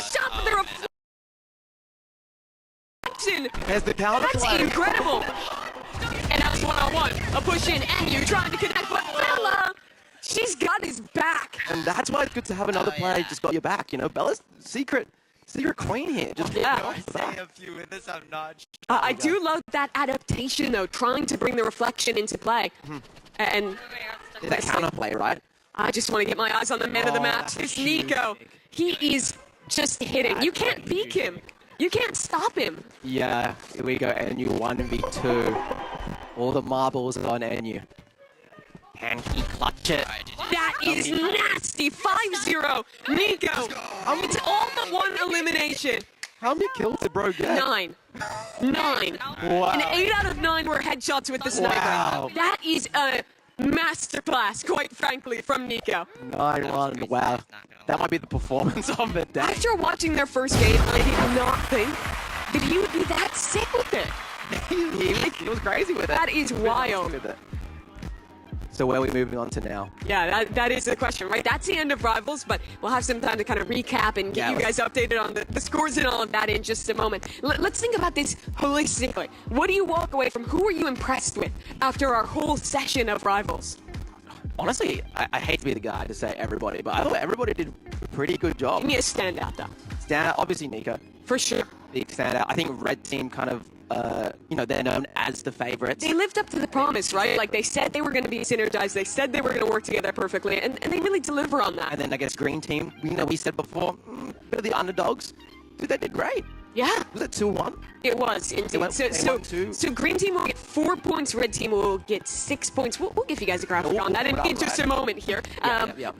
shot for the reflection. There's the counter That's play. incredible. And that's one-on-one. A push in, and you trying to connect with Bella. She's got his back. And that's why it's good to have another player just got your back. You know, Bella's secret queen here. Just yeah. A few in this, I'm not sure. I do love that adaptation, though, trying to bring the reflection into play. And that counter play, right? I just want to get my eyes on the man of the match. It's Nico. He is just hitting. You can't peek him. You can't stop him. Yeah, here we go. NU 1v2. All the marbles on NU. Can he clutch it? That is nasty. 5-0. Nico. It's all but one elimination. How many kills did bro get? 9. 9. Wow. And 8 out of 9 were headshots with the sniper. Wow. That is a masterclass, quite frankly, from Nico. 9-1. Wow. That might be the performance of the day. After watching their first game, I did not think that he would be that sick with it. he was crazy with it. That is wild. So where are we moving on to now? Yeah, that is the question, right? That's the end of Rivals, but we'll have some time to kind of recap and get you guys updated on the scores and all of that in just a moment. Let's think about this holistically. What do you walk away from? Who are you impressed with after our whole session of Rivals? Honestly, I hate to be the guy to say everybody, but I thought everybody did a pretty good job. Give me a standout, though. Standout, obviously Nico. For sure. Big standout. I think Red Team kind of, they're known as the favorites. They lived up to the promise, right? Like, they said they were going to be synergized. They said they were going to work together perfectly, and they really deliver on that. And then I guess Green Team, we said before, bit of the underdogs. Dude, they did great. Yeah. Was it 2-1? It was, indeed. So Green Team will get 4 points, Red Team will get 6 points. We'll give you guys a graphic on that in just a moment here.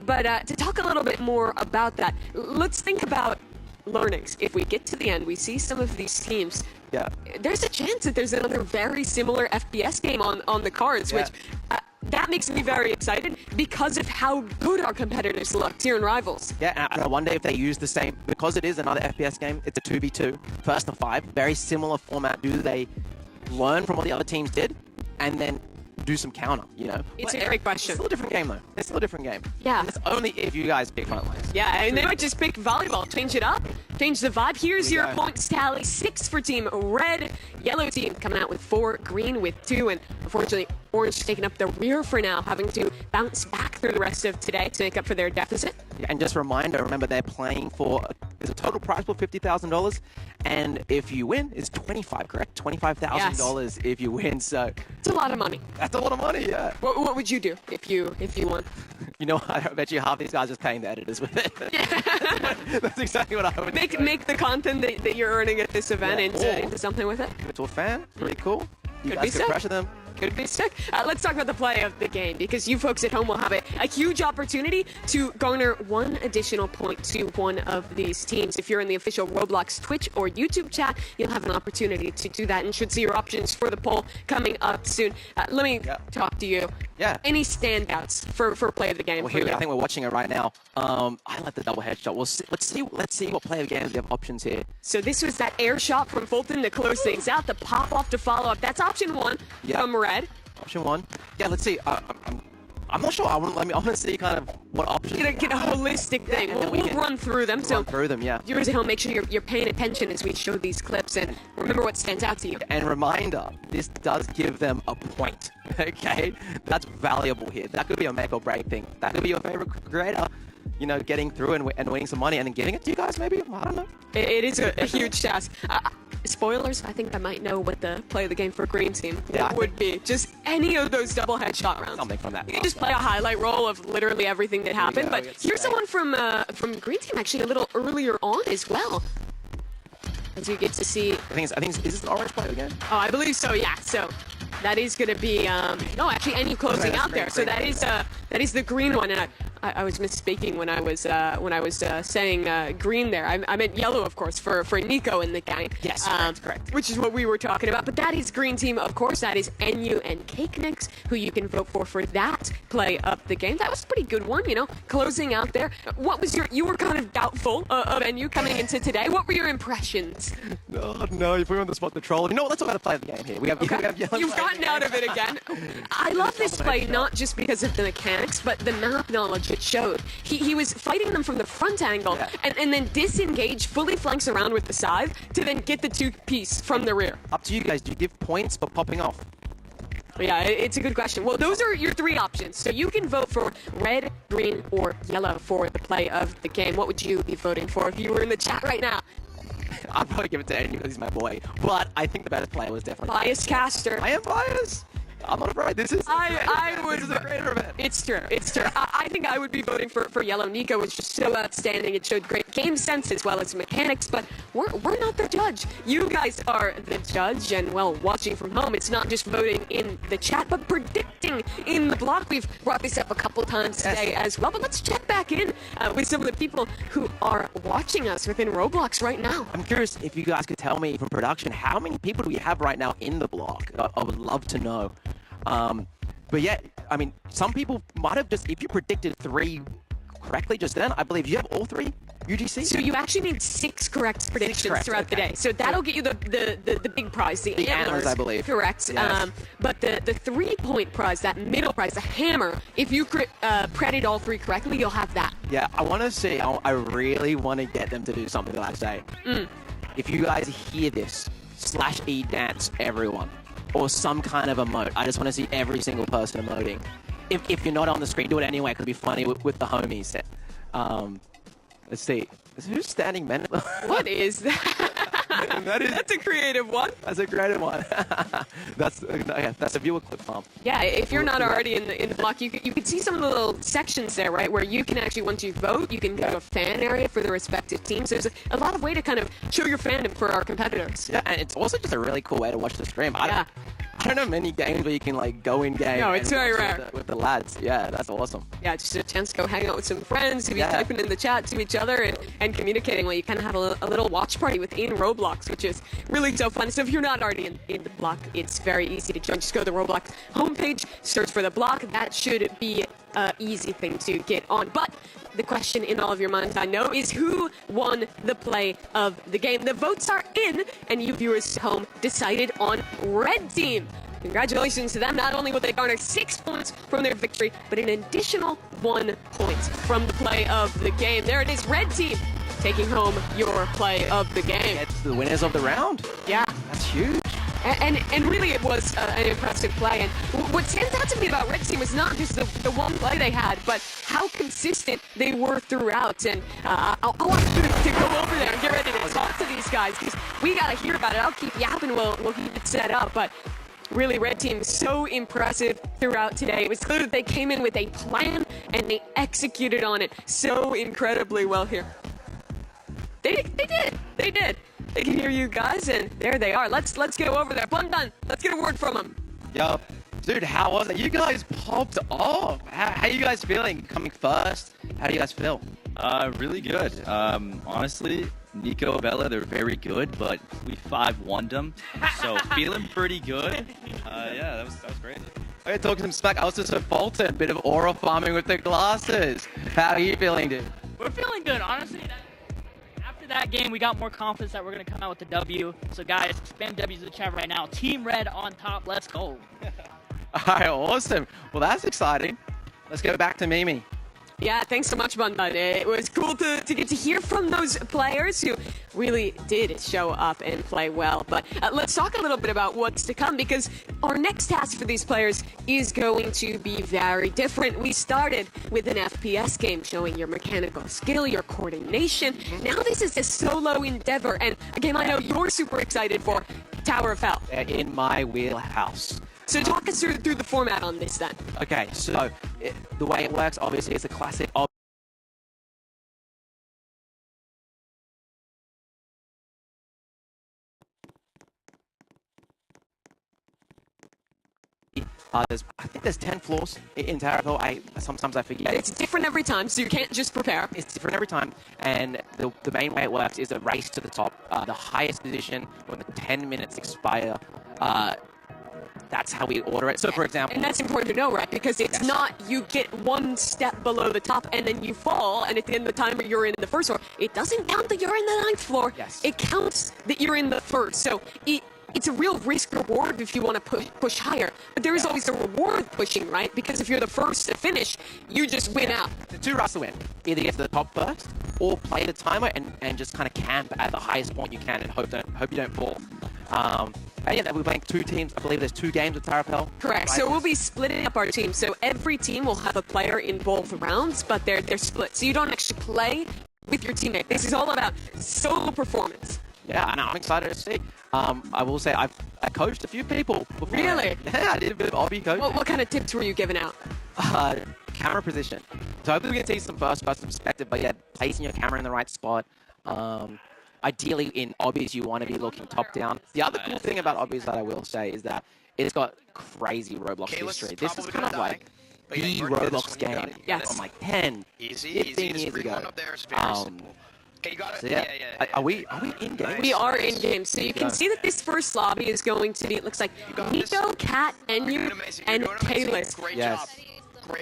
But to talk a little bit more about that, let's think about learnings. If we get to the end, we see some of these teams. Yeah. There's a chance that there's another very similar FPS game on the cards, which that makes me very excited because of how good our competitors looked here in Rivals. Yeah, and I wonder if they use the same, because it is another FPS game, it's a 2v2, first to 5, very similar format. Do they learn from what the other teams did and then do some counter, It's a great question. It's still a different game, though. It's still a different game. Yeah. And it's only if you guys pick frontlines. Yeah, and they might just pick volleyball, change it up, change the vibe. Here's your points tally. 6 for Team Red. Yellow Team coming out with 4, Green with 2, and unfortunately, Orange taking up the rear for now, having to bounce back through the rest of today to make up for their deficit. Yeah, and just a reminder, remember they're playing for, there's a total prize pool of $50,000, and if you win, it's $25,000, correct? $25,000 if you win, so... It's a lot of money. That's a lot of money, yeah. What would you do if you won? You know, I bet you half these guys are just paying the editors with it. That's exactly what I would make the content that you're earning at this event into something with it. Give it to a fan, pretty cool. You Could be guys could pressure them. Could be sick. Let's talk about the play of the game, because you folks at home will have a huge opportunity to garner 1 additional point to one of these teams. If you're in the official Roblox Twitch or YouTube chat, you'll have an opportunity to do that and should see your options for the poll coming up soon. Let me talk to you. Yeah. Any standouts for play of the game? Well, here, I think we're watching it right now. I like the double headshot. Let's see what play of games we have options here. So this was that air shot from Fulton to close things out. The pop off to follow up. That's option 1 from Red. Option 1. Yeah, let's see. I'm not sure. I want to see kind of what options. Get a holistic thing. We'll run through them. Run through them, yeah. Viewers at home, make sure you're paying attention as we show these clips and remember what stands out to you. And reminder, this does give them a point. Okay, that's valuable here. That could be a make or break thing. That could be your favorite creator, getting through and winning some money and then giving it to you guys. Maybe, I don't know. It is a huge task. Spoilers, I think I might know what the play of the game for Green Team would be. Just any of those double headshot rounds. Something from that. You can just play a highlight roll of literally everything that happened. But here's someone from Green Team actually a little earlier on as well. As you get to see. I think is this an orange play again? Oh, I believe so. Yeah. So that is going to be no, actually, NU closing out there. So that is the green one, and I was misspeaking when I was saying green there. I meant yellow, of course, for Nico and the gang. Yes, correct. Which is what we were talking about. But that is Green Team, of course. That is NU and Cakenix, who you can vote for that play of the game. That was a pretty good one, closing out there. What was you were kind of doubtful of NU coming into today. What were your impressions? No, you put me on the spot to troll. You know what? Let's talk about the play of the game here. We have yellow. You've gotten out of it again. I love this play not just because of the mechanics, but the map knowledge Twitch showed. He was fighting them from the front angle and then disengage, fully flanks around with the scythe to then get the two-piece from the rear. Up to you guys. Do you give points for popping off? Yeah, it's a good question. Well, those are your three options. So you can vote for red, green, or yellow for the play of the game. What would you be voting for if you were in the chat right now? I'd probably give it to Andy because he's my boy. But I think the better player was definitely... Bias caster. I am biased. I'm not afraid. This is I would. This is a great event. It's true. It's true. I think I would be voting for yellow. Nico was just so outstanding. It showed great game sense as well as mechanics, but we're not the judge. You guys are the judge, and well, watching from home, it's not just voting in the chat, but predicting in the block. We've brought this up a couple times today as well, but let's check back in with some of the people who are watching us within Roblox right now. I'm curious if you guys could tell me from production, how many people do we have right now in the block? I would love to know. But yeah, I mean, some people might have just, if you predicted 3 correctly just then, I believe you have all 3 UGC. So you actually made 6 correct predictions throughout the day. So that'll get you the big prize, the antlers, I believe. Correct. Yes. But the 3-point prize, that middle prize, the hammer, if you predicted all 3 correctly, you'll have that. Yeah, I want to see, I really want to get them to do something that I say. If you guys hear this, /E dance everyone. Or some kind of emote. I just want to see every single person emoting. If you're not on the screen, do it anyway. It could be funny with the homies. Let's see. Who's standing men? What is that? That's a creative one. That's a creative one. That's a viewer clip farm. Yeah, if you're not already in the block, you can see some of the little sections there, right, where you can actually, once you vote, you can go to a fan area for the respective teams. There's a lot of way to kind of show your fandom for our competitors. Yeah, and it's also just a really cool way to watch the stream. I don't know many games where you can like go in game. No, it's very rare with the lads. Yeah, that's awesome. Yeah, just a chance to go hang out with some friends, to be typing in the chat to each other and communicating. Well, you kind of have a little watch party within Roblox, which is really so fun. So if you're not already in the block, it's very easy to join. Just go to the Roblox homepage, search for the block. That should be an easy thing to get on. But the question in all of your minds, I know, is who won the play of the game? The votes are in, and you viewers at home decided on Red Team. Congratulations to them. Not only will they garner 6 points from their victory, but an additional 1 point from the play of the game. There it is, Red Team taking home your play of the game. It's the winners of the round. Yeah. That's huge. And really it was an impressive play. And what stands out to me about Red Team was not just the one play they had, but how consistent they were throughout. And I want you to go over there and get ready to talk to these guys, because we got to hear about it. I'll keep yapping, we'll keep it set up. But really, Red Team, so impressive throughout today. It was clear that they came in with a plan, and they executed on it so incredibly well here. They did. They can hear you guys, and there they are. Let's go over there. Bundan, let's get a word from them. Yo, dude, how was it? You guys popped off. How you guys feeling coming first? How do you guys feel? Really good. Honestly, Nico, Bella, they're very good, but we 5-1'd them, so feeling pretty good. Yeah, that was great. Okay, talking some smack. I was just a Bolton, a bit of aura farming with the glasses. How are you feeling, dude? We're feeling good, honestly. After that game, we got more confidence that we're going to come out with the W. So, guys, spam W's in the chat right now. Team Red on top. Let's go. All right, awesome. Well, that's exciting. Let's go back to Mimi. Yeah, thanks so much, Bundan. It was cool to get to hear from those players who really did show up and play well. But let's talk a little bit about what's to come, because our next task for these players is going to be very different. We started with an FPS game showing your mechanical skill, your coordination. Now this is a solo endeavor, and a game I know you're super excited for, Tower of Hell. In my wheelhouse. So talk us through the format on this then. Okay, so the way it works, obviously, it's a classic I think there's 10 floors in Tower of Hell. Sometimes I forget. It's different every time, so you can't just prepare. It's different every time, and the main way it works is a race to the top. The highest position when the 10 minutes expire. That's how we order it. So, for example... And that's important to know, right? Because it's not you get one step below the top and then you fall, and at the end of the time you're in the first floor. It doesn't count that you're in the 9th floor. Yes. It counts that you're in the first. So it's a real risk reward if you want to push higher. But there is always a reward with pushing, right? Because if you're the first to finish, you just win out. The two routes to win. Either get to the top first, or play the timer and just kind of camp at the highest point you can and hope you don't fall. And yeah, we're playing 2 teams. I believe there's 2 games with Tower of Hell. Correct. Right? So we'll be splitting up our team. So every team will have a player in both rounds, but they're split. So you don't actually play with your teammate. This is all about solo performance. Yeah, I know. I'm excited to see. I will say I coached a few people before. Really? Yeah, I did a bit of obby coaching. What kind of tips were you giving out? Camera position. So hopefully we can see some first-person perspective, but yeah, placing your camera in the right spot. Ideally, in obbies, you want to be looking top-down. The other cool thing about obbies that I will say is that it's got crazy Roblox history. This is kind of like the Roblox game Yes. from like 10, 15 years ago. So yeah, are we in game? We are in game, so you can see that this first lobby is going to be, it looks like Nico, Cat, Enyu, and Kalis. Yes.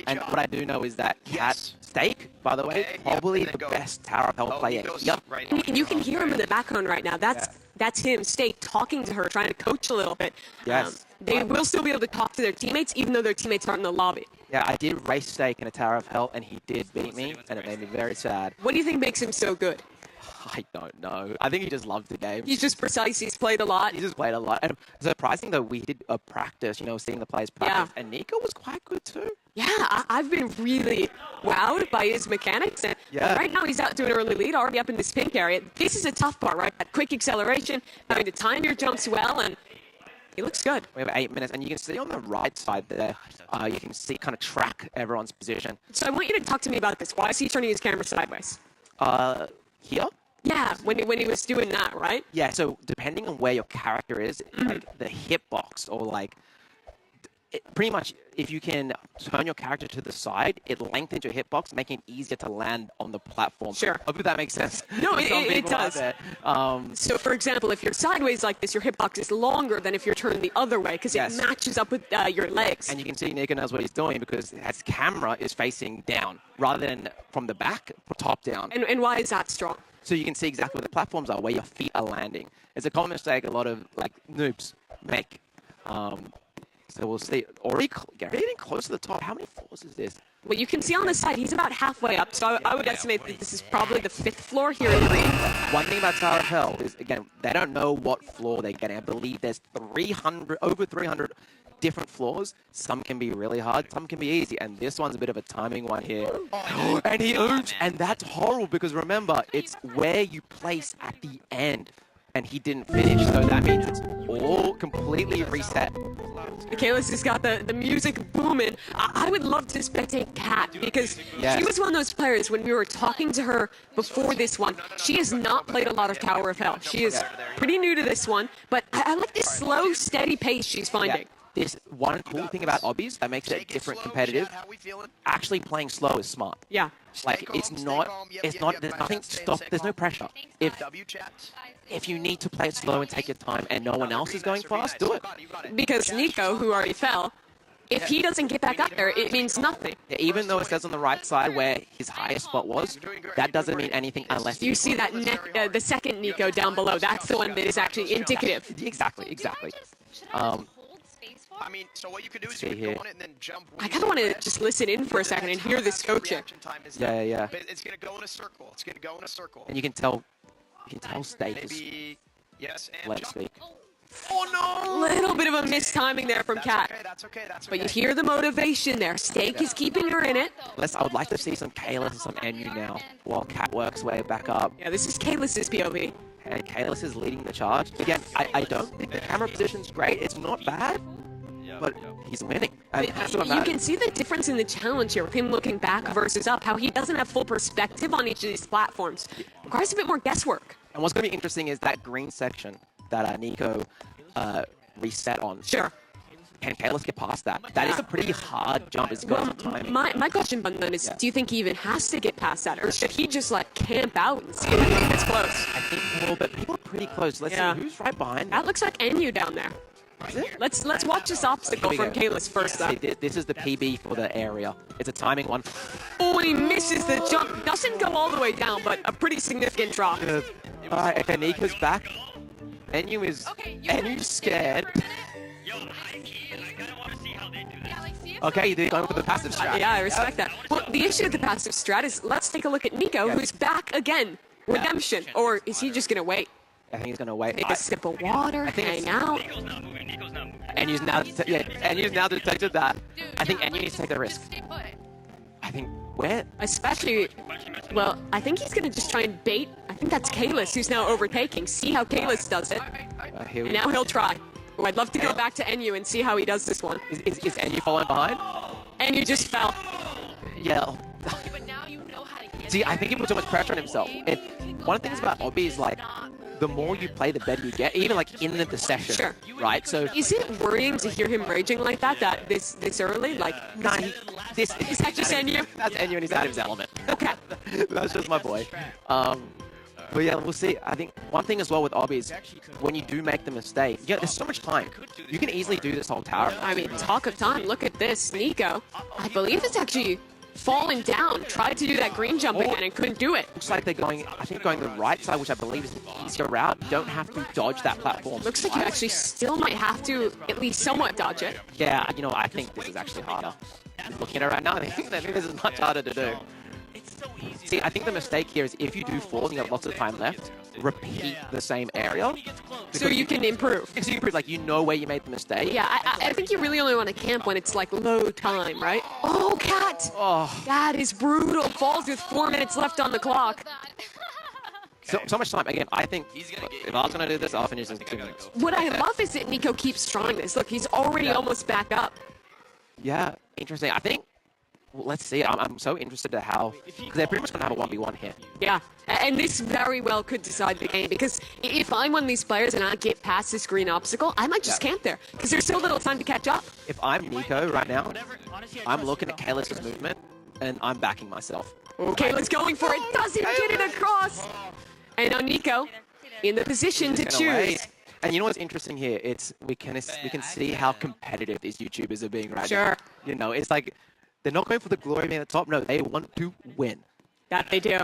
And what I do know is that Cat Steak, by the way, probably the best Tower of Hell player. Yep. And you can hear him in the background right now. That's him, Steak, talking to her, trying to coach a little bit. Yes. They will still be able to talk to their teammates, even though their teammates aren't in the lobby. Yeah, I did race Steak in a Tower of Hell, and he did beat me, and it made me very sad. What do you think makes him so good? I don't know. I think he just loves the game. He's just precise. He's played a lot. He just played a lot. And surprising though, we did a practice, seeing the players practice, and Nico was quite good too. Yeah, I've been really wowed by his mechanics. And right now he's out doing an early lead, already up in this pink area. This is a tough part, right? That quick acceleration, having to time your jumps well, and he looks good. We have 8 minutes, and you can see on the right side there, you can see kind of track everyone's position. So I want you to talk to me about this. Why is he turning his camera sideways? Here? Yeah, when he was doing that, right? Yeah, so depending on where your character is, like the hitbox or like, pretty much if you can turn your character to the side, it lengthens your hitbox, making it easier to land on the platform. Sure. Hope that makes sense. No, Some it people does. out there. So, for example, if you're sideways like this, your hitbox is longer than if you're turned the other way because it matches up with your legs. And you can see Nico knows what he's doing because his camera is facing down rather than from the back, top down. And why is that strong? So you can see exactly where the platforms are, where your feet are landing. It's a common mistake a lot of noobs make. So we'll see. Already getting close to the top. How many floors is this? Well, you can see on the side, he's about halfway up. So I would estimate that this is probably the 5th floor here in Green. One thing about Tower of Hell is, again, they don't know what floor they're getting. I believe there's over 300 different floors. Some can be really hard, some can be easy, and this one's a bit of a timing one here. And he owns, and that's horrible because remember, it's where you place at the end, and he didn't finish, so that means it's all completely reset. Kalis has got the music booming. I would love to spectate Kat because she was one of those players when we were talking to her before this one. She has not played a lot of Tower of Hell. She is pretty new to this one, but I like this slow, steady pace she's finding. This one cool thing about obbies that makes it different competitive, actually playing slow is smart. Yeah. Like, there's nothing to stop, there's no pressure. If you need to play it slow and take your time and no one else is going fast, do it. Because Nico, who already fell, if he doesn't get back up there, it means nothing. Yeah, even though it says on the right side where his highest spot was, that doesn't mean anything unless you see that the second Nico down below. That's the one that is actually indicative. Exactly. I mean, so what you could do is you could go on it and then jump. I kind of want to just listen in for a second and hear this coaching. Yeah. It's going to go in a circle. It's going to go in a circle. And you can tell Steak is... Yes, and Let's speak. Oh, no! Little bit of a mistiming there from Kat. That's okay. But you hear the motivation there. Steak is keeping her in it. I would like to see some Kalis and some Enyu now, while Kat works way back up. Yeah, this is Kalis's POV. And Kalis is leading the charge. Again, I don't think the camera position's great. It's not bad, but he's winning. And that's what You matters. can see the difference in the challenge here with him looking back versus up, how he doesn't have full perspective on each of these platforms. Requires a bit more guesswork. And what's going to be interesting is that green section that Nico reset on. Sure. Can Kalis get past that? That is a pretty hard jump. It's got some timing. My question, Bundan, is do you think he even has to get past that? Or should he just camp out and see if he gets close? I think a little bit. People are pretty close. Let's see who's right behind. That looks like Enyu down there. Is it? Let's watch this obstacle from Kalis first See, up. this is the PB for the area. It's a timing one. Oh, and he misses the jump. Doesn't go all the way down, but a pretty significant drop. Alright, okay, Nico's back. Enyu is Okay, Enyu's scared. Yo, high key, I kind of want to see how they do this. Yeah, like, see if Okay, they're going for the passive strat. Yeah, I respect that. Well, the issue with the passive strat is let's take a look at Nico, Yeah. who's back again. Redemption. Or is he just going to wait? I think he's gonna wait. Take a sip of water, I think hang it's- out. Nico's not moving. Nico's not moving. Enyu's now, Enyu's now detected that. Dude, I think yeah, Enyu needs to take the risk. just stay put. I think where? Especially, well, I think he's going to just try and bait. I think that's Kalis who's now overtaking. See how Kalis does it. Here we And now he'll try. Oh, I'd love to go back to Enyu and see how he does this one. is Enyu falling behind? Enyu just fell. Yeah. But now you know how to get See, there. I think he put too much pressure on himself. One of the things about Obby is like, the more you play, the better you get, even like in the session, Sure. right? So, Is it worrying to hear him raging like that this early? Like, nah, this is that just Enyu? That's Enyu and he's out of his element. Okay. That's just my boy. But yeah, we'll see. I think one thing as well with Obby is when you do make the mistake, yeah, there's so much time. You can easily do this whole tower. I mean, talk of time. Look at this. Nico, I believe it's actually fallen down. Tried to do that green jump again and couldn't do it. Looks like they're going, I think going the right side, which I believe is the easier route. You don't have to dodge that platform. Looks like you actually still might have to at least somewhat dodge it. Yeah, you know, I think this is actually harder. Looking at it right now, I think this is much harder to do. See, I think the mistake here is if you do fall and you have lots of time left, repeat the same area. So you can improve. If you improve, like, you know where you made the mistake. Yeah, I think you really only want to camp when it's like low time, right? Oh, Cat! Oh, That is brutal. Falls with 4 minutes left on the clock. so much time. Again, I think if I was going to do this, I'll finish this in 2 minutes. What I love is that Nico keeps trying this. Look, he's already almost back up. Yeah, interesting. I think, well, let's see. I'm so interested to how, because they're pretty much going to have a 1v1 here. Yeah, and this very well could decide the game because if I'm one of these players and I get past this green obstacle, I might just camp there because there's so little time to catch up. If I'm Nico right now, Honestly, I'm looking at Kalis' movement, and I'm backing myself. Okay, let's going for it. Doesn't get it across. And now Nico in the position to He's gonna choose. wait. And you know what's interesting here? It's we can see how competitive these YouTubers are being right now. Sure. You know, it's like they're not going for the glory of being at the top. No, they want to win. That they do.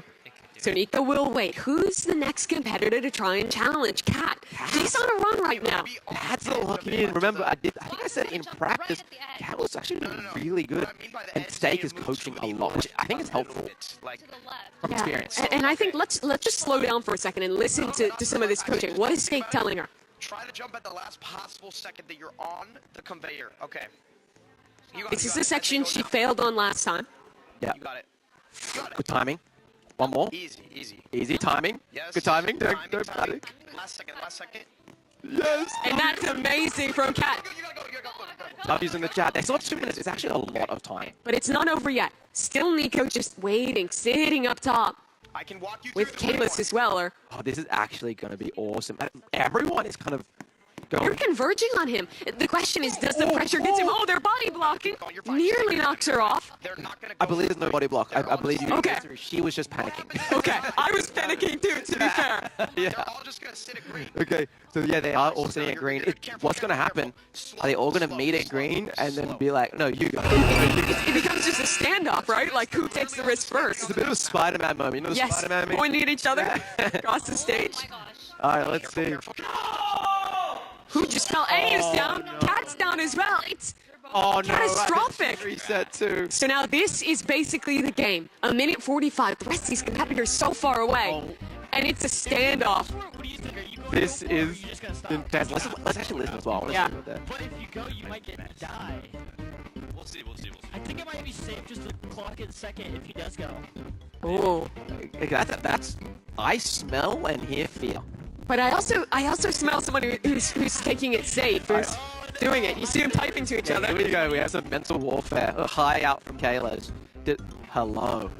So Nico will wait. Who's the next competitor to try and challenge Cat? He's on a run right now. That's a lucky in. Remember, I think I said in practice, Cat was actually doing really good. And Steak is coaching a lot, which I think is helpful Like, To the left. from Yeah. experience. And I think let's just slow down for a second and listen to some of this coaching. What is Steak telling her? try to jump at the last possible second that you're on the conveyor. Okay. You got This it, is you the got it. section Go she now. failed on last time. Yeah, You got it. You got it. good timing. One more. Easy, easy. Easy timing. Yes. Good timing. Don't Timing. panic. Last second, last second. Yes. And that's amazing from Cat. You gotta go, you gotta go. W's in the chat. They still have 2 minutes. It's actually a lot of time. But it's not over yet. Still Nico just waiting, sitting up top I can walk you with through the Kalis as well. Or Oh, this is actually going to be awesome. Everyone is kind of you're going. converging on him. The question is, does the pressure get him? Oh, they're body blocking. You're fine. Nearly knocks her off. They're not gonna go. I believe there's no body block. I believe you. Okay. She was just panicking. Okay, I was panicking too, to be fair. Yeah. They're all just gonna sit at green. Okay. So yeah, they are all sitting at green. What's going to happen? Are they all going to meet at green and then be like, no, you go? It becomes just a standoff, right? Like, who takes the risk first? It's a bit of a Spider-Man moment. You know the Yes, Spider-Man meme? pointing at each other across the stage. Oh my gosh. All right, let's see. Who just fell? Eddie's down. Cat's down as well. It's Oh no! catastrophic. Reset too. So now this is basically the game. A minute 45. The rest of these competitors so far away. And it's a standoff. What do you think? Are you going This over or are is you just gonna stop? intense. Let's actually listen as well. Let's Yeah. listen to that. But if you go, you might get die. We'll see. We'll see. We'll see. I think it might be safe just to clock it second if he does go. Oh. Okay, that's. I smell and hear fear. But I also smell someone who's taking it safe, who's doing it. You see them typing to each Here other. we go. We have some mental warfare. A high out from Kayla's. Hello.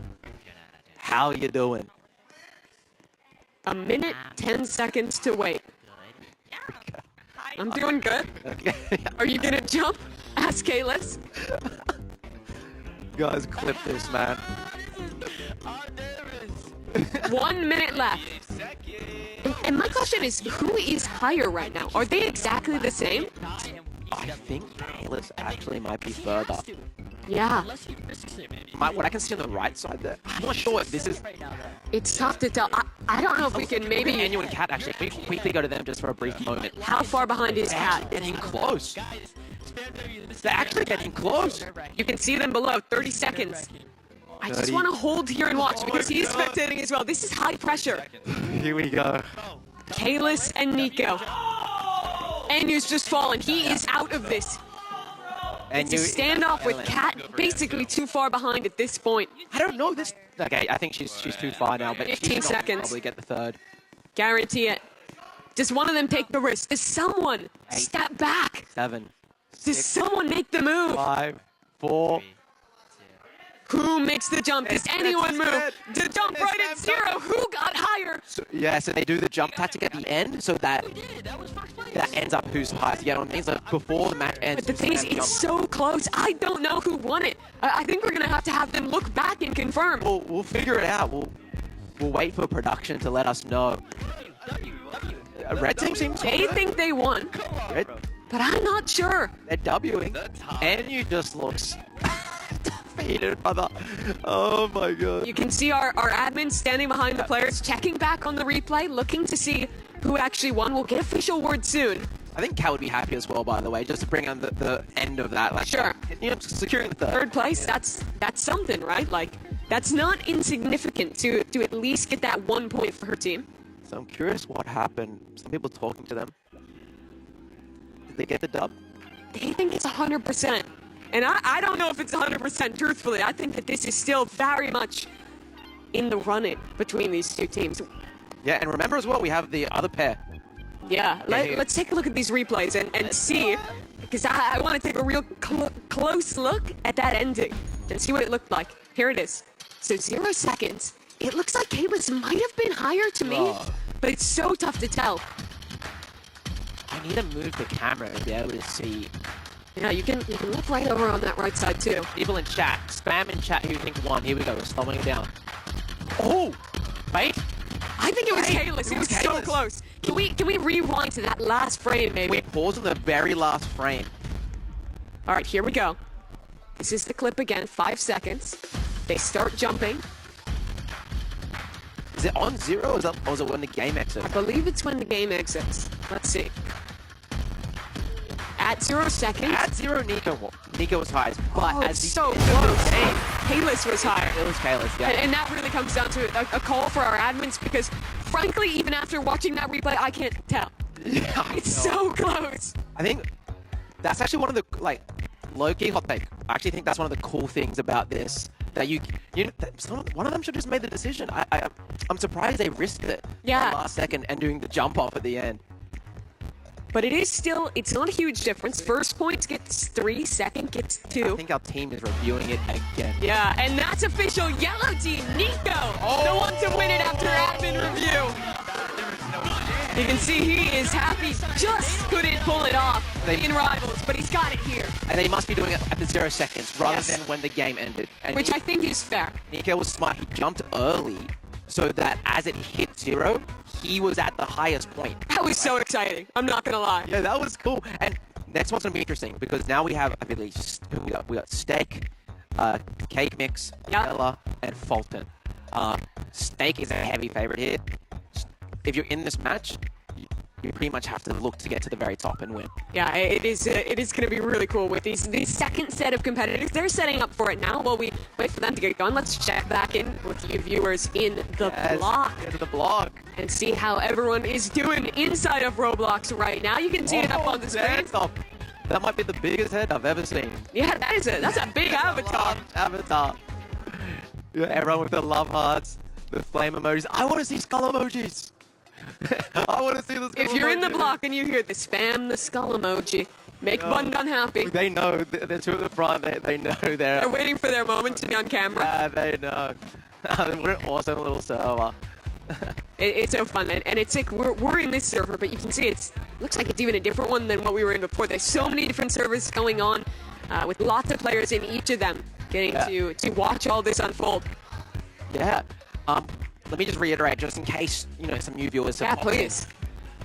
How you doing? A minute, 10 seconds to wait. I'm doing good. Okay. Are you gonna jump? Ask Kalis. Guys, clip this, man. 1 minute left. And my question is, who is higher right now? Are they exactly the same? I think Kayla's actually might be further. Yeah. Unless he risks it, maybe. What I can see on the right side there, I'm not sure if this is... Right now, though. It's tough to tell. I don't know if we can maybe... Anu and Cat, actually. We quickly go to them just for a brief moment. How far behind is Cat? Getting close. Guys, spam W, this They're actually getting close. You can see them below. 30 seconds. I just 30. want to hold here and watch because he's spectating as well. This is high pressure. Here we go. Kalis and Nico. Anu's just fallen. He is out of this. And It's a standoff with Cat basically too far behind at this point. I don't know this. Okay, I think she's too far now, but 15 she's seconds. probably get the third. Guarantee it. Does one of them take the risk? Does someone step back? 7, Does someone make the move? 5, 4. Who makes the jump? Does anyone move? The jump right at 0. Who got higher? So they do the jump tactic at the end, so that ends up who's highest. You get what I mean? So before the match ends. But the thing is, it's so close. I don't know who won it. I think we're gonna have to have them look back and confirm. We'll figure it out. We'll wait for production to let us know. Red team seems They think they won, Red, but I'm not sure. they're Wing, and you just looks defeated, brother. Oh my god. You can see our admin standing behind the players, checking back on the replay, looking to see who actually won. We'll get official word soon. I think Cal would be happy as well, by the way, just to bring on the end of that. Like, Sure. You know, securing the third. Third place, that's something, right? Like, that's not insignificant to at least get that 1 point for her team. So I'm curious what happened. Some people talking to them. Did they get the dub? They think it's 100%. And I don't know if it's 100% truthfully. I think that this is still very much in the running between these two teams. Yeah, and remember as well, we have the other pair. Yeah, let's take a look at these replays and see, because I want to take a real close look at that ending and see what it looked like. Here it is. So 0 seconds. It looks like Kalis might have been higher to me, but it's so tough to tell. I need to move the camera to be able to see. Yeah, you can look right over on that right side too. People in chat, spam in chat who you think won. Here we go, we're slowing it down. Oh! Wait! I think it was Kalis. It was so Kalis. close. Can we rewind to that last frame, maybe? We pause on the very last frame. All right, here we go. This is the clip again, 5 seconds. They start jumping. Is it on 0 or is it when the game exits? I believe it's when the game exits. Let's see. At 0 seconds. At 0, Nico was highest, but Oh, as it's the so end of the close. game, Kalis was higher. it was Kalis, yeah. And that really comes down to a call for our admins because, frankly, even after watching that replay, I can't tell. Yeah, I It's know. so close. I think that's actually one of the, like, low-key hot take. I actually think that's one of the cool things about this. That one of them should just made the decision. I'm surprised they risked it. Yeah. Last second and doing the jump off at the end. But it is still, it's not a huge difference. First point gets 3, second gets 2. I think our team is reviewing it again. Yeah, and that's official. Yellow team, Nico, the one to win it after admin review. You can see he is happy, just couldn't pull it off in Rivals, but he's got it here. And they must be doing it at the 0 seconds rather Yes. than when the game ended. And Which I think is fair. Nico was smart. He jumped early so that as it hit 0, he was at the highest point. That was so exciting. I'm not gonna lie. Yeah, that was cool. And next one's gonna be interesting because now we have, I believe, we got Steak, Cake Mix, Yeah. Bella, and Fulton. Steak is a heavy favorite here. If you're in this match, you pretty much have to look to get to the very top and win. Yeah, it is going to be really cool with these second set of competitors. They're setting up for it now while we wait for them to get going. Let's check back in with you viewers in the block Get to the block. and see how everyone is doing inside of Roblox right now. You can see it up on the screen. Heads up. That might be the biggest head I've ever seen. Yeah, that's a big avatar. Avatar. Yeah, everyone with the love hearts, the flame emojis. I want to see skull emojis. I want to see the skull If you're in the emojis. block and you hear the spam the skull emoji, make Bun Gun happy. They know. They're two at the front. They know they're. They're waiting for their moment to be on camera. Yeah, they know. We're an awesome little server. It's so fun, and it's like we're in this server, but you can see looks like it's even a different one than what we were in before. There's so many different servers going on, with lots of players in each of them getting to watch all this unfold. Yeah. Let me just reiterate, just in case some new viewers have Yeah, popped in. please.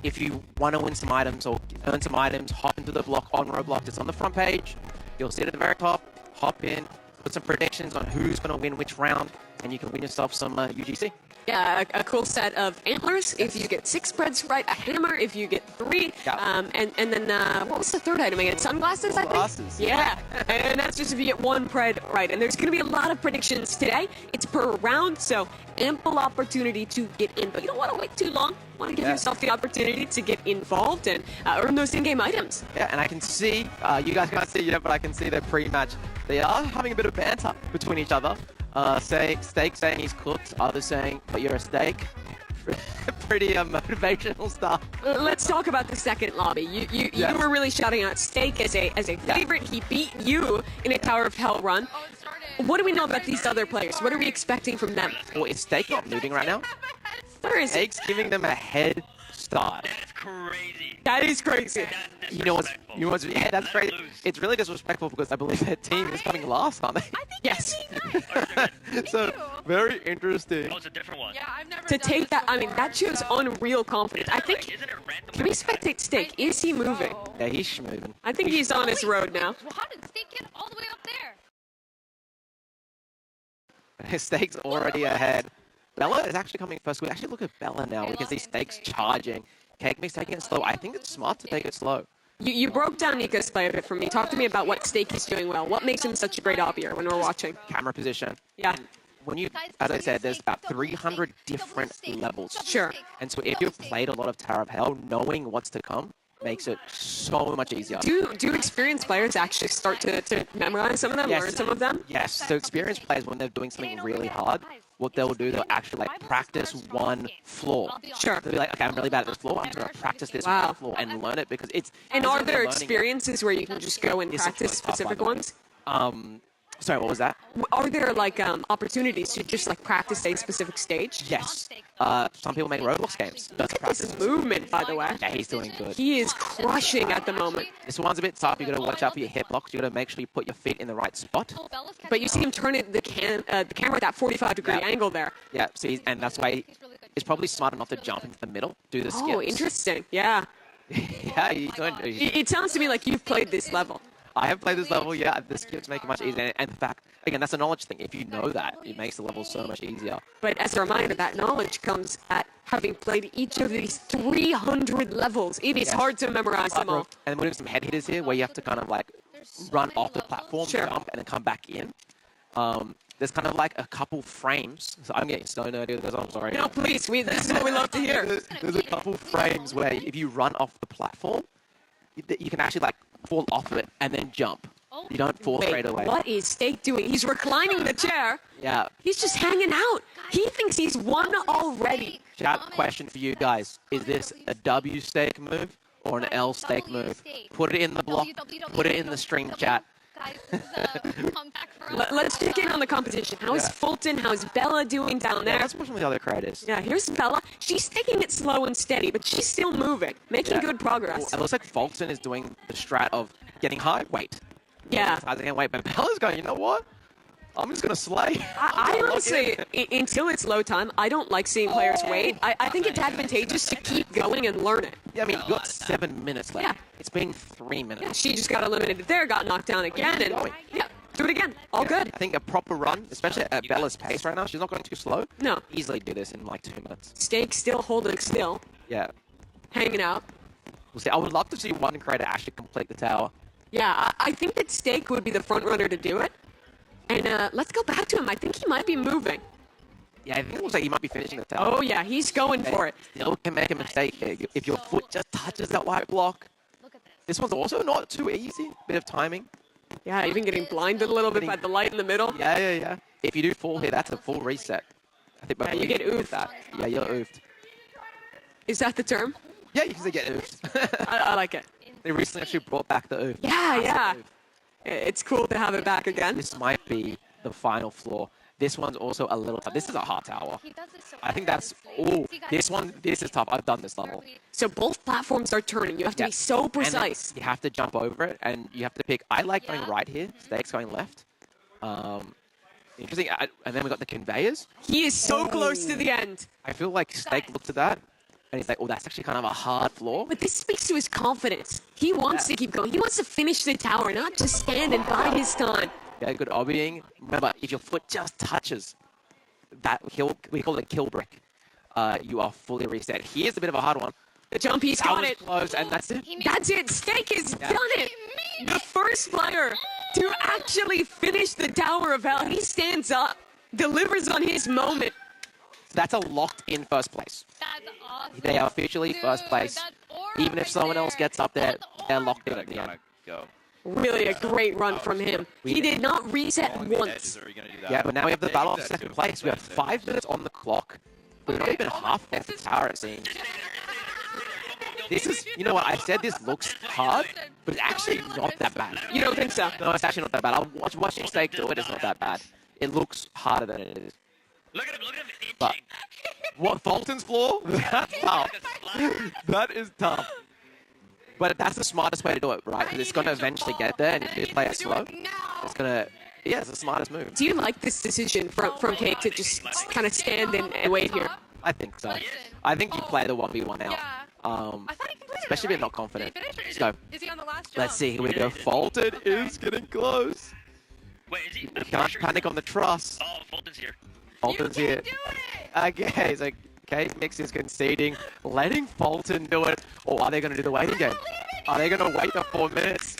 If you want to win some items or earn some items, hop into the block on Roblox. It's on the front page. You'll see it at the very top. hop in, put some predictions on who's going to win which round, and you can win yourself some UGC. Yeah, a cool set of antlers if you get 6 spreads right, a hammer if you get 3, Yeah. and then what was the third item again? Sunglasses, I think? Sunglasses. Yeah, and that's just if you get 1 pred right. And there's going to be a lot of predictions today. It's per round, so ample opportunity to get in. But you don't want to wait too long. You want to give yourself the opportunity to get involved and earn those in-game items. Yeah, and I can see, you guys can't see yet, but I can see their pre-match. They are having a bit of banter between each other. Steak saying he's cooked, others saying, but you're a steak. Pretty motivational stuff. Let's talk about the second lobby. You were really shouting out Steak as a favorite. He beat you in a Tower of Hell run. What do we know about these other players? What are we expecting from them? Well, is Steak not moving right now? Where is he? Steak's giving them a head start. That's crazy. That is crazy. You know what's yeah, that's crazy. It's really disrespectful because I believe their team is coming last, aren't they? Yes. So, very interesting. Oh, it's a different one. Yeah, I've never To done take this that, I mean, before, that shows so- unreal confidence. I think. Isn't it random? Can we spectate Steak? Is he moving? Yeah, he's moving. I think he's on his road now. Well, how did Steak get all the way up there? His Steak's already ahead. Bella is actually coming first. We actually look at Bella now. We can see Steak's charging. Cake Mix taking it slow. I think it's smart to take it slow. You broke down Nico's play a bit for me. Talk to me about what Steak is doing well. What makes him such a great oppier when we're watching? Camera position. Yeah. When you, as I said, there's about 300 different levels. Sure. And so if you've played a lot of Tower of Hell, knowing what's to come makes it so much easier. Do experienced players actually start to memorize some of them, Yes. learn some of them? Yes, so experienced players, when they're doing something really hard, what they'll do, they'll actually like practice one floor. Sure. They'll be like, okay, I'm really bad at this floor. I'm just going to practice this Wow. one floor and learn it because it's... And it's are when there they're learning it. experiences where you can just go and It's practice tough, by specific the way. ones? Sorry, what was that? Are there like opportunities to just like practice a specific stage? Yes. Some people make Roblox games. Just to This practice. is movement, by the way. Yeah, he's doing good. He is crushing at the moment. This one's a bit tough. You got to watch out for your hitbox. You got to make sure you put your feet in the right spot. But you see him turn it, the camera at that 45-degree Yeah. angle there. Yeah, so and that's why he's probably smart enough to jump into the middle, do the skips. Oh, interesting. Yeah. Yeah, he's going to. It sounds to me like you've played this level. I have played this level, yeah, the skips make it much easier. And in fact, again, that's a knowledge thing. If you know that, it makes the level so much easier. But as a reminder, that knowledge comes at having played each of these 300 levels. It is Yes. hard to memorize them all. And we're doing some head hitters here where you have to kind of like run off the platform, Sure. jump, and then come back in. There's kind of like a couple frames. So I'm getting so nerdy with this, I'm sorry. No, please. This is what we love to hear. There's a couple frames where if you run off the platform, you can actually like fall off of it and then jump. You don't fall straight away. What is Steak doing? He's reclining the chair. Yeah. He's just hanging out. He thinks he's won already. Chat question for you guys. Is this a W stake move or an L stake move? Put it in the block. Put it in the stream chat. Guys, this is a comeback for Let's check in on the competition. How is Yeah. Fulton? How's Bella doing down Yeah, there? let's watch some of the other creators. Yeah, here's Bella. She's taking it slow and steady, but she's still moving, making Yeah. good progress. It looks like Fulton is doing the strat of getting high weight. Yeah. Getting weight, but Bella's going, you know what? I'm just going to slay. I Log honestly, in. until it's low time, I don't like seeing players wait. I think it's advantageous to keep going and learn it. Yeah, I mean, you got 7 minutes left. Yeah. It's been 3 minutes. Yeah, she just got eliminated there, got knocked down again, and yeah, do it again. All good. I think a proper run, especially at Bella's pace right now, she's not going too slow. No. Easily do this in like 2 minutes. Steak still holding still, Yeah. hanging out. We'll see. I would love to see one creator actually complete the tower. Yeah, I think that Steak would be the front runner to do it. And let's go back to him. I think he might be moving. Yeah, I think it looks like he might be finishing the tower. Oh yeah, he's going for it. Still can make a mistake here. If your foot just touches that white block. Look at this. This one's also not too easy. Bit of timing. Yeah, even getting blinded a little bit by the light in the middle. Yeah. If you do fall here, that's a full reset. I think Yeah, you get with oofed. that. Yeah, you're oofed. Is that the term? Yeah, you can say get oofed. I like it. They recently actually brought back the oof. Yeah. It's cool to have it back again. This might be the final floor. This one's also a little tough. This is a hard tower. He does this so I think that's... Oh, this is tough. I've done this level. So both platforms are turning. You have to Yeah. be so And then precise. you have to jump over it, and you have to pick... I like going right here. Steak's going left. Interesting. And then we got the conveyors. He is so close to the end. I feel like Steak looked at that, and he's like, oh, that's actually kind of a hard floor. But this speaks to his confidence. He wants to keep going. He wants to finish the tower, not just stand and bide his time. Yeah, good obbying. Remember, if your foot just touches that kill, we call it a kill brick, you are fully reset. Here's a bit of a hard one. The jump, he's That got was it. close, and that's it. That's it. Steak has done it. The first player to actually finish the Tower of Hell. He stands up, delivers on his moment. So that's a locked-in first place. That's awesome. They are officially Dude, first place. that's aura Even if right someone else there. gets up there, That's they're aura. locked in Gotta, at the end. gotta go. Really a great run from him. He did not reset Along the once. edges, are we gonna do that? Yeah, but now we have the Yeah, battle you of do that second too. place. We have 5 minutes on the clock. We're not even halfway through the tower, it seems. This is, you know what, I said this looks hard, but it's actually not that bad. You don't think so? No, it's actually not that bad. I'm watching Steak do it, it's not that bad. It looks harder than it is. Look at him itching. But, what, Fulton's floor? That's tough. That is tough. But that's the smartest way to do it, right? Because it's going to eventually get there, and if you play it slow, it's going to... Yeah, it's the smartest move. Do you like this decision from Kate to just kind of stand and wait here? I think so. I think you play the 1v1 out. I thought he completed Especially if it, you're not right? confident. Did he finish Let's it? go. Is he on the last jump? Let's see, here we go. Fulton is getting close. Wait, is he? You can't panic on the truss. Oh, Fulton's here. Fulton's You here. can do it! Okay, he's like, okay, Mix is conceding, letting Fulton do it. Or are they going to do the waiting game? Are they going to wait the 4 minutes?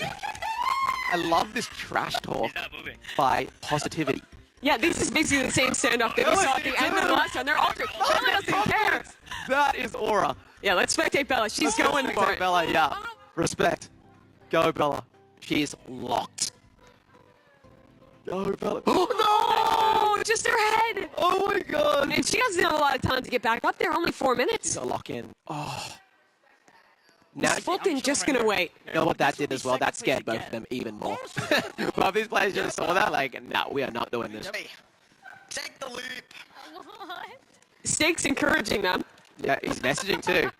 I love this trash talk He's not moving. by positivity. Yeah, this is basically the same standoff that we saw at the end of the last one. They're altered. Bella doesn't care. That is aura. Yeah, let's spectate Bella. She's going for Go, it. Bella, yeah. Respect. Go, Bella. She's locked. Go, Bella. Oh, Oh, just her head. no! Oh my god! And she doesn't have a lot of time to get back up there. Only 4 minutes. She's a lock in. Oh. Is Now, Fulton just going to wait? you know what that did as well? That scared both of them even more. Well, if these players just saw that, like, no, we are not doing this. Hey, take the leap. What? Steak's encouraging them. Yeah, he's messaging too.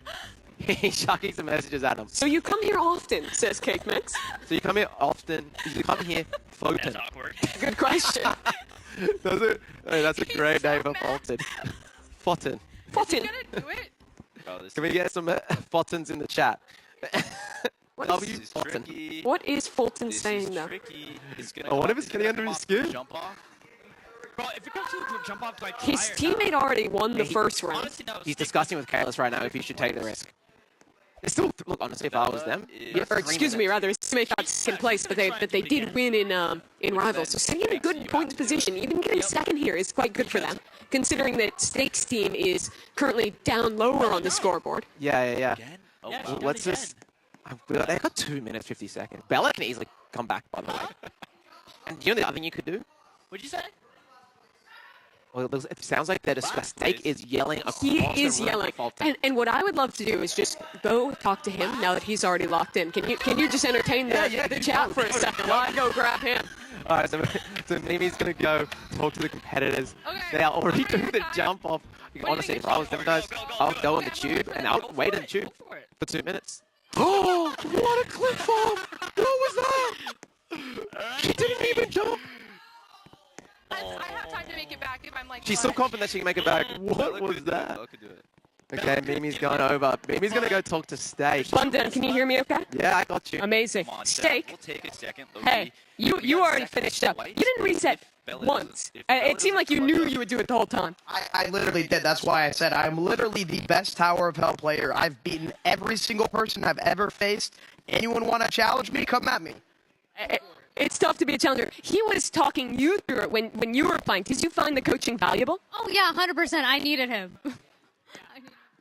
He's chucking some messages at them. So you come here often, says Cake Mix. So you come here often. You come here, Fulton. That's awkward. Good question. That's a, hey, that's a great name for Fulton. Fulton. Fulton. Gonna do it? Oh, this Can we get some Fultons in the chat? What W is Fulton. tricky. What is Fulton This saying, is though? tricky. He's gonna Oh, what come if it's up- getting he's under gonna his come up, skin? Jump off. Bro, if it comes to a jump off, do I His try or not? teammate already won the first round. Honestly, no. He's discussing with Kalis right now if he should take the risk. It's still, look, honestly, if I was them, Yeah, Or excuse me, rather, his teammate got second place, but they did win in Rivals. So staying in a good points position, even getting second here is quite good for them, considering that Steak's team is currently down lower on the scoreboard. yeah. Again? Oh, Yeah, wow. she done Let's again. just. They got 2 minutes 50 seconds. Bella can easily come back, by the way. And you know the other thing you could do? What'd you say? Well, it sounds like that Steak is yelling across He the is room yelling, at Fulton. and what I would love to do is just go talk to him now that he's already locked in. Can you just entertain the chat for a second while I go grab him? All right, so Mimi's gonna go talk to the competitors. Okay. They are already doing the Time. jump off. do you Honestly, think if I was them guys, I'll go in the Go for tube it, and go I'll wait for in the it, tube go for it. for 2 minutes. Oh, what a clip farm! What was that? She didn't even jump. I have time to make it back if I'm like. She's so fine. confident that she can make it back. Bella What could was do it, that? Bella could do it. Okay, Mimi's going over. Mimi's gonna go talk to Steak. London, can you hear me okay? Yeah, I got you. Amazing. Come on, Steak. We'll take a second. Hey, you already finished up. You didn't reset once. It seemed like you knew you would do it the whole time. I literally did. That's why I said I'm literally the best Tower of Hell player. I've beaten every single person I've ever faced. Anyone want to challenge me? Come at me. It's tough to be a challenger. He was talking you through it when you were playing. Did you find the coaching valuable? Oh yeah, 100%. I needed him.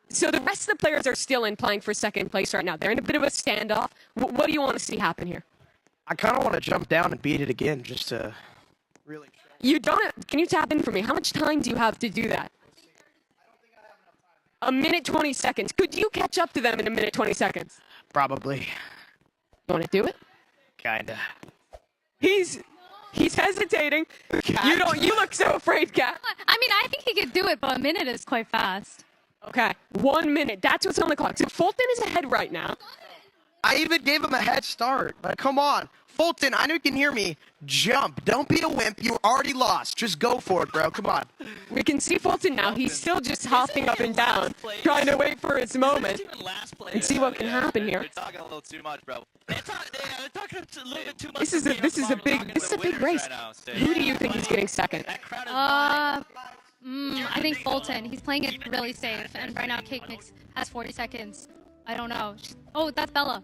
So the rest of the players are still in playing for second place right now. They're in a bit of a standoff. What do you want to see happen here? I kind of want to jump down and beat it again just to really. You don't. Can you tap in for me? How much time do you have to do that? A minute 20 seconds. Could you catch up to them in a minute 20 seconds? Probably. You want to do it? Kinda. He's hesitating. You look so afraid, Kat. I mean, I think he could do it, but a minute is quite fast. Okay, 1 minute. That's what's on the clock. So Fulton is ahead right now. I even gave him a head start. Like, come on. Fulton, I know you can hear me. Jump. Don't be a wimp. You already lost. Just go for it, bro. Come on. We can see Fulton now. He's still just hopping up and down, trying to wait for his moment and see what can happen here. You're talking a little too much, bro. They're talking a little bit too much. This is a big race. Who do you think is getting second? I think Fulton. He's playing it really safe, and right now Cake Mix has 40 seconds. I don't know. Oh, that's Bella.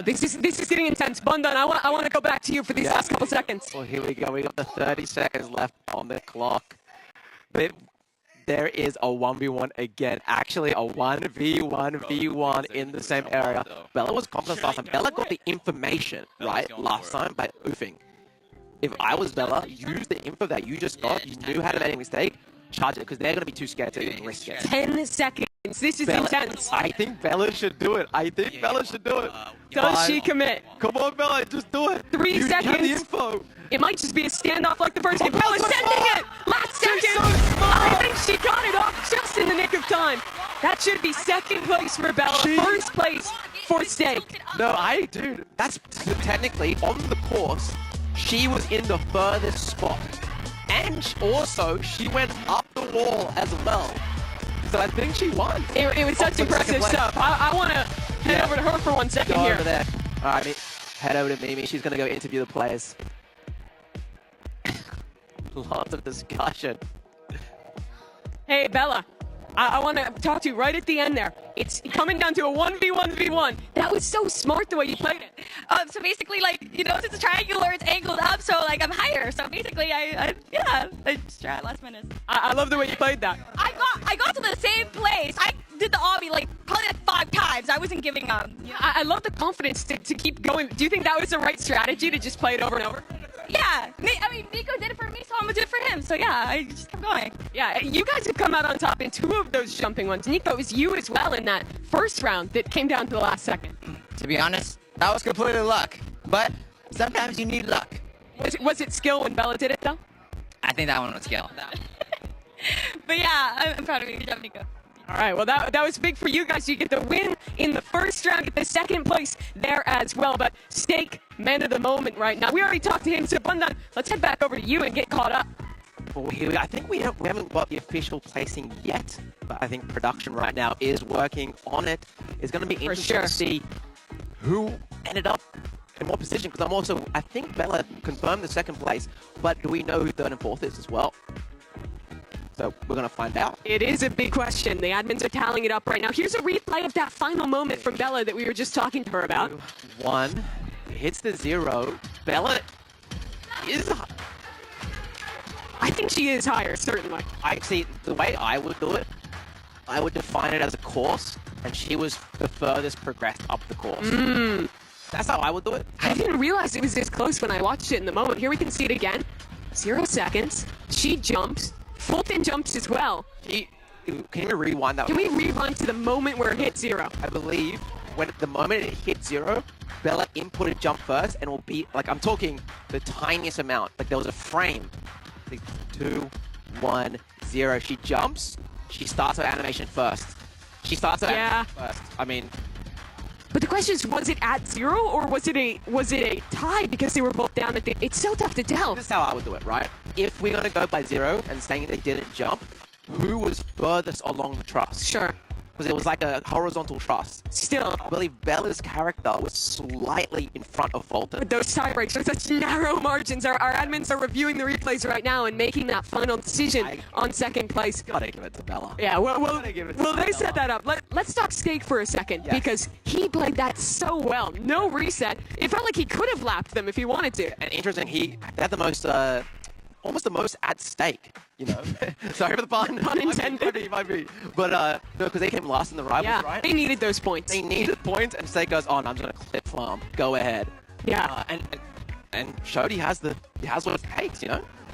This is getting intense. Bundan, I want to go back to you for these last couple seconds. Well, here we go. We got the 30 seconds left on the clock. But there is a 1v1 again. Actually, a 1v1v1 in the same area. Bella was confident last time. Bella got the information, right, last time by oofing. If I was Bella, use the info that you just got. You knew how to make a mistake. Charge it, because they're going to be too scared to even risk it. 10 seconds. This is intense. I think Bella should do it. Bella should do it. Does she commit? Come on, Bella, just do it. 3 You seconds. have the info. It might just be a standoff like the first game. Bella's sending it! Last second! so smart. I think she got it off just in the nick of time. That should be second place for Bella. First place for Steak. No, dude, that's technically on the course. She was in the furthest spot. And also, she went up the wall as well. So I think she won. It was such impressive stuff. I want to head over to her for 1 second Go here. over there. All right, head over to Mimi. She's going to go interview the players. Lots of discussion. Hey, Bella. I want to talk to you right at the end there. It's coming down to a 1v1v1. That was so smart the way you played it. So basically, like, since it's triangular, it's angled up, so, like, I'm higher. So basically, I just tried last minute. I love the way you played that. I got to the same place. I did the obby, probably 5 times. I wasn't giving up. I love the confidence to keep going. Do you think that was the right strategy to just play it over and over? Yeah. I mean, Nico did it for me, so I'm going to do it for him. So, yeah, I just kept going. Yeah, you guys have come out on top in 2 of those jumping ones. Nico, it was you as well in that first round that came down to the last second. To be honest, that was completely luck. But sometimes you need luck. Was it skill when Bella did it, though? I think that one was skill. But, yeah, I'm proud of you. Good job, Nico. All right, well, that was big for you guys. You get the win in the first round, get the second place there as well. But Steak, man of the moment right now. We already talked to him, so Bundan, let's head back over to you and get caught up. Well, I think we haven't got the official placing yet, but I think production right now is working on it. It's going to be interesting to see who ended up in what position, because I think Bella confirmed the second place, but do we know who third and fourth is as well? So we're going to find out. It is a big question. The admins are tallying it up right now. Here's a replay of that final moment from Bella that we were just talking to her about. 1, hits the 0. Bella is... I think she is higher, certainly. I see, the way I would do it, I would define it as a course, and she was the furthest progressed up the course. That's how I would do it. I didn't realize it was this close when I watched it in the moment. Here we can see it again. 0 seconds. She jumps. Fulton jumps as well. Can you rewind that? Can we rewind to the moment where it hit 0? I believe when the moment it hit 0, Bella inputted jump first, and will be like, I'm talking the tiniest amount. Like there was a frame. Like 2, 1, 0. She jumps. She starts her animation first. Animation first. I mean. But the question is, was it at 0 or was it a tie because they were both down at the... It's so tough to tell. This is how I would do it, right? If we're going to go by 0 and saying they didn't jump, who was furthest along the truss? Sure. Because it was like a horizontal truss. Still. I believe Bella's character was slightly in front of Fulton. With those tie breaks, with such narrow margins, our admins are reviewing the replays right now and making that final decision on second place. Gotta give it to Bella. Yeah, well they set that up. Let's talk Steak for a second, because he played that so well. No reset. It felt like he could have lapped them if he wanted to. And interesting, he had the most, almost the most at stake, Sorry for the pun. Pun intended. Might be. But, no, because they came last in the rivals, right? They needed those points. They needed points, and Steak goes, I'm just going to clip farm. Go ahead. Yeah. And Shody has what it takes,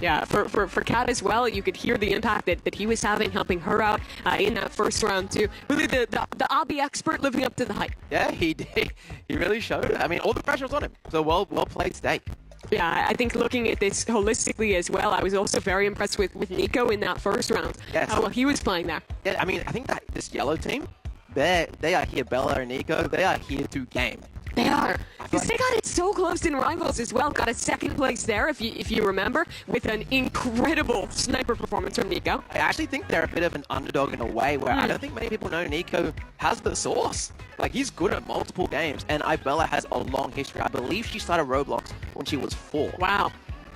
Yeah, for Kat as well, you could hear the impact that he was having, helping her out in that first round too. Really the obby expert living up to the hype. Yeah, he did. He really showed it. I mean, all the pressure was on him. So well played, Steak. Yeah, I think looking at this holistically as well, I was also very impressed with Nico in that first round. Yes. How well he was playing there. Yeah, I mean, I think that this yellow team, they are here, Bella and Nico. They are here to game. They are. Because they got it so close in Rivals as well. Got a second place there, if you remember, with an incredible sniper performance from Nico. I actually think they're a bit of an underdog in a way where I don't think many people know Nico has the sauce. Like, he's good at multiple games, and Ibella has a long history. I believe she started Roblox when she was 4. Wow.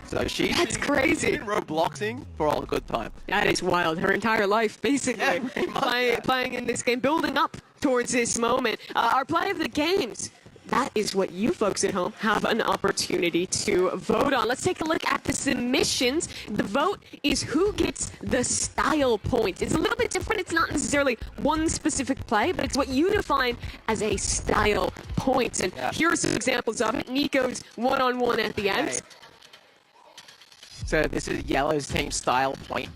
So That's crazy. She's been Robloxing for all a good time. That is wild. Her entire life, basically, Yeah, pretty much, playing in this game, building up towards this moment. Our play of the games. That is what you folks at home have an opportunity to vote on. Let's take a look at the submissions. The vote is who gets the style point. It's a little bit different. It's not necessarily one specific play, but it's what you define as a style point. And here are some examples of it. Nico's one-on-one at the end. Okay. So this is Yellow's team style point.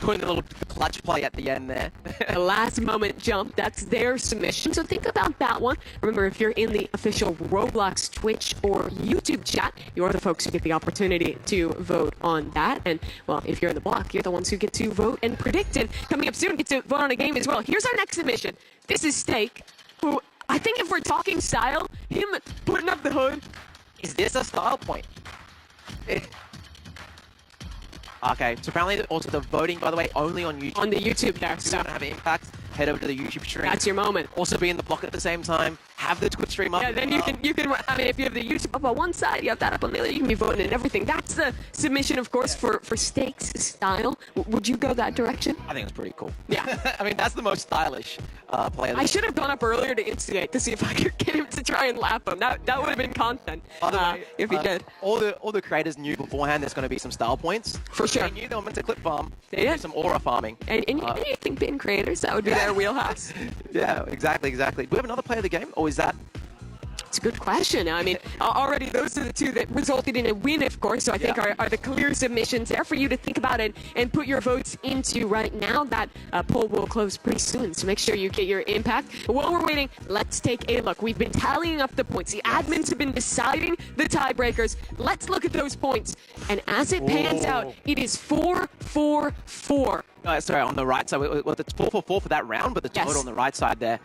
Putting a little clutch play at the end there. The last moment jump, that's their submission. So think about that one. Remember, if you're in the official Roblox, Twitch, or YouTube chat, you're the folks who get the opportunity to vote on that. And, well, if you're in the block, you're the ones who get to vote and predict. And coming up soon, get to vote on a game as well. Here's our next submission. This is Steak, who I think if we're talking style, him putting up the hood. Is this a style point? Okay, so apparently also the voting, by the way, only on YouTube. On the YouTube there. If you want to have an impact, head over to the YouTube stream. That's your moment. Also be in the block at the same time. Have the Twitch stream up. Yeah, then you can, I mean, if you have the YouTube up on one side, you have that up on the other, you can be voting and everything. That's the submission, of course, for Steak's style. Would you go that direction? I think it's pretty cool. Yeah. I mean, that's the most stylish player. I should have gone up earlier to instigate to see if I could get him to try and lap him. That would have been content. By the way, if he did. All the creators knew beforehand there's going to be some style points. For sure. They knew they were meant to clip farm. They did. Do some aura farming. And you think bin creators, that would be their wheelhouse. Yeah, exactly. Do we have another play of the game, or is that? It's a good question. I mean, already those are the two that resulted in a win, of course, so I think are the clear submissions there for you to think about and put your votes into right now. That poll will close pretty soon, so make sure you get your impact. While we're waiting, let's take a look. We've been tallying up the points. The admins have been deciding the tiebreakers. Let's look at those points. And as it pans out, it is 4-4-4. Sorry, on the right side, well, it's 4-4-4 for that round, but the total on the right side there,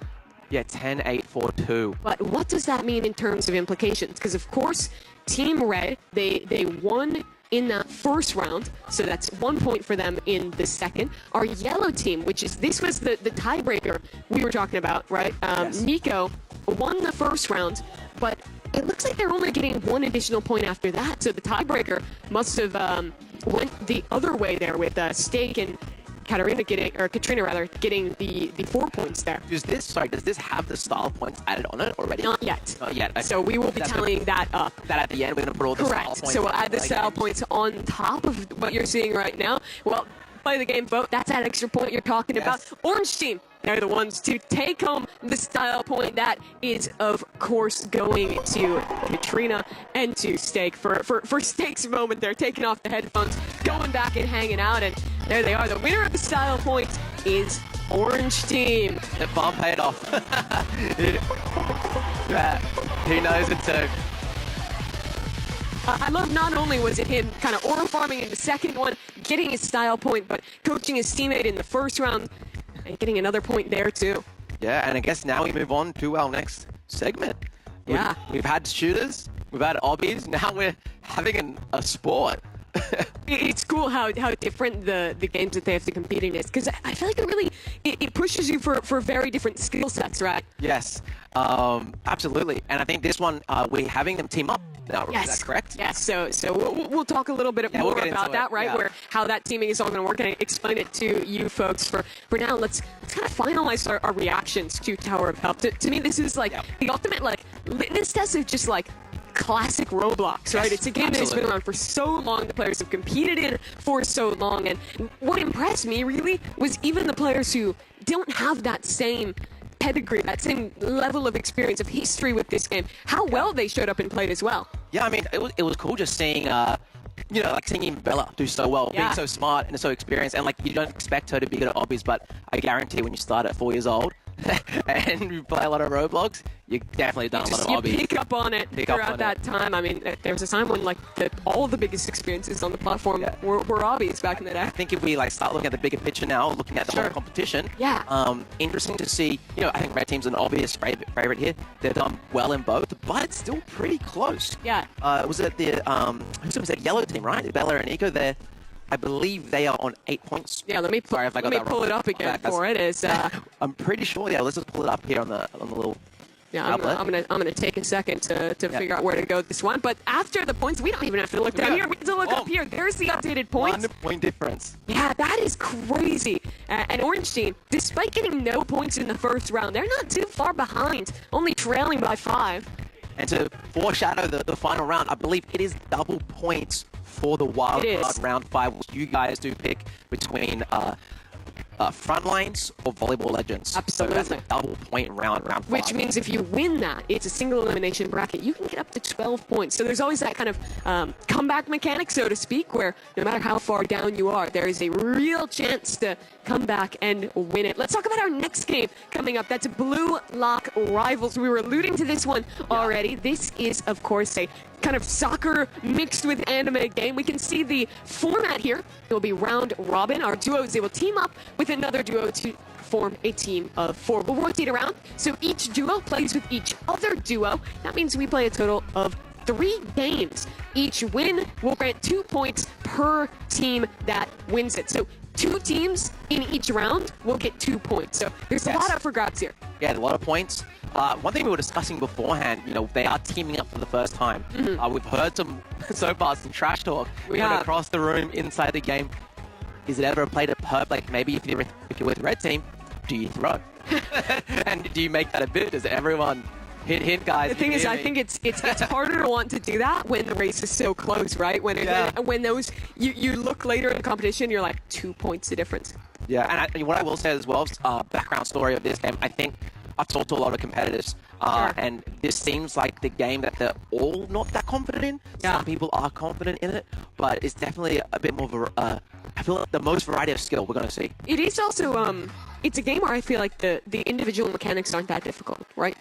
yeah, 10-8-4-2. But what does that mean in terms of implications? Because, of course, Team Red, they won in that first round, so that's 1 point for them in the second. Our yellow team, this was the tiebreaker we were talking about, right? Yes. Nico won the first round, but it looks like they're only getting 1 additional point after that, so the tiebreaker must have went the other way there with Steak and Katrina getting the 4 points there. Does this have the style points added on it already? Not yet. Not yet. Okay. So we will be tallying that up. That at the end, we're going to put all the style Correct. points. So we'll add the like style games. points on top of what you're seeing right now. Well, play the game vote. That's that extra point you're talking about. Orange team, they're the ones to take home the style point. That is, of course, going to Katrina and to Steak for Steak's moment. They're taking off the headphones, going back and hanging out, and there they are. The winner of the style point is Orange team. The farm paid off. Yeah, he knows it too. I love not only was it him kind of aura farming in the second one, getting his style point, but coaching his teammate in the first round and getting another point there too. Yeah, and I guess now we move on to our next segment. Yeah. We've had shooters, we've had obbies, now we're having a sport. It's cool how different the games that they have to compete in is, because I feel like it pushes you for very different skill sets, right? Yes, absolutely. And I think this one, we're having them team up now, Yes. is that correct? Yes, so we'll talk a little bit more we'll get about into that, it, right? yeah. Where how that teaming is all going to work, and I explain it to you folks. For now, let's kind of finalize our reactions to Tower of Help. To me, this is like the ultimate litmus test of just like classic Roblox, right? Yes, It's a game that has been absolutely. around for so long. The players have competed in for so long, and what impressed me really was even the players who don't have that same pedigree, that same level of experience, of history with this game, how well they showed up and played as well. Yeah, I mean, it was cool just seeing, seeing Bella do so well, being so smart and so experienced, and like you don't expect her to be good at obbies, but I guarantee when you start at 4 years old, and you play a lot of Roblox, you definitely done a lot of You hobbies. pick up on it throughout that time. I mean, there was a time when all the biggest experiences on the platform were hobbies back in the day. I think if we start looking at the bigger picture now, looking at the whole competition, interesting to see. I think Red Team's an obvious favorite here. They've done well in both, but it's still pretty close. Yeah. Was it the who was it? Yellow Team, right? Bella and Nico. I believe they are on 8 points. Yeah, let me pull it up again for it. I'm pretty sure. Yeah, let's just pull it up here on the little. Yeah, I'm gonna take a second to figure out where to go this one. But after the points, we don't even have to look down here. We can look up here. There's the updated points. 1 point difference. Yeah, that is crazy. And Orange Team, despite getting no points in the first round, they're not too far behind, only trailing by 5. And to foreshadow the final round, I believe it is double points for the wild card round 5, which you guys do pick between Frontlines or Volleyball Legends. Absolutely. So that's a double point round 5. Which means if you win that, it's a single elimination bracket. You can get up to 12 points. So there's always that kind of comeback mechanic, so to speak, where no matter how far down you are, there is a real chance to come back and win it. Let's talk about our next game coming up. That's Blue Lock Rivals. We were alluding to this one already. This is, of course, a kind of soccer mixed with anime game. We can see the format here. It will be round robin. Our duos, they will team up with another duo to form a team of 4. We'll rotate around, so each duo plays with each other duo. That means we play a total of 3 games. Each win will grant 2 points per team that wins it. So 2 teams in each round will get 2 points. So there's a lot up for grabs here. Yeah, a lot of points. One thing we were discussing beforehand, they are teaming up for the first time. We've heard some trash talk across the room inside the game. Is it ever played a perp? Like maybe if you're with Red Team, do you throw? And do you make that a bit? Does everyone hit guys? The thing is, I think it's harder to want to do that when the race is so close, right? When those you look later in the competition, you're like 2 points the difference. Yeah, and what I will say as well, background story of this game, I think I've talked to a lot of competitors, and this seems like the game that they're all not that confident in. Some people are confident in it, but it's definitely a bit more of I feel like the most variety of skill we're going to see. It is also, it's a game where I feel like the individual mechanics aren't that difficult, right?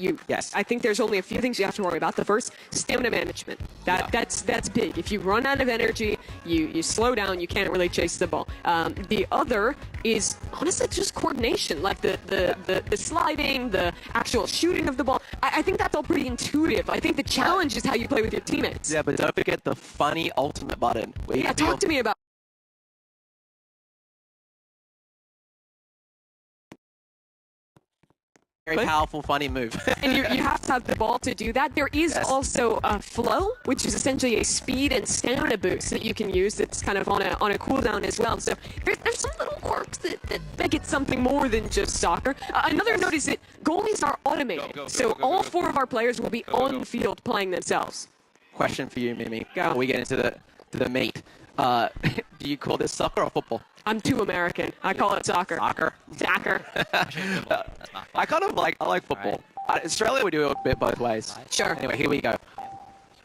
I think there's only a few things you have to worry about. The first, stamina management. That's big. If you run out of energy, you slow down, you can't really chase the ball. The other is honestly just coordination, like the sliding, the actual shooting of the ball. I think that's all pretty intuitive. I think the challenge is how you play with your teammates. Yeah, but don't forget the funny ultimate button. Talk to me about. Very powerful, funny move. And you have to have the ball to do that. There is also a flow, which is essentially a speed and stamina boost that you can use that's kind of on a cooldown as well. So there's some little quirks that make it something more than just soccer. Another note is that goalies are automated. So all 4 of our players will be on the field playing themselves. Question for you, Mimi. Before we get into the meat. Do you call this soccer or football? I'm too American. I call it soccer. Soccer? Soccer. I like football. Australia, we do it a bit both ways. Sure. Anyway, here we go.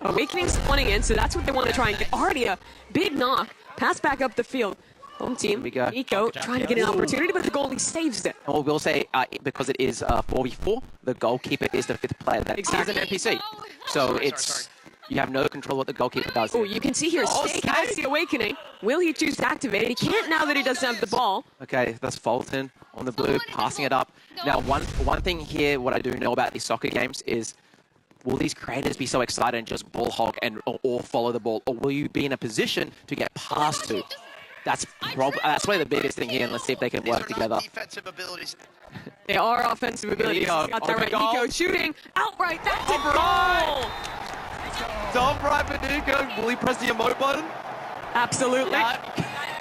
Awakening's spawning in, so that's what they want to try and get. Already a big knock. Pass back up the field. Home team, Nico, trying to get an opportunity, but the goalie saves it. And we'll say, because it is 4v4, the goalkeeper is the 5th player. That is an NPC. So it's... You have no control what the goalkeeper does. Oh, you can see here, Steak has the Awakening. Will he choose to activate it? He can't now that he doesn't have the ball. Okay, that's Fulton on the blue, passing it up. Now, one thing here, what I do know about these soccer games is, will these creators be so excited and just ball hog or follow the ball? Or will you be in a position to get passed to? That's probably the biggest thing here, and let's see if they can work together. Defensive abilities. They are offensive abilities. Got that right. Nico shooting outright. That's a goal! Top right for Nico. Will he press the emote button? Absolutely.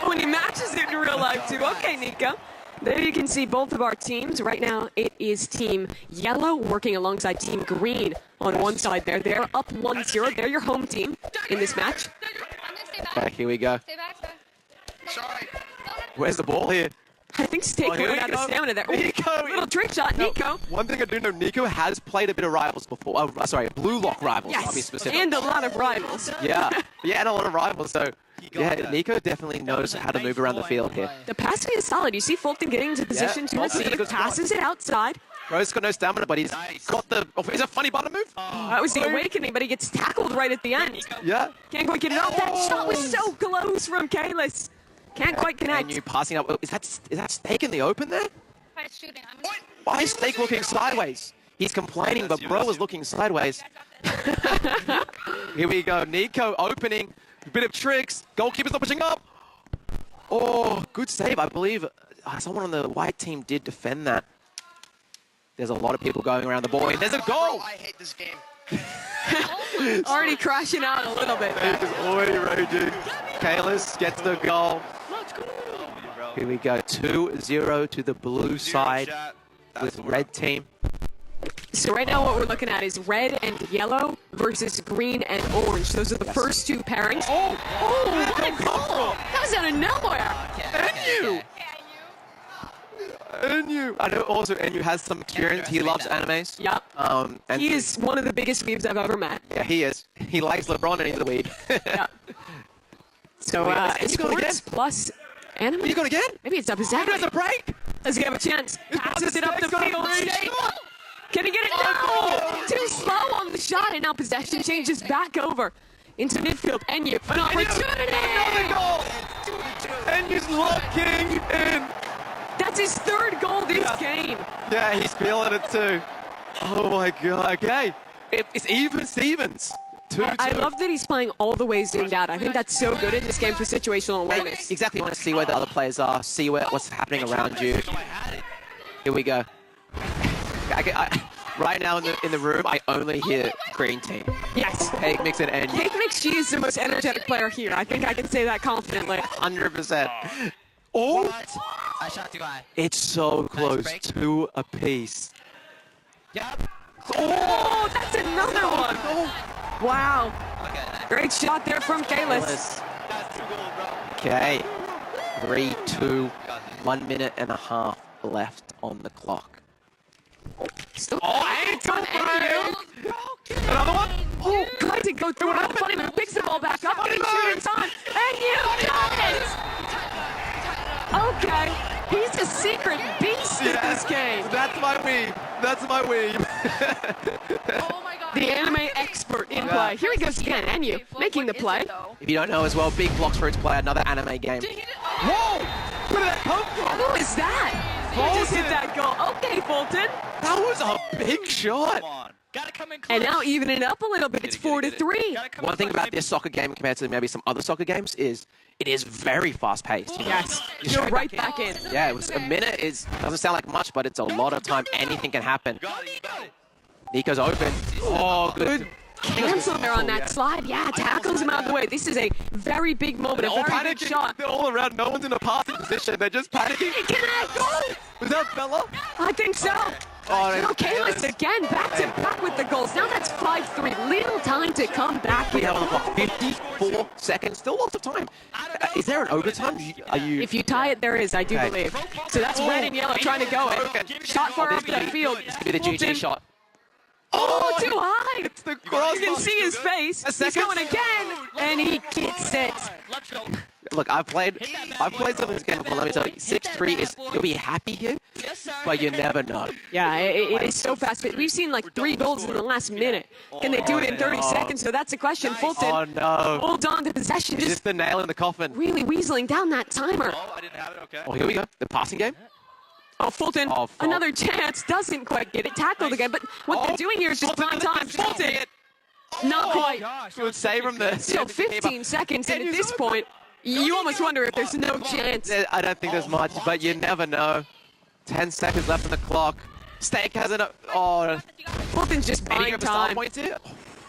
When he matches it in real life, too. Okay, Nico. There you can see both of our teams. Right now, it is Team Yellow working alongside Team Green on one side there. They're up 1-0. They're your home team in this match. Okay, here we go. Sorry. Where's the ball here? I think Steak ran out of stamina there. Nico! Little trick shot, Nico. One thing I do know, Nico has played a bit of Rivals before. Blue Lock Rivals, yes, I'll be specific. And a lot of Rivals. Yeah, and a lot of Rivals, so... Yeah, Nico definitely knows how to move around the field here. The passing is solid. You see Fulton getting into position to receive, passes it outside. Bro's got no stamina, but he's got the... Oh, is it a funny button move? That was the awakening, but he gets tackled right at the end. Yeah. Can't quite get it off. That shot was so close from Kalis. Can't quite connect. And you passing up. Is that Steak in the open there? Why is Steak looking sideways? He's complaining, but Bro was looking sideways. Here we go. Nico opening. A bit of tricks. Goalkeeper's not pushing up. Oh, good save. I believe someone on the white team did defend that. There's a lot of people going around the ball. And there's a goal. I hate this game. Already crashing out a little bit. He's already raging. Kalis gets the goal. Here we go. 2-0 to the blue side with red team. So right now what we're looking at is red and yellow versus green and orange. Those are the first two pairings. Oh, what a goal! That was out of nowhere. Enyu. I know also Enyu has some experience. He loves animes. Yep. And He is one of the biggest weebs I've ever met. Yeah, he is. He likes LeBron and he's a weeb. Yeah. So Is he going again? sports plus anime. Are you going again? Maybe it's up his head. There's a break. Does he have a chance? Passes it up the field. Can he get it? No! Too slow on the shot, and now possession changes back over into midfield. Enyu, an opportunity! Another goal! Enyu's locking in. That's his third goal this game. Yeah, he's feeling it too. Oh my god. Okay. It's even Stevens. 2-2. I love that he's playing all the way zoomed out. I think that's so good in this game for situational awareness. Exactly. You want to see where the other players are, see what's happening around you. Here we go. Right now in the room, I only hear green team. Yes. Cake Mix and Enyu. Cake Mix, she is the most energetic player here. I think I can say that confidently. 100%. Oh! I shot too high. It's so close. 2 apiece. Yep. Oh, that's another one. Wow. Great shot there from Kalis. Okay. 3-2. 1 minute and a half left on the clock. And it's on Enyu. Another one? Oh, tried to go through it. Funny, but picks the ball back up. And shoot in time. And you got it. Okay. He's a secret beast in this game. That's my weeb. That's my weeb. The anime expert in play. Here he goes again. Enyu making the play. If you don't know as well, Big Blocks Fruits play another anime game. Whoa! Where did that come from? Who is that? He just hit that goal. Okay, Fulton. That was a big shot. Gotta come in close. And now evening up a little bit. It's 4-3. One thing about this soccer game compared to maybe some other soccer games is it is very fast paced. Yes. You're right back in. Yeah, it was a minute. Doesn't sound like much, but it's a lot of time. Anything can happen. Nico's open. Oh, good. Cancel there on that slide. Yeah, tackles him out of the way. This is a very big moment. A very big shot. They're all around. No one's in a passing position. They're just panicking. Can I go? Was that Bella? I think so. Oh, no, Kalis again, back to back with the goals. Now that's 5-3. Little time to come back We here. have on the clock 54 seconds. Still lots of time. Is there an overtime? Are you? If you tie it, there is, I do believe. So that's red and yellow trying to go it. Shot far off the field. This could be the GG shot. Oh, too high. It's the You cross. can see his face. He's going again, and he gets it. Look, I've played some of this game before. Let me tell you, 6-3 is you'll be happy here, but you never know. Yeah, it is so fast. But we've seen like 3 goals in the last minute. Can they do it in 30 seconds? So that's the question. Fulton, Oh no! hold on to possession. Is this Just the nail in the coffin? really weaseling down that timer. Oh, I didn't have it. Okay. Oh, here we go. The passing game. Oh, Fulton, Oh, fuck. another chance. Doesn't quite get it. Tackled again. But what they're doing here is just prime time. Fulton, not quite. Good save from the. Still 15 seconds, and at this point, you almost wonder if there's no chance. I don't think there's much, but you never know. 10 seconds left on the clock. Steak has it. Oh, Fulton's just any buying of the style time. points here?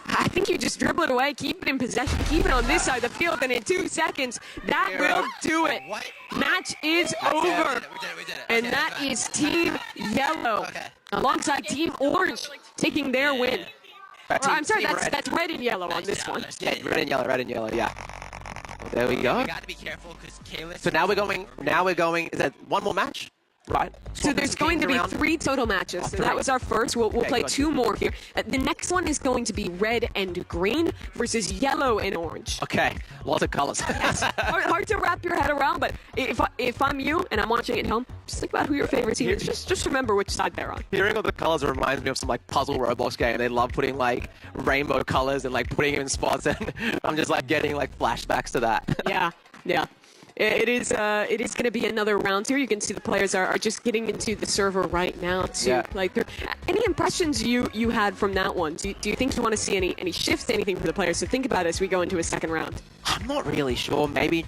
I think you just dribble it away, keep it in possession, keep it on this side of the field, and in 2 seconds, that will do it. Match is over. And that is Team Yellow alongside Team Orange taking their win. Or, I'm sorry, that's red and yellow on this one. Yeah, red and yellow, yeah. Well, there we go. We gotta be careful because Kalis. So now we're going, is that one more match? Right. So there's going to be 3 total matches. So that was our first. We'll play gotcha. 2 more here. The next one is going to be red and green versus yellow and orange. Okay, lots of colors. Yes. Hard to wrap your head around, but if I'm you and I'm watching at home, just think about who your favorite team is. Just remember which side they're on. Hearing all the colors reminds me of some like puzzle Roblox game. They love putting like rainbow colors and like putting it in spots, and I'm just like getting like flashbacks to that. Yeah. It is going to be another round here. You can see the players are just getting into the server right now to play through. Any impressions you had from that one? Do you think you want to see any shifts, anything for the players to think about as we go into a second round? I'm not really sure. Maybe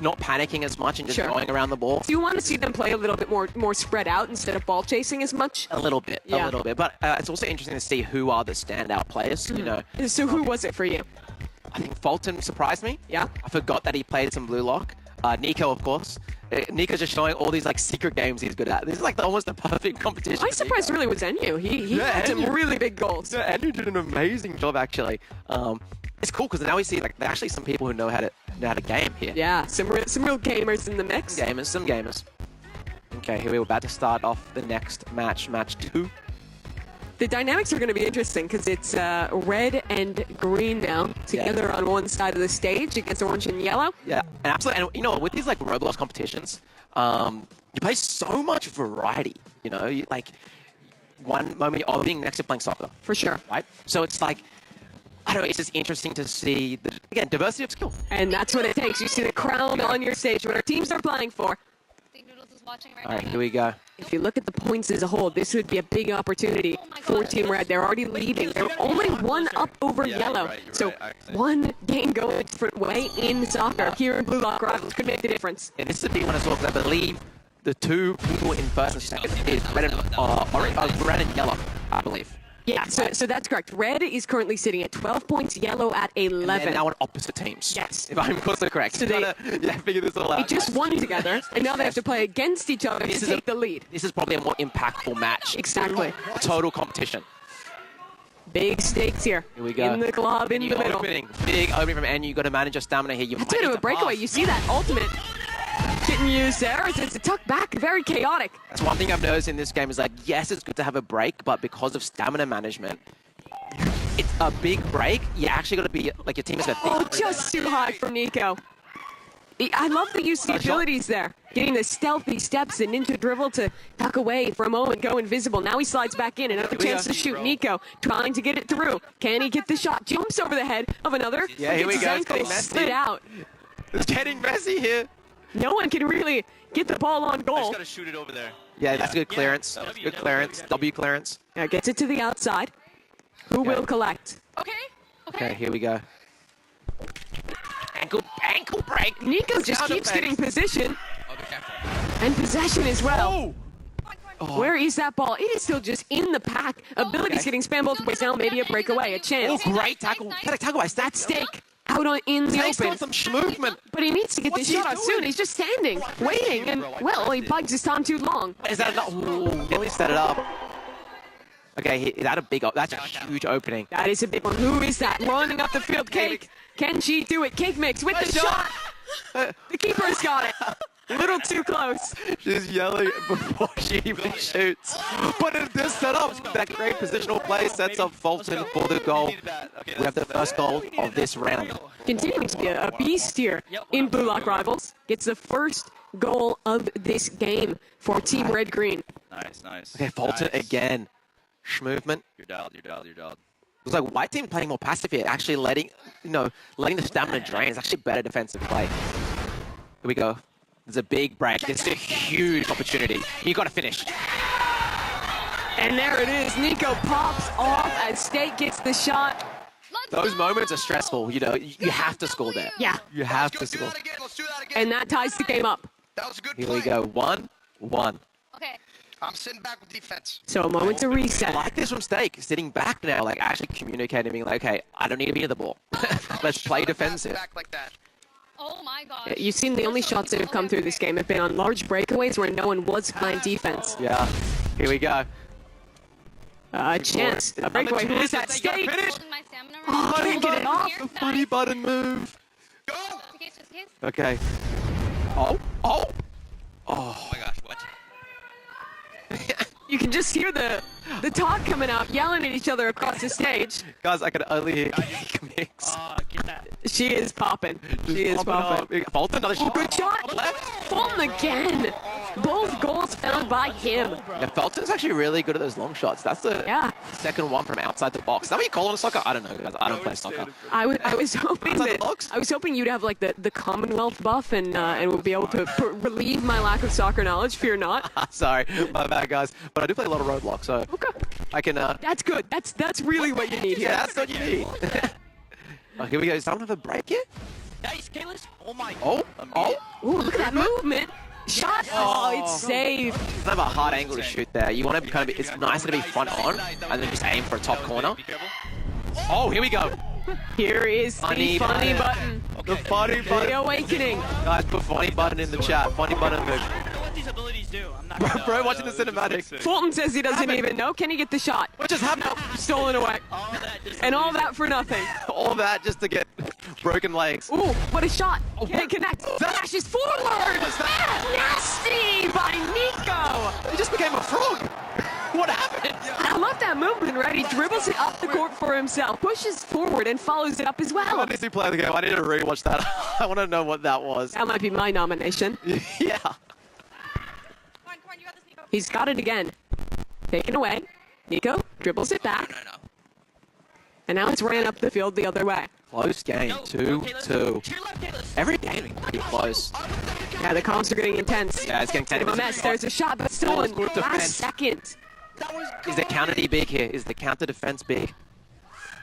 not panicking as much and just going around the ball. Do you want to see them play a little bit more spread out instead of ball chasing as much? A little bit. But it's also interesting to see who are the standout players. You know. So who was it for you? I think Fulton surprised me. Yeah. I forgot that he played some Blue Lock. Nico, of course. Nico's just showing all these like secret games he's good at. This is like almost the perfect competition. My surprise really was Enyu. He had some really big goals. Yeah, Enyu did an amazing job actually. It's cool because now we see like there are actually some people who know how to game here. Yeah, some real gamers in the mix. Some gamers. Okay, here we're about to start off the next match, match 2. The dynamics are going to be interesting because it's red and green now together on one side of the stage against orange and yellow. Yeah, and absolutely. And you know, with these like Roblox competitions, you play so much variety. You know, like one moment you're being next to playing soccer. For sure. Right? So it's like, I don't know, it's just interesting to see, again, diversity of skill. And that's what it takes. You see the crown on your stage, what our teams are playing for. All right, here we go. If you look at the points as a whole, this would be a big opportunity for Team Red. They're already leading. They're only 1 up over yellow. Right, one game going a different way in soccer here in Blue Lock Rivals could make the difference. And this is a big one as well because I believe the 2 people in first and second is red and yellow, I believe. Yeah, so that's correct. Red is currently sitting at 12 points, yellow at 11. And they're now on opposite teams. Yes. If I'm also correct. So they figure this all out. They just won together, and now they have to play against each other to take the lead. This is probably a more impactful match. Exactly. Total competition. Big stakes here. Here we go. In the glob, in the middle. Big opening from Enyu. You've got to manage your stamina here. That's a bit of a breakaway. You see that ultimate getting used there. It's a tuck back, very chaotic. That's one thing I've noticed in this game is like, yes, it's good to have a break, but because of stamina management, it's a big break. You actually got to be, like, your team is going to think. Oh, just too high from Nico. I love the use of the abilities there. Getting the stealthy steps and ninja dribble to tuck away for a moment, go invisible. Now he slides back in. Another chance to shoot. Nico trying to get it through. Can he get the shot? Jumps over the head of another. Yeah, here we go. It's getting messy. Out. It's getting messy here. No one can really get the ball on goal. Just got to shoot it over there. Yeah, that's good clearance. Good clearance. W clearance. Yeah, gets it to the outside. Who will collect? Okay, here we go. Ankle break. Nico just keeps getting position. And possession as well. Oh. Where is that ball? It is still just in the pack. Abilities getting spammed both ways now. Maybe a breakaway, a chance. Oh, great tackle. Tackle by that stake. Out in the open. Some movement. But he needs to get the shot out soon. He's just standing, waiting, and, well, he bides his time too long. Is that enough? Ooh, nearly set it up. Okay, is that a big... That's a huge opening. That is a big one. Who is that? Running up the field. Cake. Can she do it? Cake Mix with the shot. The keeper's got it. A little too close. She's yelling before she even shoots. But it does set up. That great positional play sets up Fulton for the goal. We have the first goal of this round. Continuing to be a beast here in Blue Lock Rivals. Gets the first goal of this game for Team Red Green. Nice. Okay, Fulton again. Movement. You're dialed. Looks like white team playing more passive here, actually letting the stamina drain. It's actually better defensive play. Here we go. There's a big break. This is a huge opportunity. You got to finish. And there it is. Nico pops off as State gets the shot. Those moments are stressful. You know, you have to score there. Yeah. You have to score. And that ties the game up. That was a good Here play. we go. 1-1. Okay. I'm sitting back with defense. So a moment to reset. I like this from Stake, sitting back now, like actually communicating, being like, okay, I don't need to be near the ball. Let's play defensive. Back like that. Oh my gosh. You've seen the only shots that have come through this game have been on large breakaways where no one was playing defense. Yeah. Here we go. A chance. A breakaway. Who is that? Stake. Oh, can't get it off. The funny button move. Go! Okay. Oh. Oh my gosh, what? You can just hear the talk coming out, yelling at each other across the stage. Guys, I can only hear Mix. Get that. She is popping. She is popping. Fulton, another Oh, shot. good shot. Fulton again. Both goals found by him. Yeah, Fulton's actually really good at those long shots. That's the second one from outside the box. Is that what you call it in soccer? I don't know, guys. I don't play soccer. I was hoping you'd have like the Commonwealth buff and would be able to relieve my lack of soccer knowledge. Fear not. Sorry, my bad, guys. But I do play a lot of Roadblock, so I can. That's good. That's really what you need here. Yeah, that's what you need. Oh, here we go. Does someone have a break yet? Nice, Kalis. Oh my. Oh. Ooh, look at that movement. Shot. Oh, it's saved. It's kind of a hard angle to shoot there. You want to kind of. It's nicer to be front on and then just aim for a top corner. Oh, here we go. Here is the funny button. The funny button. The awakening. Guys, put funny button in the chat. Funny button. I don't know what these abilities do. I'm not. Bro, watching the cinematic. Fulton says he doesn't even know. Can he get the shot? What just happened? Stolen away. And all that for nothing. All that just to get broken legs. Ooh, what a shot. Can't connect. Dashes forward. Nasty by Nico. He just became a frog. What happened? I love that movement, right? He dribbles it up the court for himself, pushes forward, and follows it up as well. I need to play the game. I need to rewatch that. I want to know what that was. That might be my nomination. Yeah. He's got it again. Taken away. Nico dribbles it back. And now it's ran up the field the other way. Close game. 2-2. Every game is pretty close. Yeah, the comms are getting intense. Yeah, it's getting Bit of a mess. There's a shot, but still in last second. Is the counter D big here? Is the counter defense big?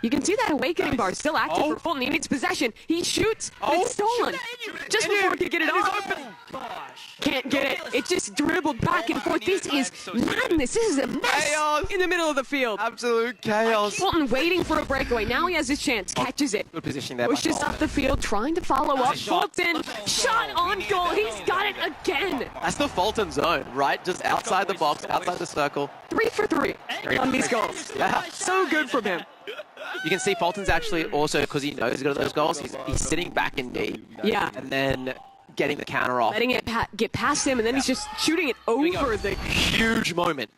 You can see that awakening bar still active for Fulton. He needs possession. He shoots. It's stolen. Just before he could get it off. Can't get it. It just dribbled back and forth. This is madness. This is a mess in the middle of the field. Absolute chaos. Fulton waiting for a breakaway. Now he has his chance. Catches it. Good position there. Pushes up the field, trying to follow up. Fulton, shot on goal. He's got it again. That's the Fulton zone, right? Just outside the box, outside the circle. 3 for 3 on these goals. Yeah. So good from him. You can see Fulton's actually also, because he knows he's got those goals, he's sitting back in D. Yeah. And then getting the counter off. Letting it get past him, and then he's just shooting it over the huge moment.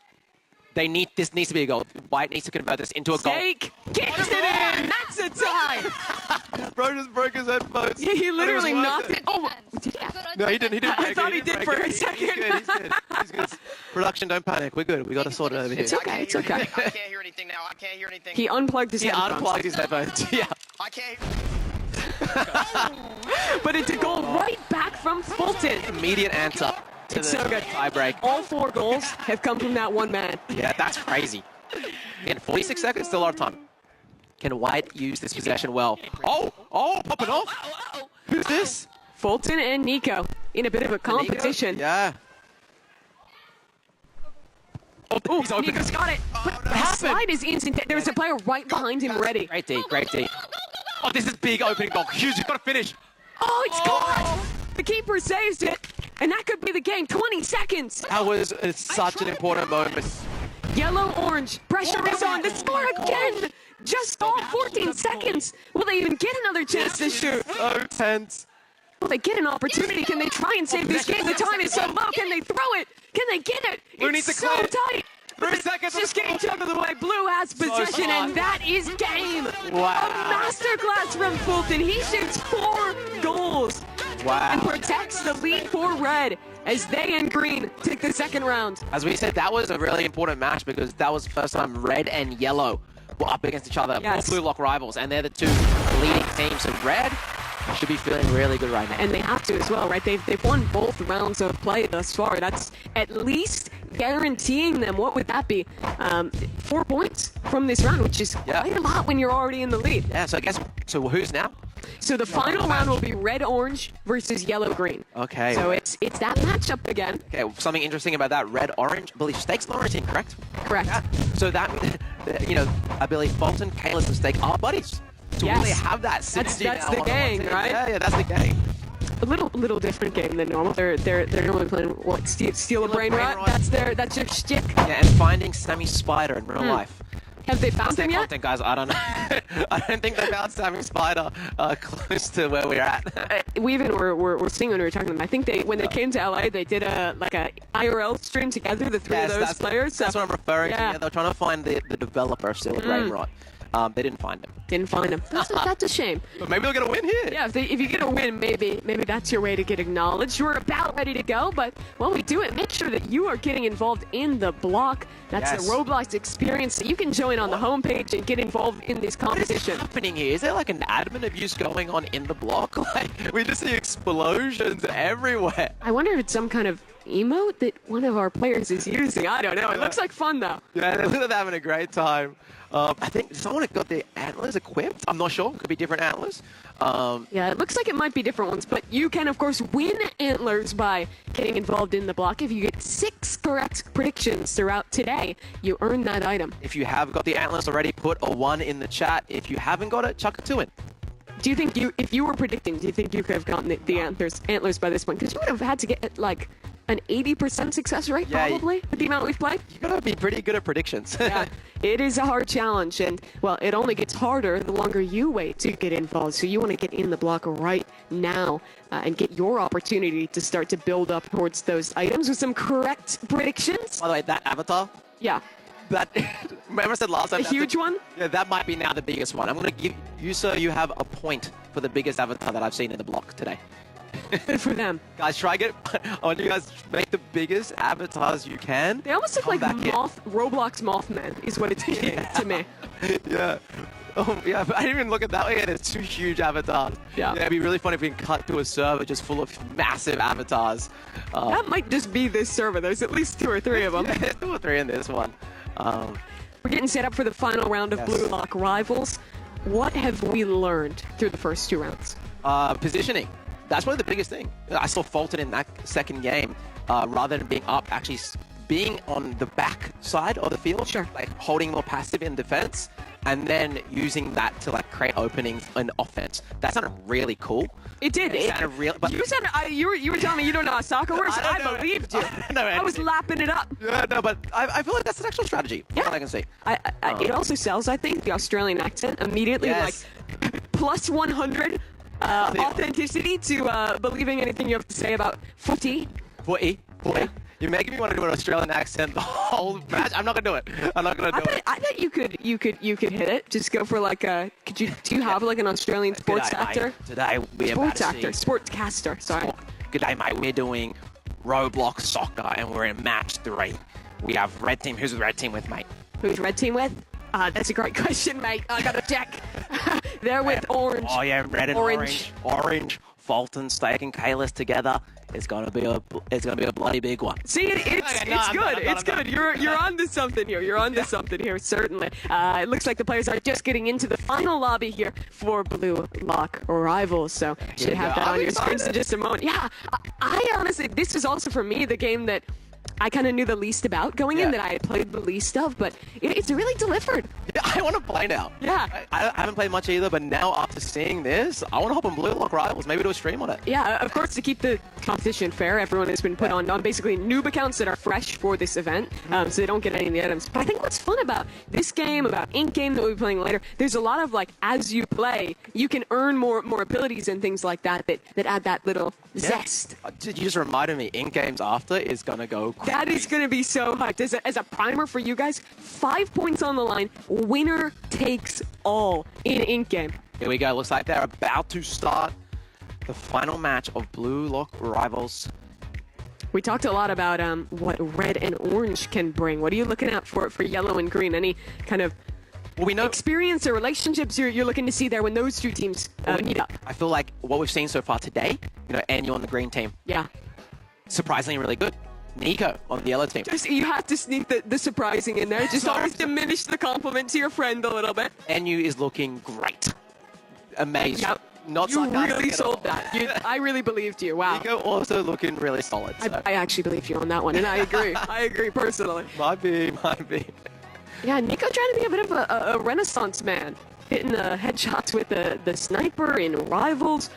This needs to be a goal. White needs to convert this into a goal. Jake kicks it in. That's a tie. Bro just broke his headphones. He literally knocked it. Oh, no, he didn't. I thought he did for a second. He's good. Production, don't panic. We're good. We got to sort it over here. It's okay. It's okay. I can't hear anything now. I can't hear anything. He unplugged his headphones. Unplugged his headphones. Yeah. I can't. But it's a goal right back from Fulton. Immediate answer. It's so good. Tie break. All 4 goals have come from that one man. Yeah, that's crazy. Again, 46 seconds, still a lot of time. Can White use this possession well? Oh, popping off. Who's this? Fulton and Nico in a bit of a competition. Yeah. Oh, Nico's got it. But the slide is instant. There's a player right behind him ready. Great D, great D. Oh, this is big opening goal. Hughes, you've got to finish. Oh, it's gone. The keeper saves it, and that could be the game. 20 seconds. That was such an important moment. Yellow-orange. Pressure is on. The score again. Just off 14 seconds. Will they even get another chance to shoot? So tense. Will they get an opportunity? Can they try and save this game? The time is so low. Can they throw it? Can they get it? It's so tight. 3 seconds. Just getting chucked out of the way. Blue has possession, and that is game. Wow. A masterclass from Fulton. He shoots 4 goals. Wow. And protects the lead for Red as they and Green take the second round. As we said, that was a really important match because that was the first time Red and Yellow were up against each other. Yes. Blue Lock rivals, and they're the 2 leading teams of Red. Should be feeling really good right now. And they have to as well, right? They've won both rounds of play thus far. That's at least guaranteeing them, what would that be? 4 points from this round, which is quite a lot when you're already in the lead. Yeah, so I guess, so who's now? So the final round will be red-orange versus yellow-green. Okay. So it's that matchup again. Okay, something interesting about that, red-orange, I believe Stake's the orange team, correct? Correct. Yeah. So that, I believe Fulton, Kalis, and Stake are buddies. So will they have that synergy That's now the gang, right? Yeah, that's the gang. A little different game than normal. They're normally playing what? Steal a brain rot. That's their shtick. Yeah, and finding Sammy Spider in real life. Have they found him yet? Content, guys, I don't know. I don't think they found Sammy Spider close to where we're at. We even were seeing when we were talking to them. I think when they came to LA, they did a IRL stream together, the three of those players. That's what I'm referring to. Yeah, they're trying to find the developer still, Rainrot. They didn't find him. Didn't find him. That's a shame. But maybe they'll get a win here. Yeah, if you get a win, maybe that's your way to get acknowledged. We're about ready to go, but while we do it, make sure that you are getting involved in the block. That's the Roblox experience. So you can join on the homepage and get involved in this competition. What is happening here? Is there like an admin abuse going on in the block? Like, we just see explosions everywhere. I wonder if it's some kind of emote that one of our players is using. I don't know. It looks like fun, though. Yeah, they look like they're having a great time. I think someone got their antlers equipped. I'm not sure. Could be different antlers. Yeah, it looks like it might be different ones, but you can, of course, win antlers by getting involved in the block. If you get 6 correct predictions throughout today, you earn that item. If you have got the antlers already, put a 1 in the chat. If you haven't got it, chuck a 2 in. Do you think if you were predicting, do you think you could have gotten the antlers by this point? Because you would have had to get, like, an 80% success rate, probably, with the amount we've played. You gotta be pretty good at predictions. Yeah, it is a hard challenge, and, well, it only gets harder the longer you wait to get involved. So you want to get in the block right now and get your opportunity to start to build up towards those items with some correct predictions. By the way, that avatar? Yeah. That, remember I said last time? A huge one? Yeah, that might be now the biggest one. I'm going to give you, sir, you have a point for the biggest avatar that I've seen in the block today. Good for them. Guys, I want you guys to make the biggest avatars you can. They almost look like Roblox Mothman is what it's giving to me. Yeah. Oh, yeah, but I didn't even look at that way. There's 2 huge avatars. Yeah, it'd be really funny if we can cut to a server just full of massive avatars. That might just be this server. There's at least 2 or 3 of them. Yeah, there's 2 or 3 in this one. We're getting set up for the final round of Blue Lock Rivals. What have we learned through the first 2 rounds? Positioning. That's probably the biggest thing. I saw Fulton in that second game, rather than being up, actually being on the back side of the field, like holding more passive in defense, and then using that to like create openings in offense. That sounded really cool. It did. It sounded real. But you were telling me you don't know how soccer works. I believed you. I was lapping it up. Yeah, no, but I feel like that's an actual strategy. Yeah, from what I can see. It also sells, I think, the Australian accent immediately. Like plus 100. Authenticity to believing anything you have to say about footy. Footy. Yeah. You're making me want to do an Australian accent the whole match. I'm not gonna do it. I'm not gonna do it. I bet you could hit it. Just go for like a. Do you have like an Australian sports actor? Mate. Today we're sportscaster. Sorry. G'day, mate. We're doing Roblox soccer and we're in match 3. We have red team. Who's the red team with, mate? Who's red team with? That's a great question, mate. I gotta check. They're with orange. Oh yeah, red and orange. Orange. Fulton, Stake, and Kalis together. It's gonna be a bloody big one. See, it's good. You're onto something here. You're onto something here, certainly. It looks like the players are just getting into the final lobby here for Blue Lock Rivals. So should have that on your screens in just a moment. Yeah, I honestly, this is also for me the game that I kind of knew the least about going in, that I had played the least of, but it's really delivered. Yeah, I want to play now. Yeah. I haven't played much either, but now after seeing this, I want to hop on Blue Lock Rivals, maybe do a stream on it. Yeah, of course, to keep the competition fair, everyone has been put on basically noob accounts that are fresh for this event, so they don't get any of the items. But I think what's fun about this game, about Ink Game that we'll be playing later, there's a lot of, like, as you play, you can earn more abilities and things like that add that little zest. You just reminded me, Ink Games after is going to go crazy. That is going to be so hyped. As a primer for you guys, 5 points on the line. Winner takes all in Ink Game. Here we go. Looks like they're about to start the final match of Blue Lock Rivals. We talked a lot about what red and orange can bring. What are you looking out for yellow and green? Any kind of experience or relationships you're looking to see there when those 2 teams meet up? I feel like what we've seen so far today, and you on the green team. Yeah. Surprisingly really good. Nico on the yellow team. You have to sneak the surprising in there. Just always diminish the compliment to your friend a little bit. NU is looking great. Amazing. Yep. You really sold that. I really believed you. Wow. Nico also looking really solid. So. I actually believe you on that one, and I agree. I agree personally. Might be. Yeah, Nico trying to be a bit of a renaissance man. Hitting the headshots with the sniper in Rivals.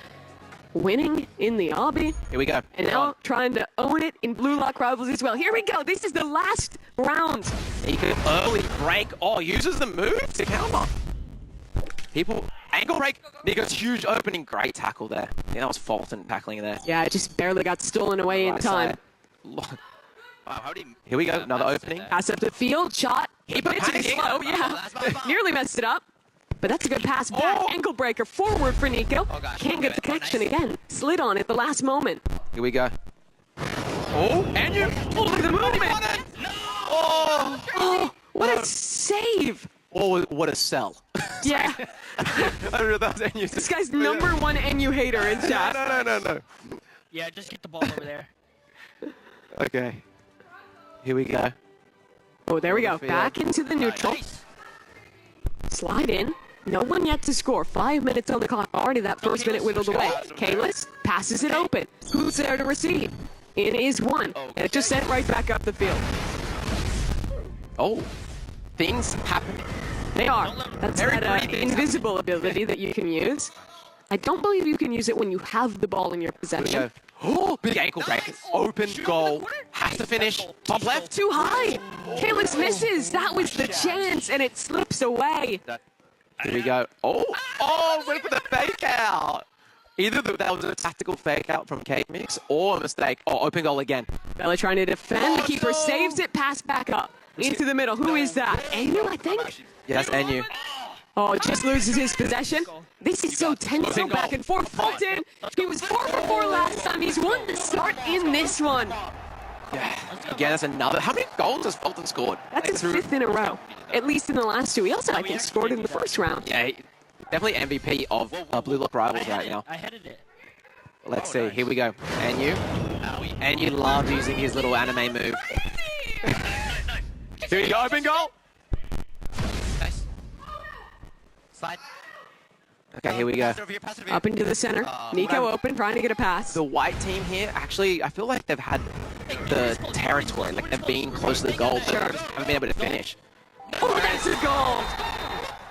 winning in the obby. Here we go. And now trying to own it in Blue Lock Rivals as well. Here we go. This is the last round. He could early break. Oh, uses the move to counter. People, ankle break. Nico's huge opening. Great tackle there. Yeah, that was Fulton tackling there. Yeah, it just barely got stolen away in time. Here we go. Another opening. Pass up the field. Shot. Keep it It's slow. Yeah. Nearly messed it up. But that's a good pass back. Ankle breaker forward for Nico. Can't get the connection again. Slid on it the last moment. Here we go. Oh, and you. Oh, look at the movement. Oh, what a save. Oh, what a sell. Yeah. I don't know if that was NU. This guy's number one NU hater in chat. No. Yeah, just get the ball over there. Okay. Here we go. Oh, there we go. Back into the neutral. Slide in. No one yet to score. 5 minutes on the clock. Already that first minute whittled away. Kalis passes it open. Who's there to receive? It is one. And it just sent right back up the field. Oh, things happen. They are. That's that invisible ability that you can use. I don't believe you can use it when you have the ball in your possession. Oh, big ankle break. Open goal. Has to finish. Top left. Too high. Kalis misses. That was the chance, and it slips away. Here we go. Oh, went for the fake out. Either that was a tactical fake out from Cake Mix or a mistake. Oh, open goal again. Bella trying to defend. The keeper saves it. Pass back up. Into the middle. Who is that? Anu, I think? Yes, NU. Oh, just loses his possession. This is so tense, so back and forth. Fulton, he was 4 for 4 last time. He's won the start in this one. Yeah. Again, that's another. How many goals has Fulton scored? That's his 5th in a row. At least in the last 2. He also, I think, scored in the first round. Yeah, definitely MVP of Blue Lock Rivals right now. I headed it. Let's see. Here we go. And you love using his little anime move. Here we go. Open goal. Nice. Slide. Okay, here we go. Up into the center. Nico open, trying to get a pass. The white team here, actually, I feel like they've had the territory. Like, they've been close to the goal, but haven't been able to finish. Oh, that's a goal!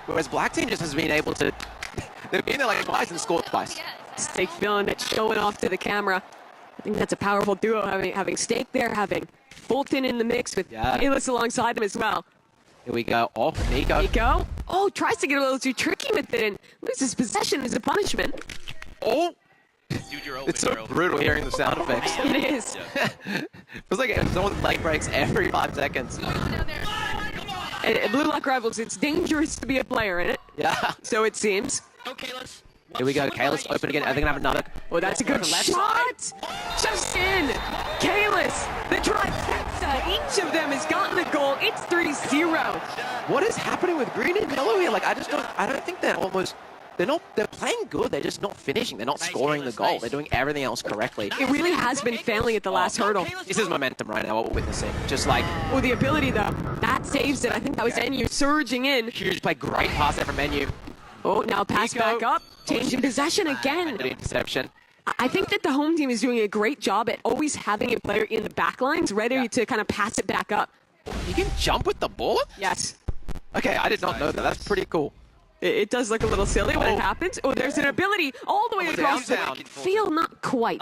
Whereas black team just has been able to... They've been there like twice and scored twice. Steak feeling it, showing off to the camera. I think that's a powerful duo, having Steak there, having Fulton in the mix with Kalis alongside him as well. Here we go. Oh, Nico. Nico. Oh, tries to get a little too tricky with it and loses possession as a punishment. Oh! Dude, you're open. It's so brutal hearing the sound effects. It is. Feels like someone's leg breaks every 5 seconds. At Blue Lock Rivals, it's dangerous to be a player in it. Yeah. So it seems. Here we go. Kalis open again. Are they going to have another? Oh, that's a good shot. Just in. Kalis, the trifecta. Each of them has gotten a goal. It's 3-0. What is happening with green and yellow here? Like, I don't think they're playing good. They're just not finishing. They're not scoring the goal. They're doing everything else correctly. It really has been failing at the last hurdle. This is momentum right now, what we're witnessing. Just like... Oh, the ability, though. That saves it. I think that was NU surging in. Huge play. Great pass there from NU. Oh, now pass back up. Changing possession again. Interception. I think that the home team is doing a great job at always having a player in the back lines ready to kind of pass it back up. You can jump with the ball? Yes. Okay, I did not know that. That's pretty cool. It does look a little silly when it happens. Oh, there's an ability all the way across downtown. the field. Not quite.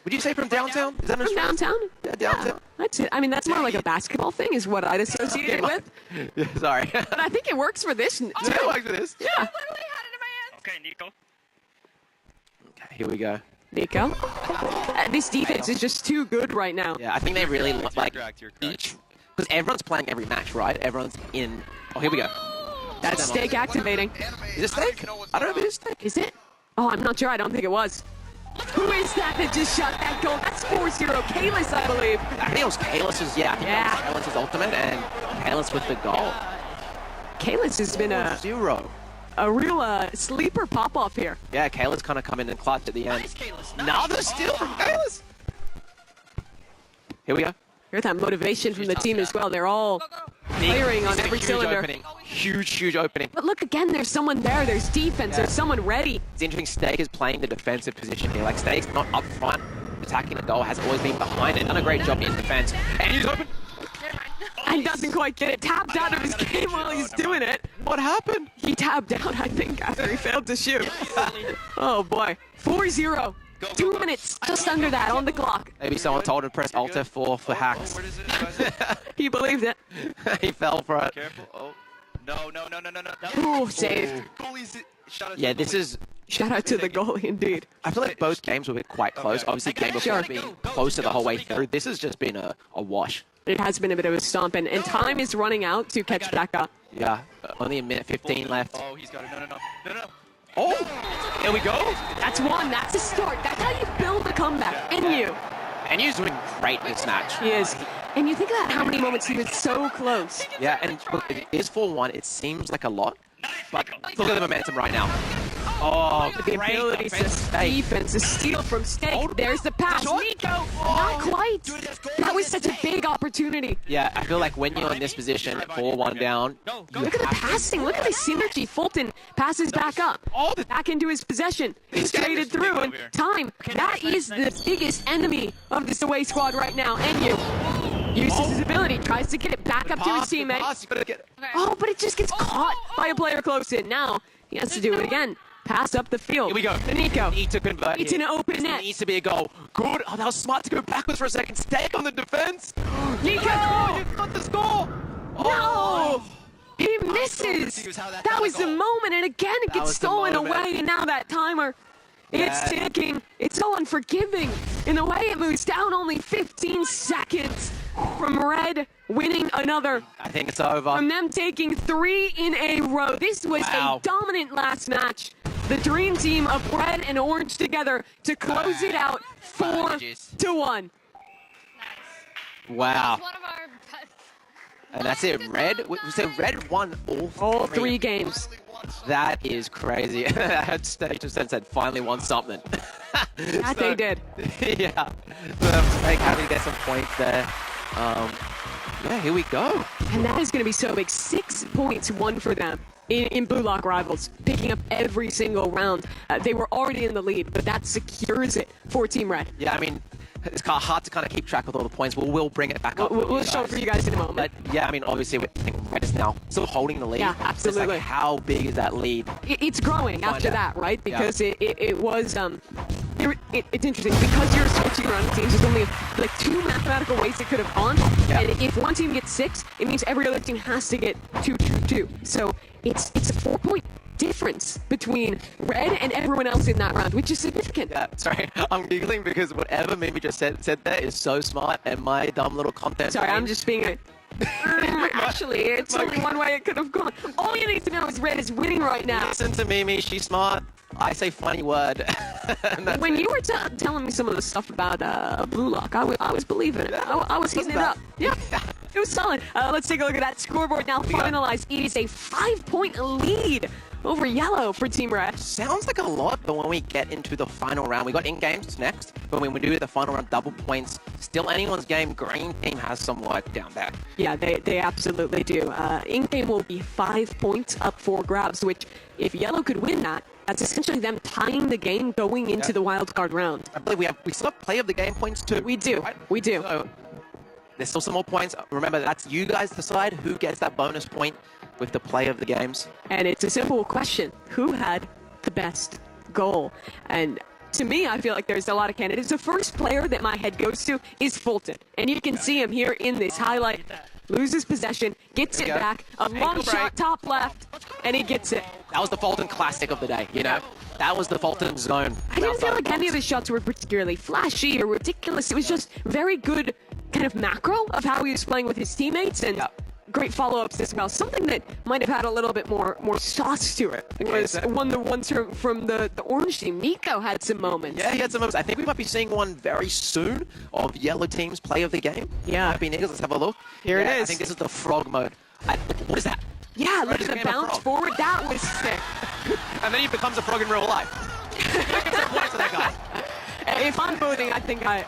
Would you say from downtown? Is that From downtown? Yeah, downtown. Yeah, that's it. I mean, that's more like a basketball thing is what I'd associate it with. Yeah, sorry. But I think it works for this. It works for this? Yeah. Okay, Nico. Okay, here we go. Nico. This defense is just too good right now. Yeah, I think they really like each... Because everyone's playing every match, right? Everyone's in... Oh, here we go. That's Steak activating. Is it Steak? I don't know if it is Steak. Is it? Oh, I'm not sure. I don't think it was. Who is that just shot that goal? That's 4-0. Kalis, I believe. I think it was Kalis's, yeah. Kalis's ultimate and Kalis with the goal. Kalis has been a real sleeper pop-off here. Yeah, Kalis kind of come in and clutch at the end. Another steal from Kalis. Here we go. Hear that motivation from the team as well. They're all firing on every cylinder. Opening. Huge opening. But look again, there's someone there. There's defense. There's someone ready. It's interesting. Steak is playing the defensive position here. Like, Steak's not up front attacking the goal. Has always been behind it. Done a great job in defense. And he's open. and doesn't quite get it. Tapped out of his game while he's doing it. What happened? He tapped out, I think, after he failed to shoot. Oh boy. 4-0. 2 minutes, just under that on the clock. Maybe someone told him to press Alt F4 for hacks. What is it? He believed it. He fell for it. Careful. Oh. No. Ooh, saved. Goalies, shout out to Yeah, the this goalie. is... Shout out to the goalie, indeed. I feel like both games were quite close. Obviously, game before Sure. being closer the whole way through. This has just been a wash. It has been a bit of a stomp, and time is running out to catch back up. Yeah, only a minute 15 left. Oh, he's got it. No. Oh, here we go. That's one. That's a start. That's how you build a comeback. And you. And he's doing great this match. He is. And you think about how many moments he was so close. Yeah, and look, it is 4-1. It seems like a lot, but look at the momentum right now. Oh, The ability to defense, a steal from Steak. There's the pass. Nico, not quite. That was such a big opportunity. Yeah, I feel like when you're in this position, 4-1 down. Look at the passing. Look at the synergy. Fulton passes back up. Back into his possession. He's traded through. And time. That is the biggest enemy of this away squad right now. And you. Uses his ability. Tries to get it back up to his teammate. Oh, but it just gets caught by a player close in. Now he has to do it again. Pass up the field. Here we go. To Nico. Need to convert. It's an open net. Needs to be a goal. Good. Oh, that was smart to go backwards for a second. Steak on the defense. Nico! You've got the score. No! He misses. That was the moment, and again it gets stolen away, and now that timer, it's ticking. It's so unforgiving in the way it moves down. Only 15 seconds from Red winning another. I think it's over. From them taking 3 in a row. This was a dominant last match. The dream team of Red and Orange together to close it out 4-1. Wow. One of our best. And that's it. Red. So Red won all 3 games. That is crazy. I heard Stage just said finally won something. That they did. Yeah. So like having to get some points there. Yeah, here we go. And that is going to be so big. 6 points won for them in Blue Lock Rivals, picking up every single round. They were already in the lead, but that secures it for Team Red. Yeah, I mean, it's kind of hard to kind of keep track of all the points, but we'll bring it back up. We'll show it for you guys in a moment. But yeah, I mean, obviously, I think Red is now still holding the lead. Yeah, absolutely. It's like, how big is that lead? It's growing after that, right? Because it was it's interesting because you're switching around teams. There's only like 2 mathematical ways it could have gone. Yeah. And if one team gets 6, it means every other team has to get 2. So it's a 4-point difference between Red and everyone else in that round, which is significant. Yeah, sorry, I'm giggling because whatever Mimi just said there is so smart, and my dumb little content. Sorry, I'm just being a... Actually, it's only one way it could have gone. All you need to know is Red is winning right now. Listen to Mimi, she's smart. I say funny word. When you were telling me some of the stuff about Blue Lock, I was believing it. I was hitting it up. Yeah, it was solid. Let's take a look at that scoreboard now. Finalized. It is a 5-point lead over Yellow for Team Red. Sounds like a lot, but when we get into the final round, we got in-games next, but when we do the final round, double points, still anyone's game. Green team has some work down there. Yeah, they absolutely do. In-game will be 5 points up for grabs, which if Yellow could win that, that's essentially them tying the game going into the wild card round. I believe we still have play of the game points too. We do. Right? We do. So, there's still some more points. Remember, that's you guys decide who gets that bonus point with the play of the games. And it's a simple question. Who had the best goal? And to me, I feel like there's a lot of candidates. The first player that my head goes to is Fulton. And you can see him here in this highlight. Loses possession, gets it back, a long shot top left, and he gets it. That was the Fulton classic of the day, you know? That was the Fulton zone. I didn't feel like any of his shots were particularly flashy or ridiculous. It was just very good kind of macro of how he was playing with his teammates and great follow-ups as well. Something that might have had a little bit more sauce to it was one the ones from the Orange team. Nico had some moments. Yeah, he had some moments. I think we might be seeing one very soon of Yellow team's play of the game. Yeah. Happy niggas, let's have a look. Here it is. I think this is the frog mode. What is that? Yeah, look at the bounce forward. That was sick. And then he becomes a frog in real life. Give some points to that guy. If I'm voting, I think out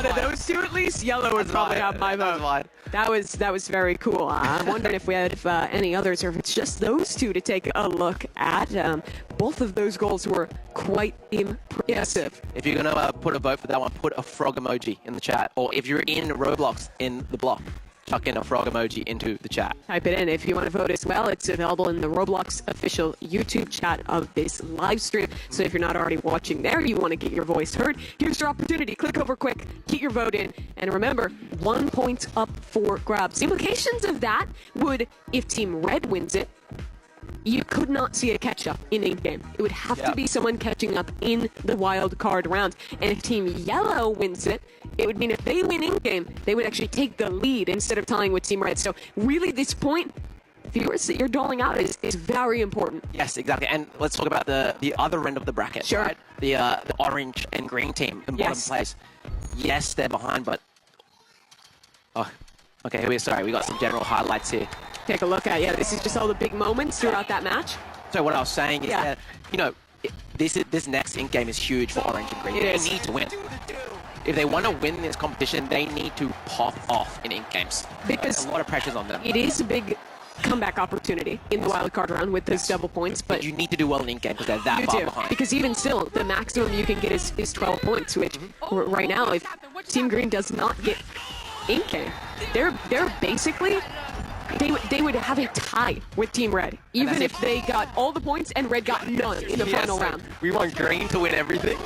of those 2 at least, Yellow would probably have my vote. That was very cool. I'm wondering if we had any others or if it's just those 2 to take a look at. Both of those goals were quite impressive. If you're going to put a vote for that one, put a frog emoji in the chat. Or if you're in Roblox, in the block. chuck in a frog emoji into the chat. Type it in if you want to vote as well. It's available in the Roblox official YouTube chat of this live stream. So if you're not already watching there, you want to get your voice heard, here's your opportunity. Click over quick, get your vote in, and remember, 1 point up for grabs. The implications of that would, if Team Red wins it, you could not see a catch-up in in-game. It would have to be someone catching up in the wild card round. And if Team Yellow wins it, it would mean if they win in-game, they would actually take the lead instead of tying with Team Red. So really, this point, viewers that you're doling out is very important. Yes, exactly. And let's talk about the other end of the bracket. Sure. Right? The orange and green team in bottom place. Yes, they're behind, but... Oh, okay, we got some general highlights here. Take a look at, this is just all the big moments throughout that match. So what I was saying is that, you know, this next in-game is huge for orange and green. They need to win. If they want to win this competition, they need to pop off in in-games. Because a lot of pressure's on them. It is a big comeback opportunity in the wild card round with those double points, but you need to do well in in-game because they're that far behind. Because even still, the maximum you can get is 12 points, which right now, if Team Green does not get in-game, they're basically... They would have a tie with Team Red, even if they got all the points and Red got none in the final round. We want Green to win everything,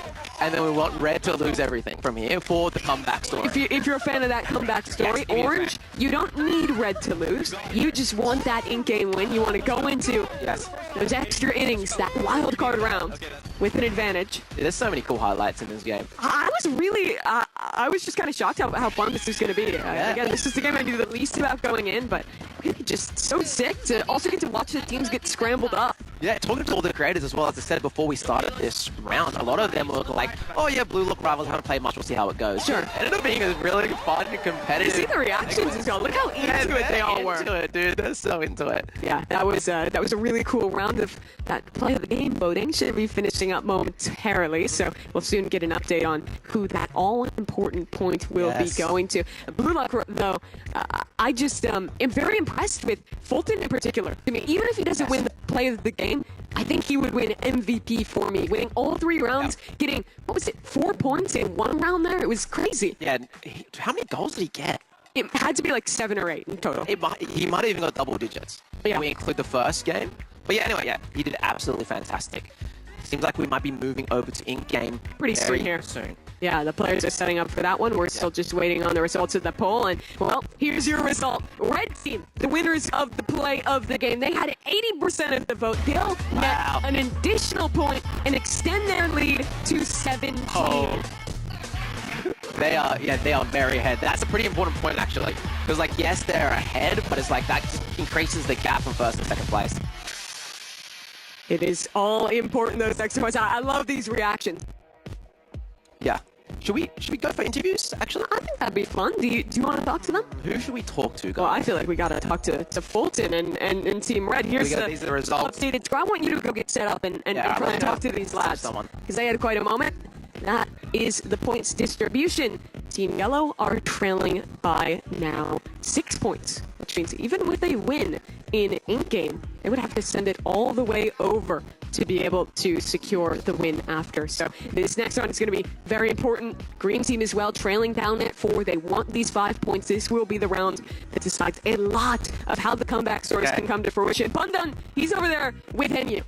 and then we want Red to lose everything from here for the comeback story. If you're a fan of that comeback story, Orange, you don't need Red to lose. You just want that in-game win. You want to go into those extra innings, that wild card round with an advantage. There's so many cool highlights in this game. I was just kind of shocked how fun this was going to be. Again, this is the game I knew the least about going in, but just so sick to also get to watch the teams get scrambled up. Yeah, talking to all the creators as well, as I said before we started this round, a lot of them were like, oh yeah, Blue Look rivals haven't played much, we'll see how it goes. Sure. It ended up being a really fun and competitive... You see the reactions as well. Look how into it they all were. Into it, dude. They're so into it. Yeah, that was a really cool round of that play of the game voting. Should be finishing up momentarily, so we'll soon get an update on who that all-important point will be going to. Blue Lock, though, I just am very impressed with Fulton in particular. I mean, even if he doesn't win the play of the game, I think he would win MVP for me. Winning all 3 rounds, getting, 4 points in 1 round there? It was crazy. Yeah, how many goals did he get? It had to be like 7 or 8 in total. He might have even got double digits. When we include the first game. But anyway, he did absolutely fantastic. Seems like we might be moving over to in-game pretty soon. Yeah, the players are setting up for that one. We're still just waiting on the results of the poll. And, well, here's your result. Red team, the winners of the play of the game. They had 80% of the vote. They'll net an additional point and extend their lead to 17. They are very ahead. That's a pretty important point, actually. Because, yes, they're ahead, but it's that just increases the gap from first and second place. It is all important, those extra points. I love these reactions. Yeah. Should we go for interviews, actually? I think that'd be fun. Do you want to talk to them? Who should we talk to, guys? Well, I feel like we got to talk to Fulton and Team Red. Here's the results. Updated score. I want you to go get set up and try and talk to these lads. Because they had quite a moment. That is the points distribution. Team Yellow are trailing by now 6 points, which means even with a win in in-game, they would have to send it all the way over to be able to secure the win after. So this next round is going to be very important. Green team as well, trailing down at 4. They want these 5 points. This will be the round that decides a lot of how the comeback stories can come to fruition. Bundan, he's over there with Enyu.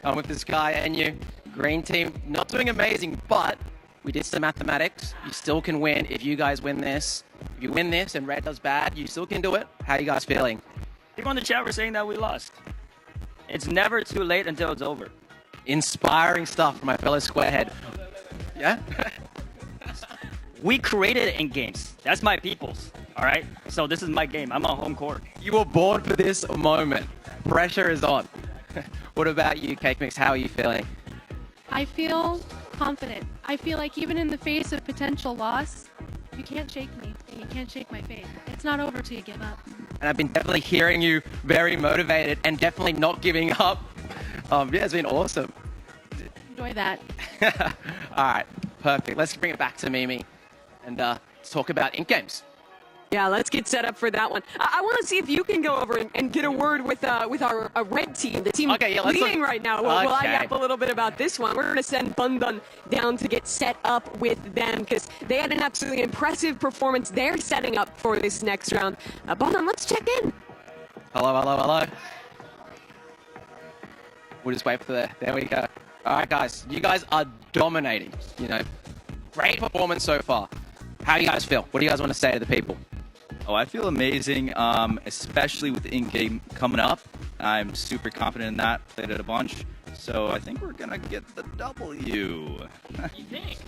I'm with this guy, Enyu. Green team, not doing amazing, but we did some mathematics. You still can win if you guys win this. If you win this and Red does bad, you still can do it. How are you guys feeling? People in the chat were saying that we lost. It's never too late until it's over. Inspiring stuff from my fellow squarehead. Yeah? We created it in games. That's my people's. All right? So this is my game. I'm on home court. You were born for this moment. Pressure is on. What about you, Cake Mix? How are you feeling? I feel confident. I feel like even in the face of potential loss, you can't shake me and you can't shake my faith. It's not over till you give up. And I've been definitely hearing you very motivated and definitely not giving up. It's been awesome. Enjoy that. All right, perfect. Let's bring it back to Mimi and let's talk about in-games. Yeah, let's get set up for that one. I want to see if you can go over and get a word with our red team, the team leading right now. Will I yap a little bit about this one? We're going to send Bundun down to get set up with them because they had an absolutely impressive performance. They're setting up for this next round. Bundun, let's check in. Hello. We'll just wait for there we go. All right, guys. You guys are dominating. Great performance so far. How do you guys feel? What do you guys want to say to the people? Oh, I feel amazing, especially with the in-game coming up. I'm super confident in that. Played it a bunch. So I think we're going to get the W. You think?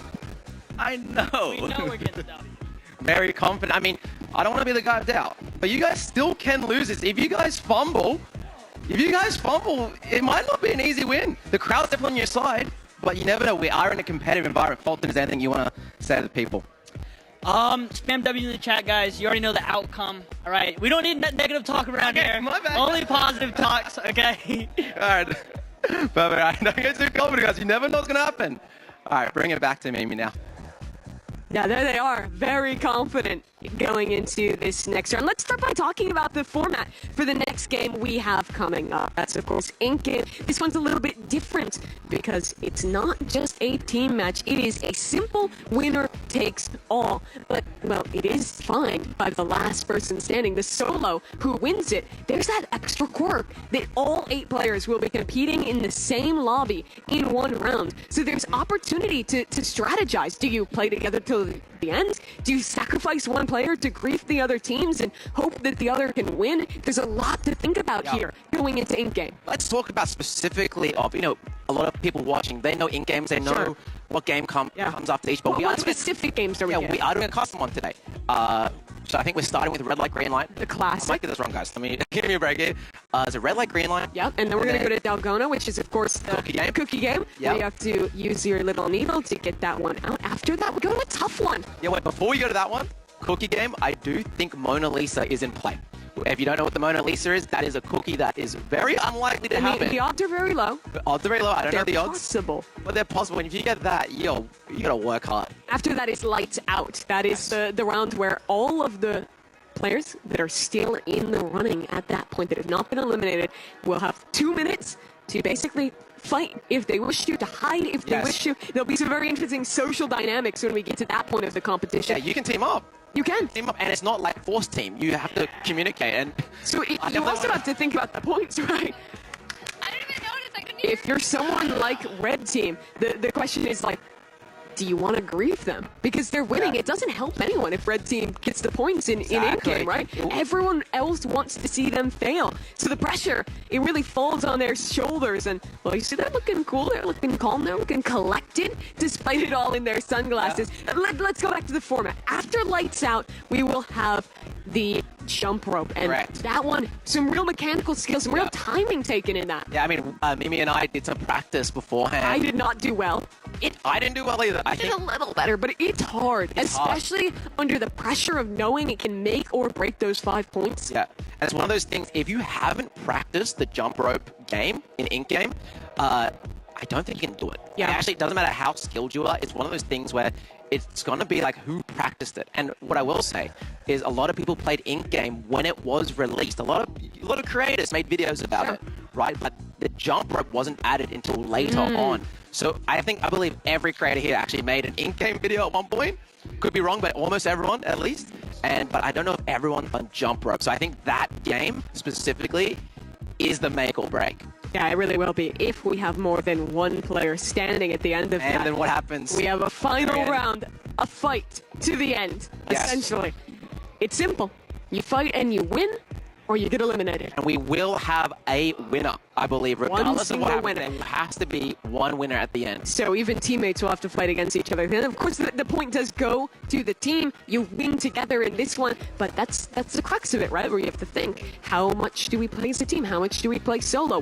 I know. We know we're getting the W. Very confident. I mean, I don't want to be the guy of doubt, but you guys still can lose this. If you guys fumble, it might not be an easy win. The crowd's definitely on your side, but you never know. We are in a competitive environment. Fulton, is there anything you want to say to the people? Spam W in the chat, guys. You already know the outcome. All right. We don't need negative talk around here. My bad. Only positive talks, okay? All right. Perfect. All right. Don't get too confident, guys. You never know what's going to happen. All right. Bring it back to Mimi now. Yeah, there they are. Very confident going into this next round. Let's start by talking about the format for the next game we have coming up. That's, of course, Ink Game. This one's a little bit different because it's not just a team match. It is a simple winner takes all. But, well, it is defined by the last person standing, the solo who wins it. There's that extra quirk that all 8 players will be competing in the same lobby in one round. So there's opportunity to strategize. Do you play together till the end? Do you sacrifice one player to grief the other teams and hope that the other can win? There's a lot to think about here going into Ink Game. Let's talk about specifically of, a lot of people watching, they know Ink Games, they know what game comes after each, but what specific games are we we are doing a custom one today. So I think we're starting with red light, green light. The classic. I might get this wrong, guys. Let me give me a break here. It's a red light, green light. Yep, and then we're going to go to Dalgona, which is, of course, the cookie game. Yep. You have to use your little needle to get that one out. After that, we go to a tough one. Yeah, wait, before we go to that one, cookie game, I do think Mona Lisa is in play. If you don't know what the Mona Lisa is, that is a cookie that is very unlikely to happen. The odds are very low. The odds are very low. I don't know the odds. They're possible. But they're possible. And if you get that, you got to work hard. After that is lights out. That is the round where all of the players that are still in the running at that point that have not been eliminated will have 2 minutes to basically fight if they wish to hide if they wish to. There'll be some very interesting social dynamics when we get to that point of the competition. Yeah, you can team up. You can. Team up, and it's not like forced team. You have to communicate. And so you also have to think about the points, right? I didn't even notice. I couldn't If you're someone like Red Team, the question is like, do you want to grieve them? Because they're winning. It doesn't help anyone if Red Team gets the points in Ink Game, right? Everyone else wants to see them fail. So the pressure, it really falls on their shoulders. And, well, you see, they're looking cool. They're looking calm. They're looking collected, despite it all in their sunglasses. Let's go back to the format. After lights out, we will have the jump rope. And that one, some real mechanical skills, some real timing taken in that. Yeah, I mean, Mimi and I did some practice beforehand. I did not do well. I didn't do well either. I did a little better, but it's hard, especially under the pressure of knowing it can make or break those 5 points. Yeah, and it's one of those things, if you haven't practiced the jump rope game in Ink Game, I don't think you can do it. Yeah. Actually, it doesn't matter how skilled you are. It's one of those things where it's going to be like who practiced it. And what I will say is a lot of people played Ink Game when it was released. A lot of creators made videos about it, right? But the jump rope wasn't added until later on. So I believe every creator here actually made an Ink Game video at one point. Could be wrong, but almost everyone at least. But I don't know if everyone on jump rope. So I think that game specifically is the make or break. Yeah, it really will be. If we have more than one player standing at the end of that. And then what happens? We have a final round, a fight to the end, essentially. It's simple. You fight and you win, or you get eliminated. And we will have a winner, I believe, regardless of what happens. Winner. There has to be one winner at the end. So even teammates will have to fight against each other. And of course, the point does go to the team. You win together in this one, but that's the crux of it, right? Where you have to think, how much do we play as a team? How much do we play solo?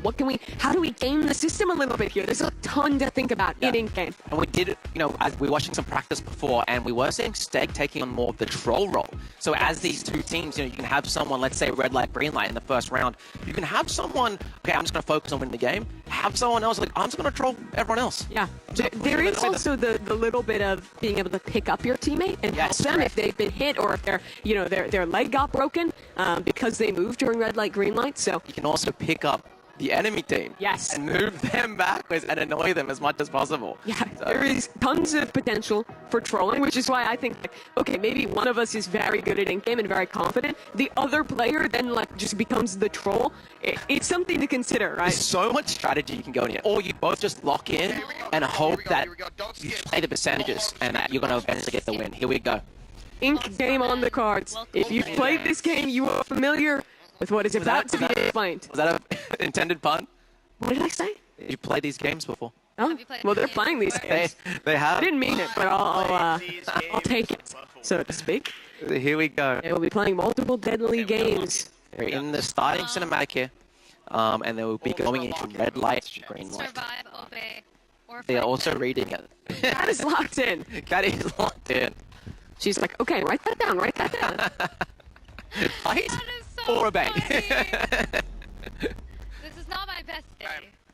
How do we game the system a little bit here? There's a ton to think about in Ink Game. And we did, as we were watching some practice before, and we were seeing Steg taking on more of the troll role. So as these two teams, you can have someone, let's say red light, green light in the first round, you can have someone, okay, I'm just going to focus on winning the game. Have someone else, like, I'm just going to troll everyone else. Yeah. There is also the little bit of being able to pick up your teammate and help them if they've been hit or if their leg got broken because they moved during red light, green light. So you can also pick up the enemy team. Yes. And move them backwards and annoy them as much as possible. Yeah, there is tons of potential for trolling, which is why I think, like, okay, maybe one of us is very good at in-game and very confident. The other player then, like, just becomes the troll. It's something to consider, right? There's so much strategy you can go in here. Or you both just lock in and hope that you play the percentages and that you're going to eventually get the win. Here we go. Ink game on the cards. If you've played this game, you are familiar with what is about to be explained. Was that an intended pun? What did I say? You played these games before? Oh, well, they're playing these games. They have? I didn't mean it, but I'll take it, so to speak. Here we go. They will be playing multiple deadly games. They're in the starting cinematic here, and they will be going into red light, green light. Survive, obey, or They are fight. also reading it. That is locked in. That is locked in. She's like, okay, write that down, write that down. Fight So or obey. This is not my best day.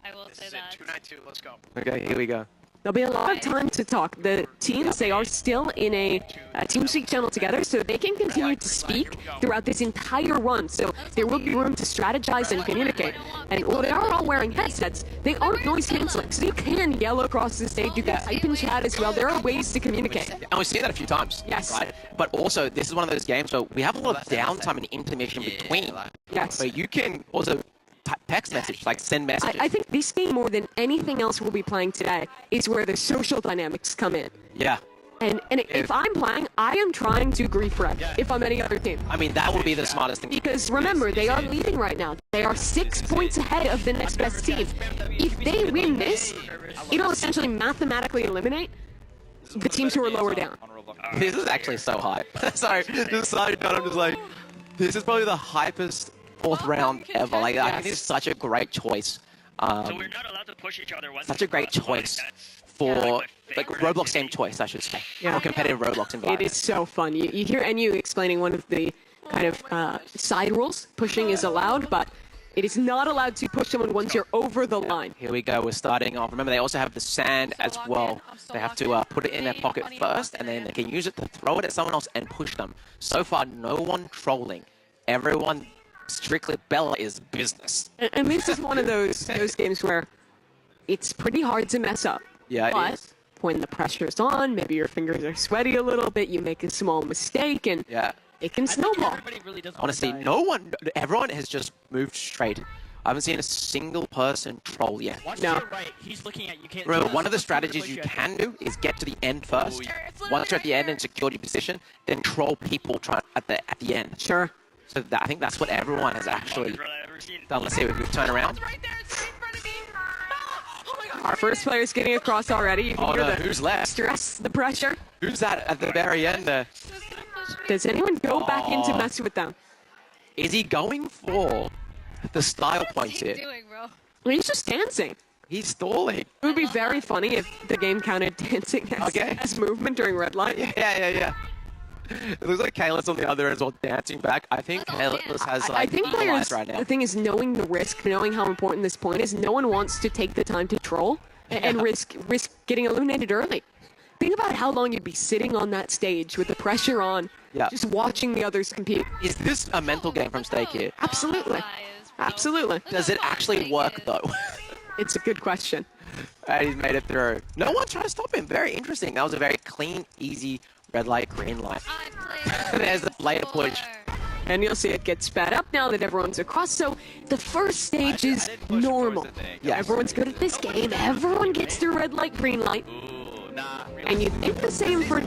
I will say that. 292. Let's go. Okay, here we go. There'll be a lot of time to talk. The teams, they are still in a TeamSpeak channel together, so they can continue to speak throughout this entire run. So there will be room to strategize and communicate. And while they are all wearing headsets, they are noise canceling, so you can yell across the stage. You can type in chat as well. There are ways to communicate. And we've seen that a few times. Yes. Right? But also, this is one of those games where we have a lot of downtime and intermission between. Yes. So you can also text message, like send messages. I think this game, more than anything else we'll be playing today, is where the social dynamics come in. Yeah. And if I'm playing, I am trying to grief wreck if I'm any other team. I mean, that would be the smartest thing. Because remember, they are leading right now. They are 6 points ahead of the next best team. If they win this, it'll essentially mathematically eliminate the teams who are lower down. This is actually so hype. Sorry, just side note, I'm just like, this is probably the hypest fourth round ever. Like, I think it's such a great choice. So we're not allowed to push each other. Such a great choice for, like, Roblox game choice, I should say. Yeah. For competitive Roblox environment. It is so fun. You hear NU explaining one of the kind of side rules. Pushing is allowed, but it is not allowed to push someone once you're over the line. Here we go, we're starting off. Remember, they also have the sand as well. They have to put it in their pocket first, and then they can use it to throw it at someone else and push them. So far, no one trolling. Everyone, strictly Bella is business. And this is one of those games where it's pretty hard to mess up. Yeah, but it is. When the pressure's on, maybe your fingers are sweaty a little bit, you make a small mistake, and it can snowball. Honestly, everyone has just moved straight. I haven't seen a single person troll yet. No. Right, he's looking at you. Can't Remember, one of the strategies you can do is get to the end first. Once you're at the end and secured your position, then troll people at the end. Sure. So I think that's what everyone has actually done. Let's see if we turn around. Our first player's getting across already. You can Oh hear no, the who's left? stress, the pressure. Who's that at the very end there? Does anyone go back in to mess with them? Is he going for the style points What's here? he doing, bro? Well, he's just dancing. He's stalling. It would be very funny if the game counted dancing as movement during red light. Yeah. It looks like Kayla's on the other end as well, dancing back. I think Kayla has I think players, right now. the thing is knowing the risk, knowing how important this point is, no one wants to take the time to troll and risk getting eliminated early. Think about how long you'd be sitting on that stage with the pressure on, just watching the others compete. Is this a mental game from Stake here? Absolutely. Absolutely. Does it actually work though? It's a good question. And he's made it through. No one tried to stop him. Very interesting. That was a very clean, easy red light, green light. There's the later push. And you'll see it get sped up now that everyone's across. So the first stage is normal. Yeah. Everyone's good at this game. Everyone gets through red light, green light. And you think the same for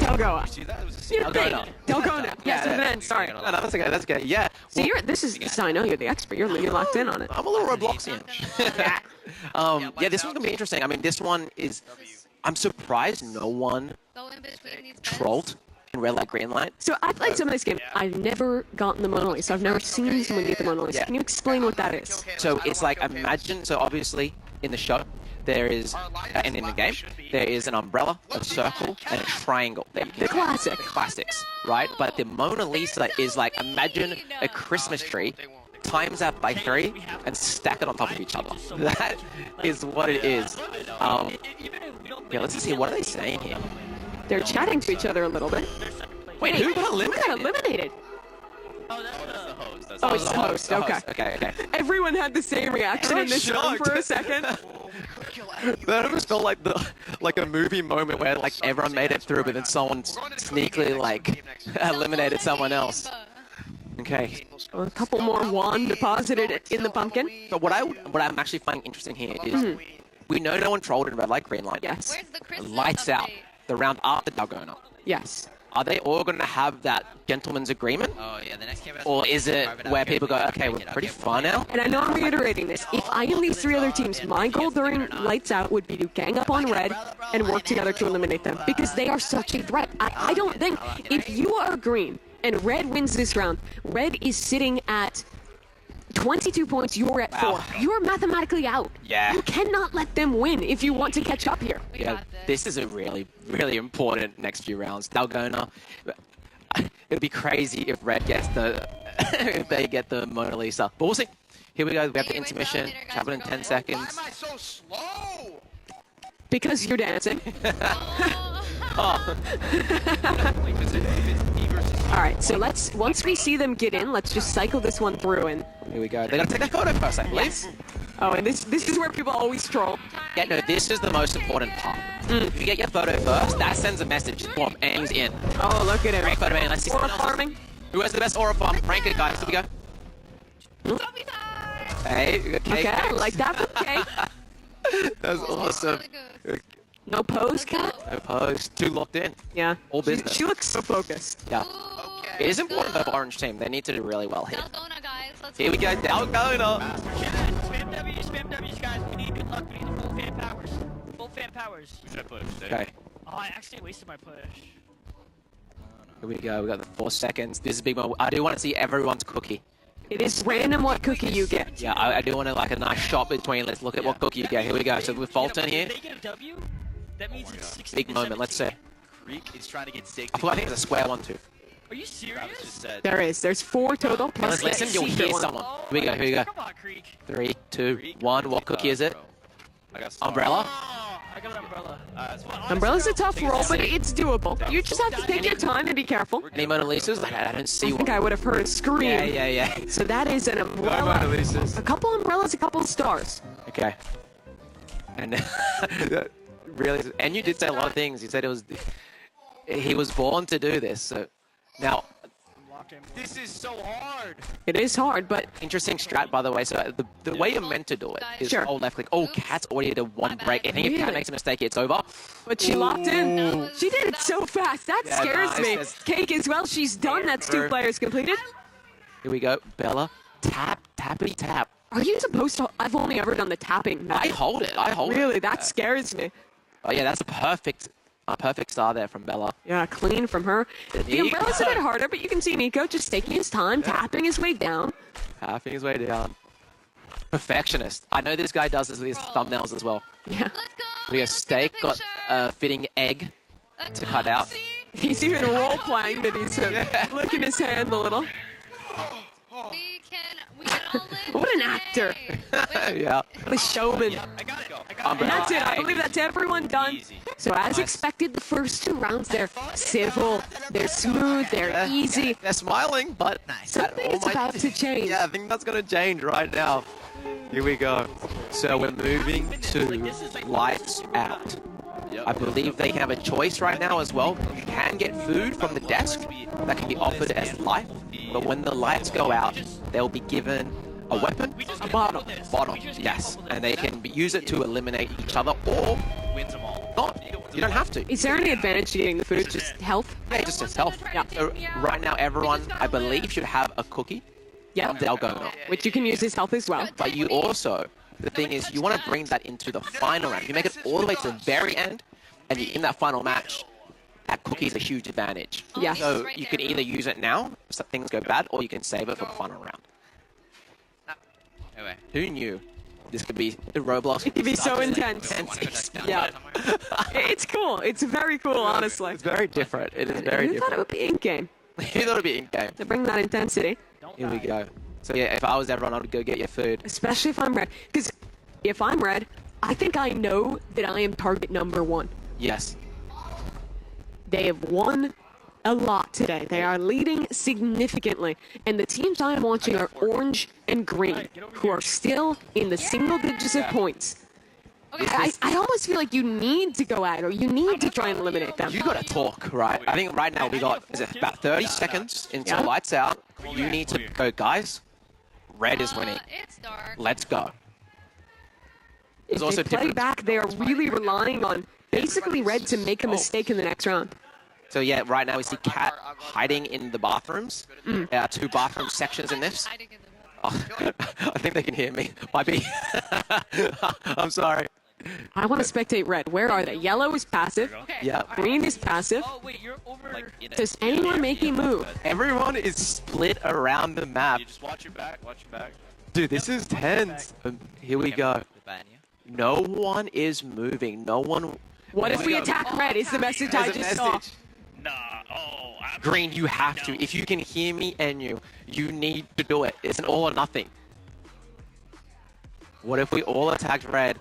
Delgoa. You think. Delgona. Yes, and then, sorry. No, that's okay. That's okay. Yeah. So this is I know you're the expert. You're locked in on it. I'm a little Robloxian. Yeah, this one's going to be interesting. I mean, this one is... I'm surprised no one trolled in red light, green light. So I've played some of this game. I've never gotten the Mona Lisa. I've never seen someone get the Mona Lisa. Yeah. Can you explain what that is? So it's like, imagine, so obviously in the show, there is, and in the game, there is an umbrella, a circle, and a triangle. The classic. Classics, right? But the Mona Lisa is like, imagine a Christmas tree, times that by 3, and stack it on top of each other. That is what it is. Yeah, let's see, what are they saying here? They're chatting to each other a little bit. Wait, who got eliminated? Who got eliminated? Oh, that's the host. Oh, it's the host. Okay. Okay. Everyone had the same reaction in this room for a second. That almost felt like a movie moment where like everyone made it through, but then someone sneakily like eliminated someone else. Okay. A couple more wand deposited in the pumpkin. But what I'm actually finding interesting here is we know no one trolled in red light, green light. Yes. Where's the Christmas Lights out. update? The round after Dalgona. Yes. Are they all going to have that gentleman's agreement? Oh, yeah, the next game. Or is it where people go, okay, we're pretty far now? And I know I'm reiterating this. If I am these 3 other teams, my goal during Lights Out would be to gang up on Red and work together to eliminate them. Because they are such a threat. I don't think, if you are green and Red wins this round, Red is sitting at 22 points, you're at 4. You're mathematically out. Yeah. You cannot let them win if you want to catch up here. Yeah, this is a really, really important next few rounds. Dalgona, it'd be crazy if Red gets the, if they get the Mona Lisa. But we'll see. Here we go. We have the intermission. Travel in 10 seconds. Why am I so slow? Because you're dancing. All right, so once we see them get in, let's just cycle this one through and... Here we go. They gotta take their photo first, I believe. Yes. Oh, and this is where people always troll. Yeah, no, this is the most important part. If you get your photo first, that sends a message. Boom, and he's in. Oh, look at him. Great photo, man. Let's see Aura someone else. farming. Who has the best aura farm? Rank it, guys. Here we go. Hey, Okay, I like that. Okay. That's awesome. No pose, Cat? No pose. Too locked in. Yeah. All business. She looks so focused. Yeah. It is important for the orange team. They need to do really well here. Dalgona, guys. Let's Here we go. Dalgona. Spam W's, guys. We need good luck. We need the full fan powers. Full fan powers. Okay. Oh, I actually wasted my push. Here we go. We got the 4 seconds. This is a big one. I do want to see everyone's cookie. It is random what cookie you get. Yeah, I do want to like a nice shot between. Let's look at what cookie you get. Here we go. So with Fulton here. If they get a W, that means it's 16 Big to moment. Let's see. Creek is trying to get sick. I think it's a square one too. Are you serious? There is. There's 4 total. Plus Let's listen. You'll hear someone. Here we go. Here we go. Come on, Creek. 3, 2, 1. What cookie is it? I got Star. Umbrella. Oh, I got an umbrella. Umbrella's a tough roll, but it's doable. You just have to take your time and be careful. Any Mona Lisas? Like, I don't see I one. think I would have heard a scream. Yeah. So that is an umbrella. Mona Lisas. A couple umbrellas, a couple stars. Okay. And really, and you did say a lot of things. You said he was born to do this. So now, This is so hard. It is hard, but interesting strat, by the way. So the way you're meant to do it is Sure. hold left click. Oh, Cat's already did 1 break. I think if Cat Really? makes a mistake, it's over. but she locked in. She did it so fast. That Yeah, scares nice. me. That's- Cake as well. She's done. That's 2 players completed. Here we go. Bella, tappity tap. Are you supposed to? I've only ever done the tapping. I hold it. Really, that scares me. Oh yeah, that's a perfect star there from Bella. Yeah, clean from her. The umbrella's a bit harder, but you can see Nico just taking his time, tapping his way down. Halving his way down. Perfectionist. I know this guy does this with his thumbnails as well. Yeah. Let's go. We have steak, got a fitting egg to cut out. He's even role playing that he's licking his hand a little. We can all live. What an actor. Yeah. The showman. And that's it. I believe that's everyone done. So as expected, the first 2 rounds, they're civil, they're smooth, they're easy. They're smiling, but Something is about to change. Yeah, I think that's going to change right now. Here we go. So we're moving to lights out. I believe they can have a choice right now as well. You can get food from the desk that can be offered as life, but when the lights go out, they'll be given a weapon, A bottle. bottle, yes, and they can use it to eliminate each other or Wins them all. not. You don't have to. Is there any advantage to eating the food? Just health? Yeah, just as health. Yeah. So right now, everyone, I believe, should have a cookie Yeah. from Dalgona. Which you can use as health as well. But you also, the thing is, you want to bring that into the final round. You make it all the way to the very end, and in that final match, that cookie is a huge advantage. Yeah. So you can either use it now, so things go bad, or you can save it for the final round. Anyway. Who knew This could be Roblox. It could be so intense. Yeah. It's cool. It's very cool, honestly. It's very different. It is very Who different. thought it would be in-game? You thought it'd be in-game. To bring that intensity. Here we go. So yeah, if I was everyone, I would go get your food. Especially if I'm red. Because if I'm red, I think I know that I am target number 1. Yes. They have won a lot today. They are leading significantly. And the teams I am watching are orange and green, who are still in the single digits of points. I almost feel like you need to go at it, or you need to try and eliminate them. You gotta talk, right? I think right now we got about 30 seconds until lights out. You need to go, guys. Red is winning. It's dark. Let's go. If they play back, they are really relying on basically red to make a mistake in the next round. So yeah, right now we see Cat hiding in the bathrooms. 2 bathroom sections in this. Oh, I think they can hear me. Might be. I'm sorry. I want to spectate red. Where are they? Yellow is passive. Yeah. Green is passive. Oh, wait, you're over. Does anyone make a move? Everyone is split around the map. You just watch your back. Watch your back. Dude, this is tense. Here we go. No one is moving. No one. What if we attack red? Is the message I just saw. Nah. Oh. Green, you have to. If you can hear me and you need to do it. It's an all or nothing. What if we all attacked red?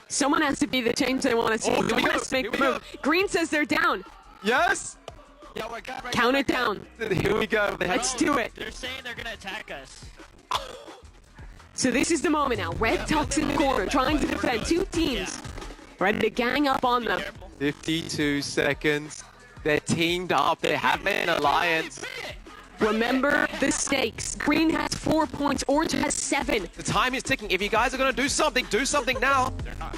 Someone has to be the change they want to see. Someone has to make the move. Green says they're down. Yes. Count it down. Here we go. Let's do it. They're saying they're gonna attack us. So this is the moment now. Red tucks in the corner, trying to defend. 2 teams ready to gang up on them. 52 seconds. They're teamed up. They have an alliance. Remember the stakes. Green has 4 points. Orange has 7. The time is ticking. If you guys are going to do something now. They're not.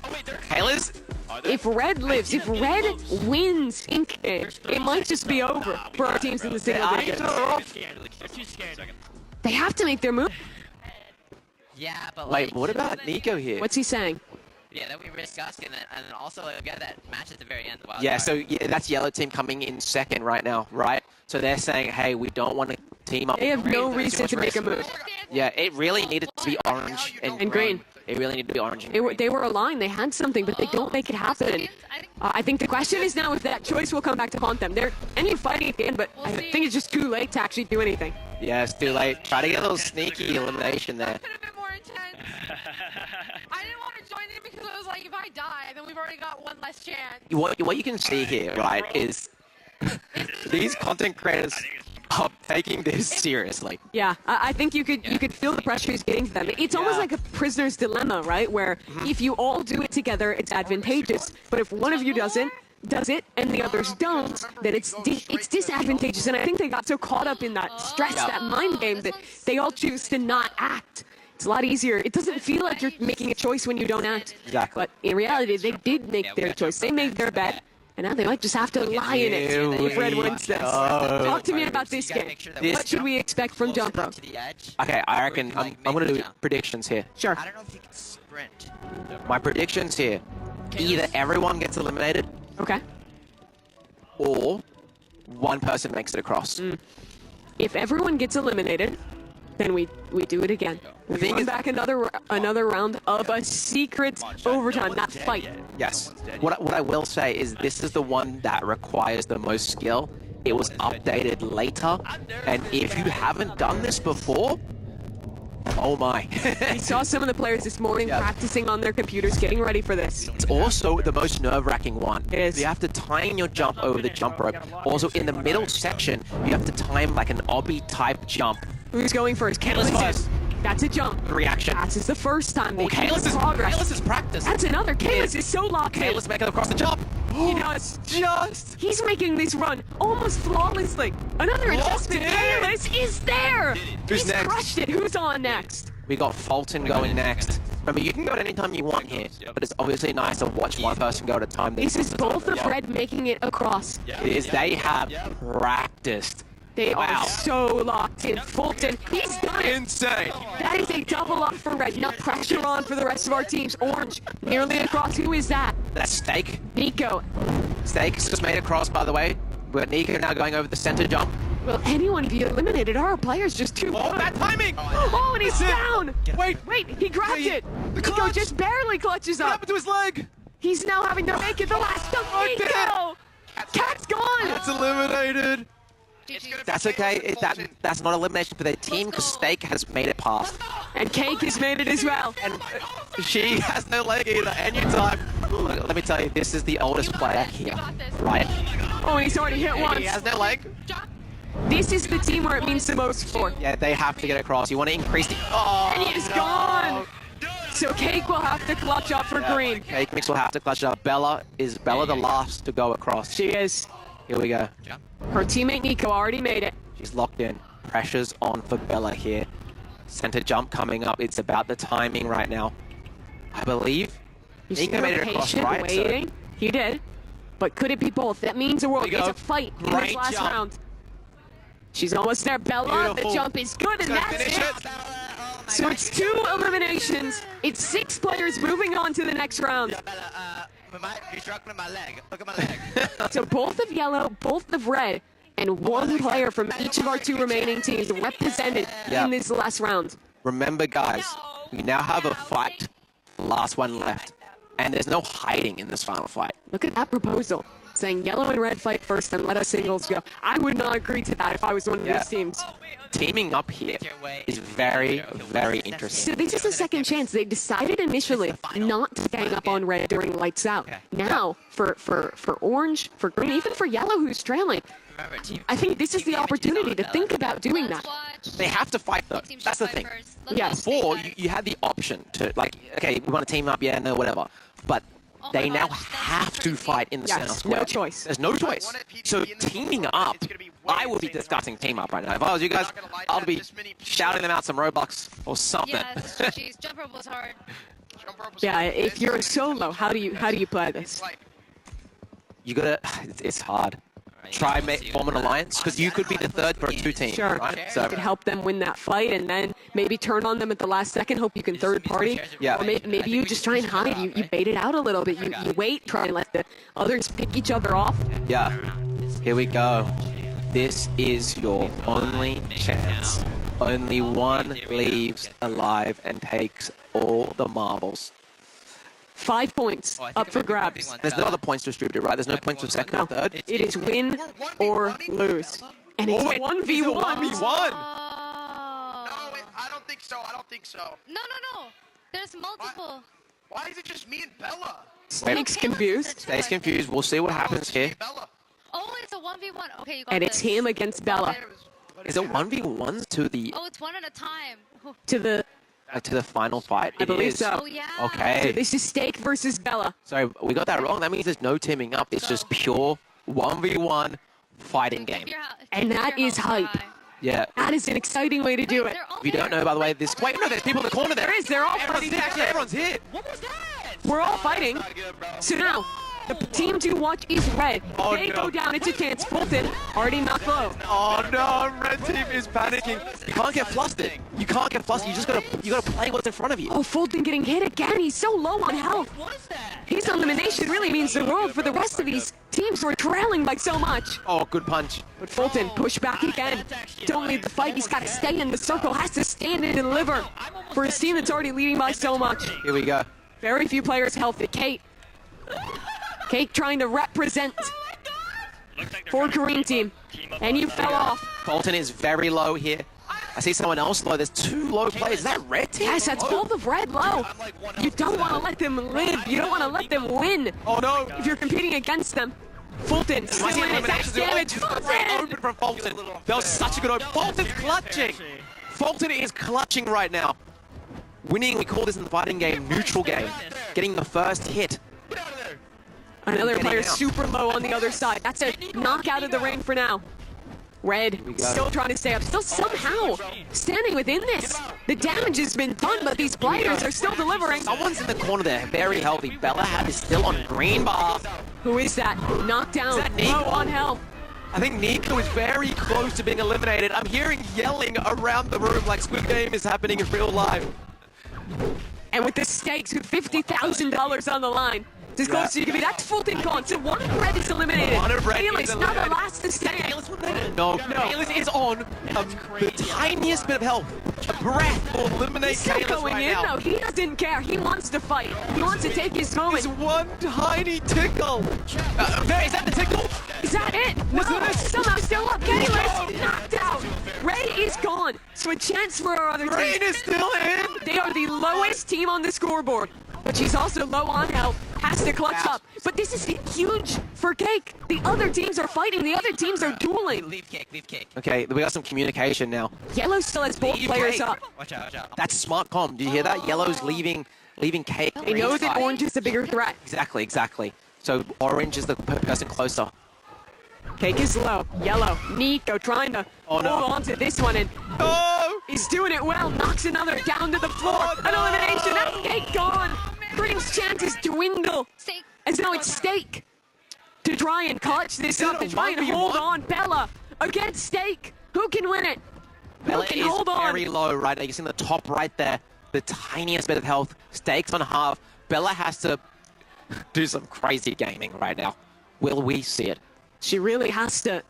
Oh wait, they're. Kayla's. If red lives, if red wins ink game, it might just be over for our teams in the single digits. They're too scared. They have to make their move. Yeah, but Wait, what about Nico here? What's he saying? Yeah, then we risk us, and also we got that match at the very end. Yeah, so yeah, that's yellow team coming in second right now, right? So they're saying, hey, we don't want to team up. They have no reason to make a move. Yeah, it really needed to be orange and green. It really needed to be orange. They were aligned. They had something, but they don't make it happen. I think the question is now if that choice will come back to haunt them. They're ending fighting at the end, but I think it's just too late to actually do anything. Yeah, it's too late. Try to get a little sneaky elimination there. Could have been more intense. I didn't want to join in because I was like, if I die, then we've already got one less chance. What you can see here, right, is these content creators are taking this seriously. Yeah, I think you could feel the pressure is getting to them. It's almost like a prisoner's dilemma, right? Where if you all do it together, it's advantageous. But if one of you does it and the others don't, then it's disadvantageous. And I think they got so caught up in that stress, that mind game, that they all choose to not act. It's a lot easier. It doesn't feel like you're making a choice when you don't act. Exactly. But in reality, they did make their choice. They made their bet. And now they might just have to lie in it if Red wins this. Talk to me about this game. What should we expect from Jump Rope? Okay, I reckon I'm going to do predictions here. Sure. I don't know if you can sprint. My predictions here. Either everyone gets eliminated Okay. or one person makes it across. If everyone gets eliminated, then we do it again. We run back another round of a secret overtime, that fight. Yes. What I will say is this is the one that requires the most skill. It was updated later, and if you haven't done this before, oh my. We saw some of the players this morning practicing on their computers, getting ready for this. It's also the most nerve-wracking one. It is. You have to time your jump over the jump rope. Also, in the middle section, you have to time like an obby-type jump. Who's going first? Kayla's first. That's a jump. Reaction. Passes the first time. They Kayla's is practice. That's another. Kayla's is so locked in. Kayla's making it across the jump. He does. Just. He's making this run almost flawlessly. Another adjustment. Kayla's is there. Who's He's next? crushed it. Who's on next? We got Fulton going next. Remember, you can go at any time you want here, but it's obviously nice to watch one person go at a time. This is both of Red making it across. It is. They have practiced. They are so locked in. Fulton, he's done it. Insane. That is a double up for Red. Now pressure on for the rest of our teams. Orange, nearly across. Who is that? That's Steak. Nico. Steak's just made it across, by the way. We've got Nico now going over the center jump. Will anyone be eliminated? Are our players just too Oh, good? bad timing! Oh, and he's down! Wait, Wait, he grabbed it! The Nico clutch! just barely clutches What up. happened to his leg? He's now having to make it the last jump. Nico! Cat's gone! It's eliminated. GG. That's okay. That's not elimination for their team because Steak has made it past. And Cake has made it as well. And she has no leg either. Anytime. Let me tell you, this is the oldest player here, right? Oh, and he's already hit once. He has no leg. This is the team where it means the most for. Yeah, they have to get across. You want to increase the... Oh, And he is gone! So Cake will have to clutch up for green. Cake Mix will have to clutch it up. Bella the last to go across? She is. Here we go. Her teammate Nico already made it. She's locked in. Pressure's on for Bella here. Center jump coming up. It's about the timing right now. I believe. Nico made it across, Patient, right? waiting. He did. But could it be both? That means a world. There you It's go. a fight in Great this last jump. round. She's almost there. Bella, Beautiful. the jump is good, and Gonna that's finish it. it. So it's 2 eliminations. It's 6 players moving on to the next round. You're struggling my leg. Look at my leg. So both of yellow, both of red, and 1 player from each of our 2 remaining teams represented in this last round. Remember, guys, we now have a fight. Last one left. And there's no hiding in this final fight. Look at that proposal, saying yellow and red fight first and let us singles go. I would not agree to that if I was one of these teams. Teaming up here is very, very interesting. So this is a second chance. They decided initially not to gang up on red during lights out. Now, for orange, for green, even for yellow who's trailing, I think this is the opportunity to think about doing that. They have to fight, though. That's the thing. Yes. Before, you had the option to, like, okay, we want to team up, yeah, no, whatever. But they now have to fight in the center square. No choice. There's no choice. So teaming up, I would be discussing team up right now. If I was you guys, I'll be shouting them out some Robux or something. Yes, GG's. Jump rope was hard. Yeah, if you're a solo, how do you play this? You gotta, it's hard. Try form an alliance because you could be the third for a 2 team. Sure. Right? You can help them win that fight and then maybe turn on them at the last second, hope you can third party. Yeah. Or maybe you just try and hide. You bait it out a little bit. You wait, try and let the others pick each other off. Yeah. Here we go. This is your only chance. Only one leaves alive and takes all the marbles. 5 points up for grabs. There's no other points distributed, right? There's no points for second or third. It is win or lose. And it's 1v1. 1v1. No, I don't think so. I don't think so. No. There's multiple. Why is it just me and Bella? Snake's confused. Stays confused. We'll see what happens here. Oh, it's a 1v1. Okay, you got And it's this. him against Bella. Is it 1v1s to the Oh, it's 1 at a time. To the final fight? I It believe is. so. Oh, yeah. Okay. So this is Steak versus Bella. Sorry, we got that wrong. That means there's no teaming up. It's just pure 1v1 fighting game. And that is hype. Yeah. That is an exciting way to do it. If you don't know, by the way, this... Wait, no, there's people in the corner there. There is. They're all Everyone's fighting. here. Actually, everyone's here. We're all fighting. So now, the team to watch is red. Oh, They no. go down. It's a chance. Fulton already knocked low. Oh no, red team is panicking. You can't get flustered. You can't get flustered. You gotta play what's in front of you. Oh, Fulton getting hit again. He's so low on health. His elimination really means the world for the rest of these teams who are trailing by so much. Oh, good punch. But Fulton push back again. Don't leave the fight. He's got to stay in the circle. Has to stand and deliver for his team that's already leading by so much. Here we go. Very few players healthy. Kate trying to represent for Green Team. And you fell off. Fulton is very low here. I see someone else low. There's 2 low players. Is that red team? Yes, that's both of red low. You don't want to let them live. You don't want to let them win. Oh no. If you're competing against them. Fulton still in attack damage. Great Fulton! open from Fulton. That was such a good open. Fulton's clutching. Fulton is clutching right now. Winning, we call this in the fighting game, neutral game. Getting the first hit. Another player out. super low on the other side. That's a knockout of the ring for now. Red still trying to stay up. Still somehow standing within this. The damage has been done, but these players are still delivering. Someone's in the corner there, very healthy. Bella is still on green bar. Who is that? Knocked down, that Nico? low on health. I think Nico is very close to being eliminated. I'm hearing yelling around the room like Squid Game is happening in real life. And with the stakes, with $50,000 on the line, It's as close as you can be. That's Fulton gone. So one of red is eliminated. One of red is Kalis, not the eliminated. last to stand. No, Kalis is on the tiniest bit of health. A breath will eliminate He's still Kalis going right in, now. though. He doesn't care. He wants to fight. He wants to take his moment. It's one tiny tickle. There, is that the tickle? Is that it? No, somehow still up. Kalis knocked out. Red is gone. So a chance for our other Green team. is still in. They are the lowest team on the scoreboard. But she's also low on health. Has to clutch up. But this is huge for Cake. The other teams are fighting. The other teams are dueling. Leave Cake. Okay, we got some communication now. Yellow still has both players up. Watch out. That's smart comm. Did you hear that? Yellow's leaving Cake. They know that orange is the bigger threat. Exactly. So orange is the person closer. Cake is low. Yellow. Nico trying to hold on to this one, and he's doing it well. Knocks another down to the floor. An elimination. That's Cake gone. Green's chances dwindle. As now it's Steak to try and clutch this up and try and hold on. Bella against Steak. Who can win it? Bella Who can is hold on? very low right now. You can see in the top right there, the tiniest bit of health. Stakes on half. Bella has to do some crazy gaming right now. Will we see it? She really has to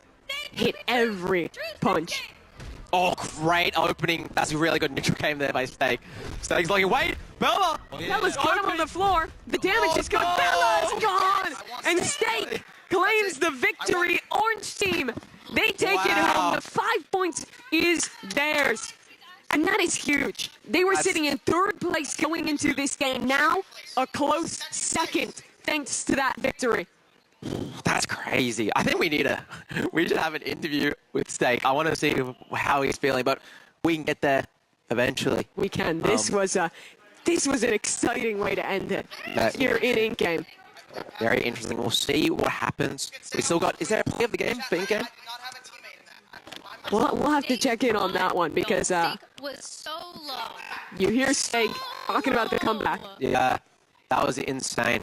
hit every punch. Oh, great opening. That's a really good neutral game there by Steak. Steak's like, wait, Bella! Bella's got him on the floor. The damage is good. Bella's gone! And Steak claims the victory. Orange team, they take it home. The 5 points is theirs. And that is huge. They were sitting in third place going into this game. Now, a close second, thanks to that victory. That's crazy. I think we should have an interview with Steak. I want to see how he's feeling, but we can get there eventually. We can. This was an exciting way to end it here in Ink Game. Very interesting. We'll see what happens. We still got. Is there a play of the game for Ink Game? We'll have to check in on that one because Steak was so low. you hear Steak talking about the comeback. Yeah, that was insane.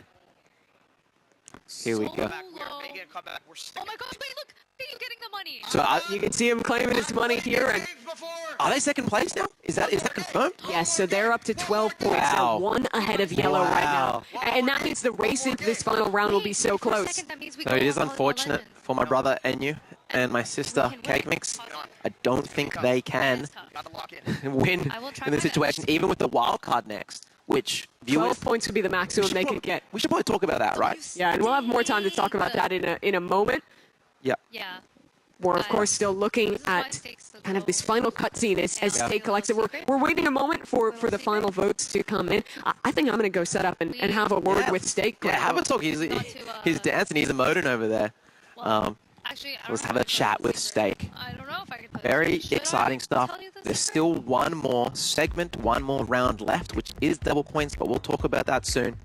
Here we go. Oh my gosh, wait, look! He's getting the money. So You can see him claiming his money here. And are they second place now? Is that confirmed? yes, so they're up to 12 points. Wow. They're one ahead of Yellow right now. And that means the race into this final round will be so close. So it is unfortunate for my brother Enyu and my sister Cake Mix. I don't think they can win in this situation, even with the wild card next. Which 12 points would be the maximum they could get. We should probably talk about that, right? Yeah, and we'll have more time to talk about that in a moment. Yeah. Yeah. We're, of course, still looking at kind of this final cutscene as Steak collects it. We're waiting a moment for the final votes to come in. I think I'm going to go set up and have a word with Steak. Yeah, have a talk. He's dancing. He's emoting over there. Let's have a chat with Steak. I don't know if I can put Very Should I exciting stuff. tell you this? There's still one more segment, one more round left, which is double points, but we'll talk about that soon.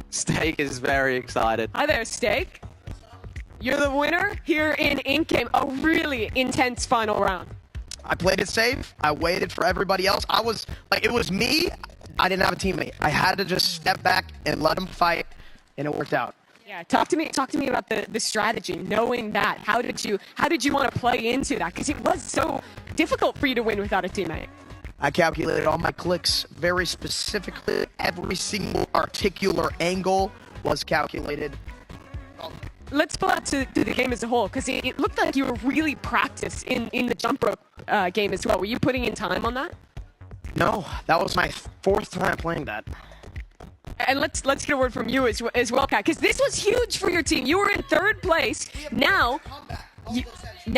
Steak is very excited. Hi there, Steak. You're the winner here in Ink Game. A really intense final round. I played it safe. I waited for everybody else. It was me. I didn't have a teammate. I had to just step back and let them fight, and it worked out. Yeah, talk to me about the strategy. Knowing that, how did you want to play into that? Because it was so difficult for you to win without a teammate. I calculated all my clicks very specifically. Every single articular angle was calculated. Let's pull out to the game as a whole, because it looked like you were really practiced in the jump rope game as well. Were you putting in time on that? No, that was my fourth time playing that. And let's get a word from you as well, Kat, because this was huge for your team. You were in third place. Now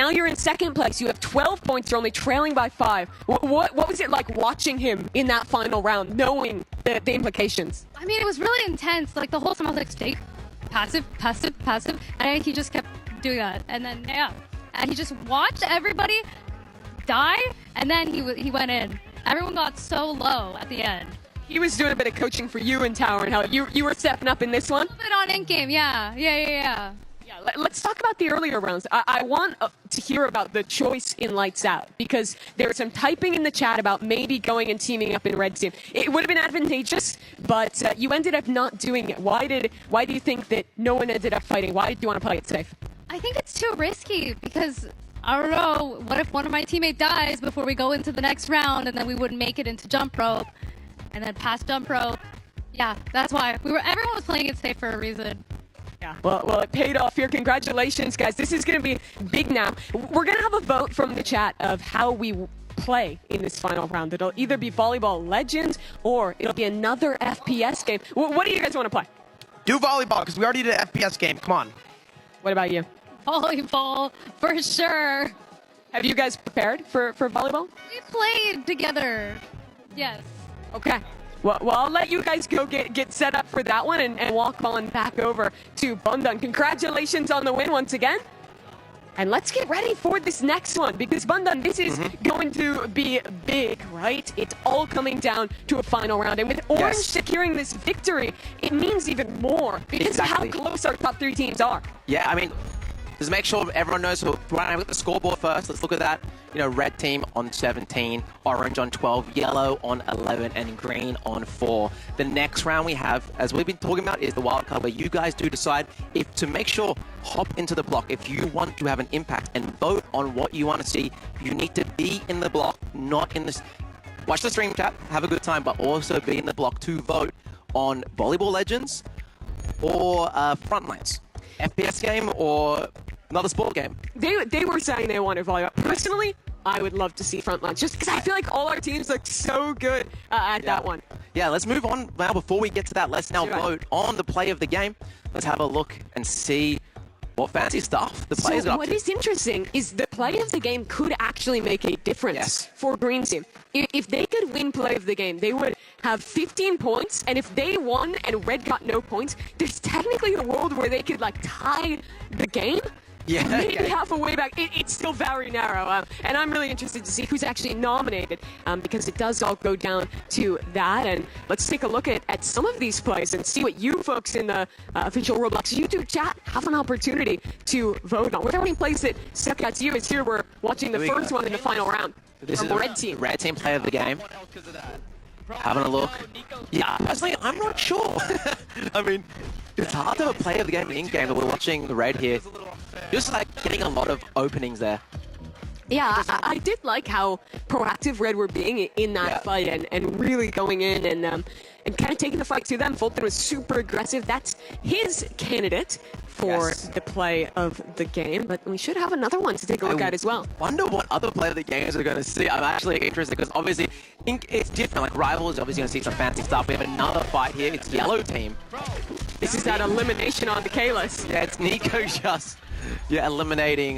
you're in second place. You have 12 points. You're only trailing by 5. What was it like watching him in that final round, knowing the implications? I mean, it was really intense. Like, the whole time I was like, Steak, passive. And he just kept doing that. And then, yeah. And he just watched everybody die, and then he went in. Everyone got so low at the end. He was doing a bit of coaching for you in Tower, and how you were stepping up in this one. A little bit on Ink Game, yeah. Yeah, let's talk about the earlier rounds. I want to hear about the choice in Lights Out, because there was some typing in the chat about maybe going and teaming up in Red Team. It would have been advantageous, but you ended up not doing it. Why do you think that no one ended up fighting? Why did you want to play it safe? I think it's too risky because I don't know. What if one of my teammates dies before we go into the next round, and then we wouldn't make it into jump rope, and then past jump rope? Yeah, that's why everyone was playing it safe for a reason. Yeah. Well, it paid off here. Congratulations, guys. This is going to be big now. We're going to have a vote from the chat of how we play in this final round. It'll either be Volleyball Legends or it'll be another FPS game. What do you guys want to play? Do volleyball, because we already did an FPS game. Come on. What about you? Volleyball, for sure. Have you guys prepared for volleyball? We played together. Yes. Okay. Well, I'll let you guys go get set up for that one and walk on back over to Bundan. Congratulations on the win once again. And let's get ready for this next one, because Bundan, this is going to be big, right? It's all coming down to a final round. And with Orange securing this victory, it means even more because of how close our top 3 teams are. Yeah, I mean, just make sure everyone knows who. Right, look at the scoreboard first. Let's look at that. You know, red team on 17, orange on 12, yellow on 11, and green on 4. The next round we have, as we've been talking about, is the wild card, where you guys do decide if to make sure, hop into the block. If you want to have an impact and vote on what you want to see, you need to be in the block, not in the... Watch the stream chat, have a good time, but also be in the block to vote on Volleyball Legends or Frontlines. FPS game or another sport game. They were saying they wanted volleyball. Personally, I would love to see Frontlines, just because I feel like all our teams look so good at that one. Yeah, let's move on now. Before we get to that, let's now vote on the play of the game. Let's have a look and see what fancy stuff the players got up what to. is interesting is the play of the game could actually make a difference for Green's team. If they could win play of the game, they would have 15 points, and if they won and Red got no points, there's technically a world where they could like tie the game. Yeah, maybe half a way back. It's still very narrow, and I'm really interested to see who's actually nominated, because it does all go down to that. And let's take a look at some of these plays and see what you folks in the official Roblox YouTube chat have an opportunity to vote on. Were there any plays that stuck out to you? As here we're watching the first one in the final round. This is the red team play of the game. Having a look. Yeah, personally, I'm not sure. I mean, it's hard to have a play of the game in-game, but we're watching the red here. Just like getting a lot of openings there. Yeah, I did like how proactive Red were being in that fight and really going in and kind of taking the fight to them. Fulton was super aggressive. That's his candidate for the play of the game, but we should have another one to take a look at as well. Wonder what other play of the games we're going to see. I'm actually interested because obviously it's different. Like Rivals, obviously going to see some fancy stuff. We have another fight here. It's yellow team. This is that elimination on the Kalis. Yeah, it's Nico just eliminating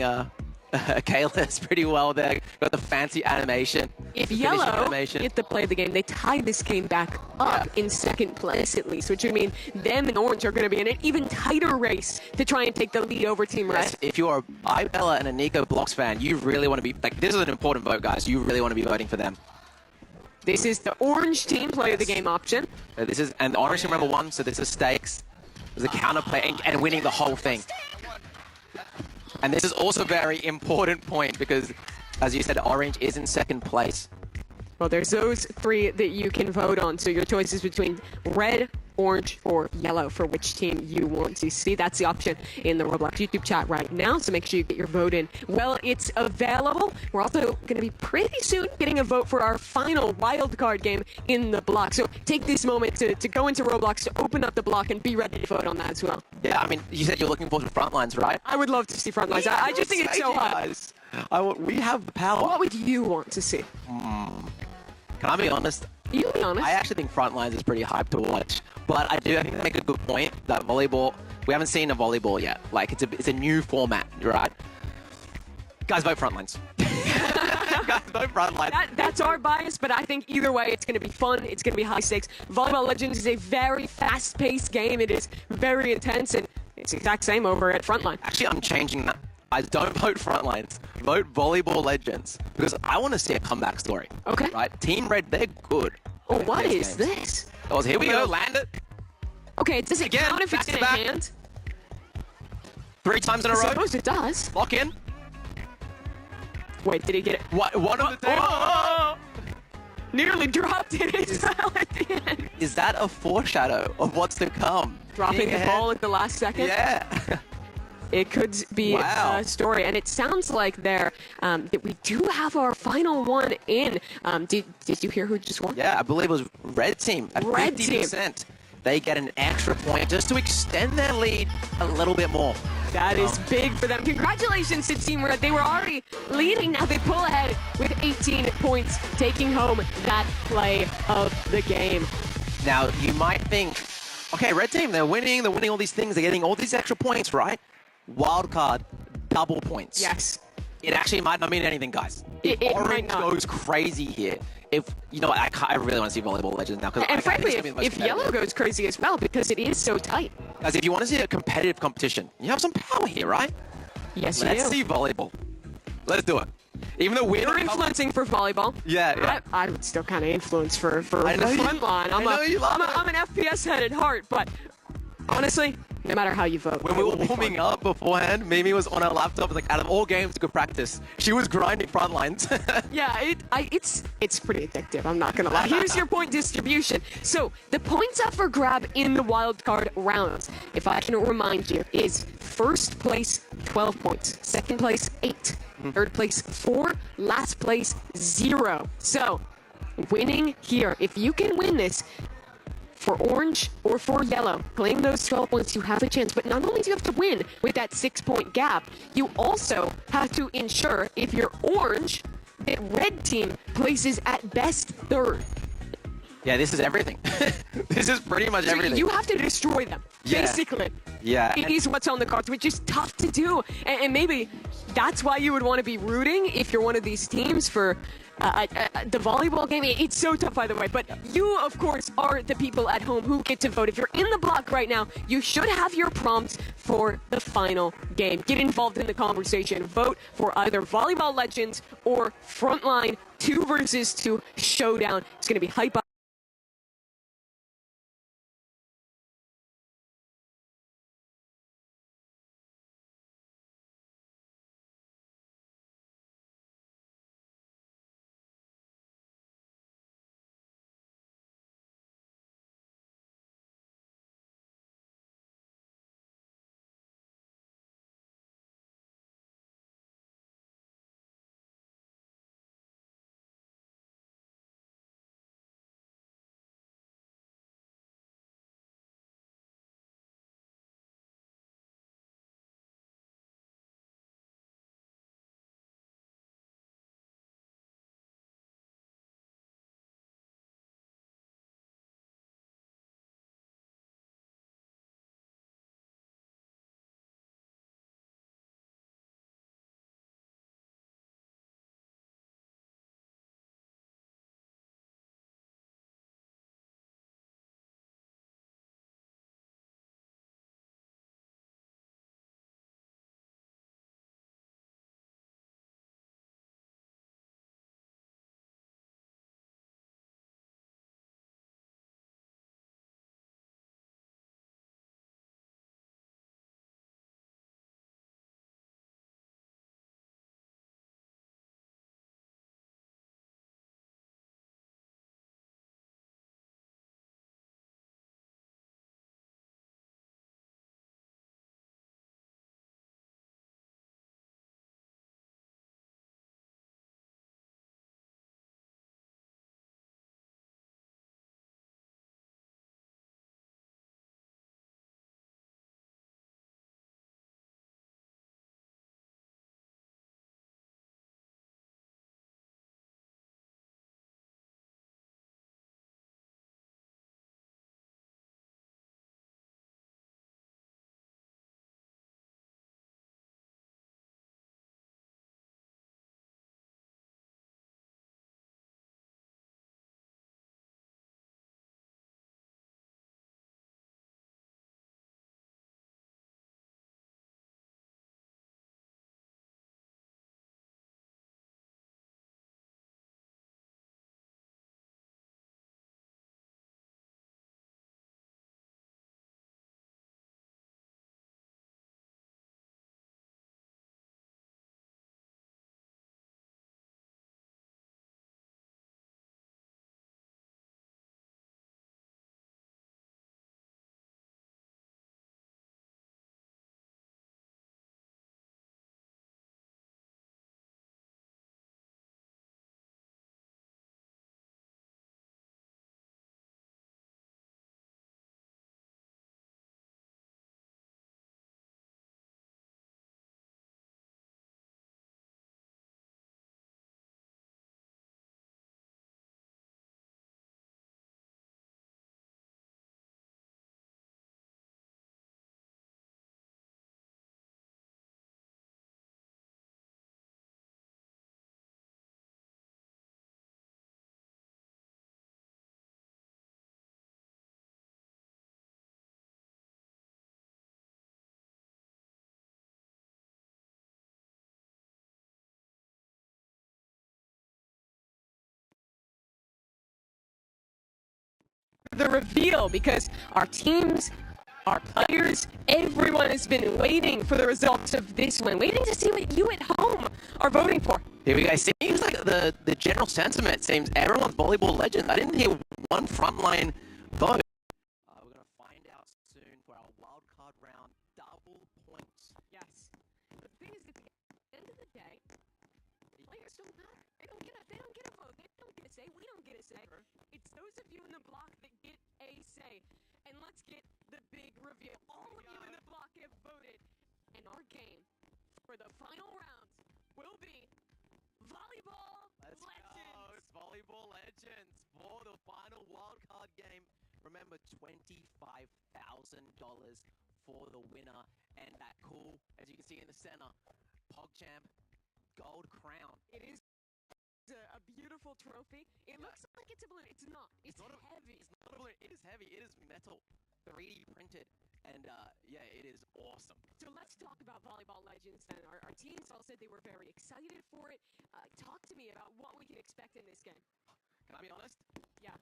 Kalis pretty well there. Got the fancy animation. If yellow get the play of the game, they tie this game back up in second place at least, which would mean them and Orange are going to be in an even tighter race to try and take the lead over Team Red. Yes, if you are Ibella and a Nico Blocks fan, you really want to be, like, this is an important vote, guys. You really want to be voting for them. This is the Orange team play of the game option. And the Orange team number 1, so this is stakes. There's a counter play and winning the whole thing. And this is also a very important point because, as you said, Orange is in second place. Well, there's those 3 that you can vote on. So your choice is between red, orange, or yellow for which team you want to see. That's the option in the Roblox YouTube chat right now. So make sure you get your vote in. Well, it's available. We're also going to be pretty soon getting a vote for our final wildcard game in the block. So take this moment to go into Roblox, to open up the block, and be ready to vote on that as well. Yeah, I mean, you said you're looking forward to Frontlines, right? I would love to see Frontlines. I just think it's so hot. We have the power. What would you want to see? Can I be honest? You be honest. I actually think Frontlines is pretty hyped to watch. But I think they make a good point that volleyball, we haven't seen a volleyball yet. Like, it's a new format, right? Guys, vote Frontlines. Guys, vote Frontlines. That's our bias, but I think either way, it's going to be fun. It's going to be high stakes. Volleyball Legends is a very fast-paced game. It is very intense, and it's the exact same over at Frontline. Actually, I'm changing that. I don't vote Frontlines. Vote Volleyball Legends. Because I want to see a comeback story. Okay. Right? Team Red, they're good. Oh, what is this? Oh, here we go. Land it. Okay, does it count if it's in a hand? 3 times in a row. I suppose it does. Lock in. Wait, did he get it? One of the two. Oh! Nearly dropped it as well at the end. Is that a foreshadow of what's to come? Dropping the ball at the last second? Yeah. It could be a story, and it sounds like there that we do have our final one in. Did you hear who just won? Yeah, I believe it was Red Team at Red 50%. They get an extra point just to extend their lead a little bit more. That is big for them. Congratulations to Team Red. They were already leading. Now they pull ahead with 18 points, taking home that play of the game. Now, you might think, okay, Red Team, they're winning all these things, they're getting all these extra points, right? Wild card, double points. Yes. It actually might not mean anything, guys. It Orange might not. goes crazy here. If you know, I really want to see Volleyball Legends now. And frankly, if yellow goes crazy as well, because it is so tight. Guys, if you want to see a competitive competition, you have some power here, right? Yes, Let's you do. see volleyball. Let's do it. Even though we're You're influencing for volleyball. Yeah. I would still kind of influence for the I know front line. I'm an FPS head at heart, but honestly, no matter how you vote. When we were warming up beforehand, Mimi was on her laptop, like, out of all games, good practice. She was grinding front lines. Yeah, it's pretty addictive, I'm not gonna lie. Here's your point distribution. So, the points up for grab in the wildcard rounds, if I can remind you, is first place, 12 points. Second place, 8. Third place, 4. Last place, 0. So, winning here, if you can win this, for orange or for yellow, claim those 12 points, you have a chance. But not only do you have to win with that 6-point gap, you also have to ensure, if you're orange, that red team places at best third. Yeah, this is everything. This is pretty much everything. You have to destroy them, basically. Yeah. It is what's on the cards, which is tough to do. And maybe that's why you would want to be rooting if you're one of these teams for the volleyball game. It's so tough, by the way. But you, of course, are the people at home who get to vote. If you're in the block right now, you should have your prompts for the final game. Get involved in the conversation. Vote for either Volleyball Legends or Frontline 2 versus 2 Showdown. It's going to be hype. the reveal because our teams, our players, everyone has been waiting for the results of this one, waiting to see what you at home are voting for. Here we go. Seems like the general sentiment seems everyone's volleyball legend. I didn't hear one frontline vote. We're going to find out soon for our wild card round double points. Yes. But the thing is, at the end of the day, players don't matter. They don't get a vote. They don't get a say. We don't get a say. It's those of you in the block that get a say. And let's get the big reveal. All of you in the block have voted. And our game for the final round will be Volleyball Let's Legends. go, Volleyball Legends for the final wildcard game. Remember, $25,000 for the winner. And that cool, as you can see in the center, PogChamp gold crown. It is a beautiful trophy. It looks like it's a balloon. It's not. It's heavy. It's not a balloon. It is heavy. It is metal, 3D printed. And yeah, it is awesome. So let's talk about Volleyball Legends then. Our teams all said they were very excited for it. Talk to me about what we can expect in this game. Can I be honest? Yeah.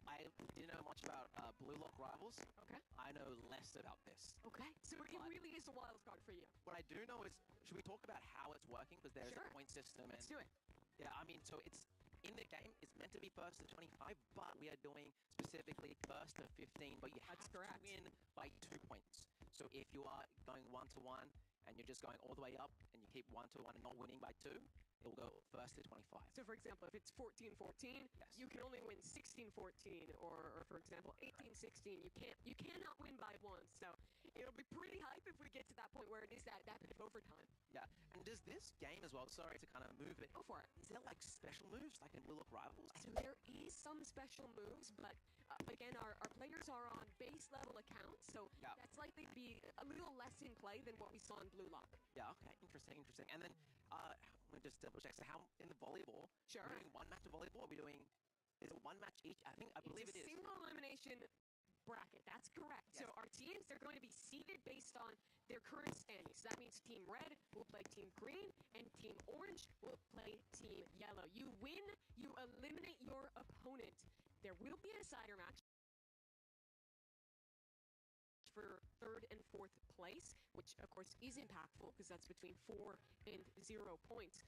I didn't know much about Blue Lock Rivals. Okay. I know less about this. Okay. So it really is a wild card for you. What I do know is, should we talk about how it's working? Because there's a point system. Let's do it. Yeah, I mean, so it's in the game, it's meant to be first to 25, but we are doing specifically first to 15, but you have to win by 2 points. So if you are going 1-1 and you're just going all the way up and you keep 1-1 and not winning by 2, it will go first to 25. So for example, if it's 14-14, you can only win 16-14, or for example, 18-16. You cannot win by 1. So it'll be pretty hype if we get to that point where it is that bit of overtime. Yeah, and does this game as well, sorry to kind of move it. Go for it. Is there like special moves like in Blue Lock Rivals? So there is some special moves, but again, our players are on base level accounts, so that's likely to be a little less in play than what we saw in Blue Lock. Yeah, okay, interesting. And then, let me just double check. So how, in the volleyball, are we doing one match of volleyball? Are we doing, is it one match each? I believe it is. It's a single elimination bracket, that's correct. Yes. So our teams, they're going to be seeded based on their current standings. So that means Team Red will play Team Green, and Team Orange will play Team Yellow. You win, you eliminate your opponent. There will be a decider match for 3rd and 4th place, which of course is impactful because that's between 4 and 0 points.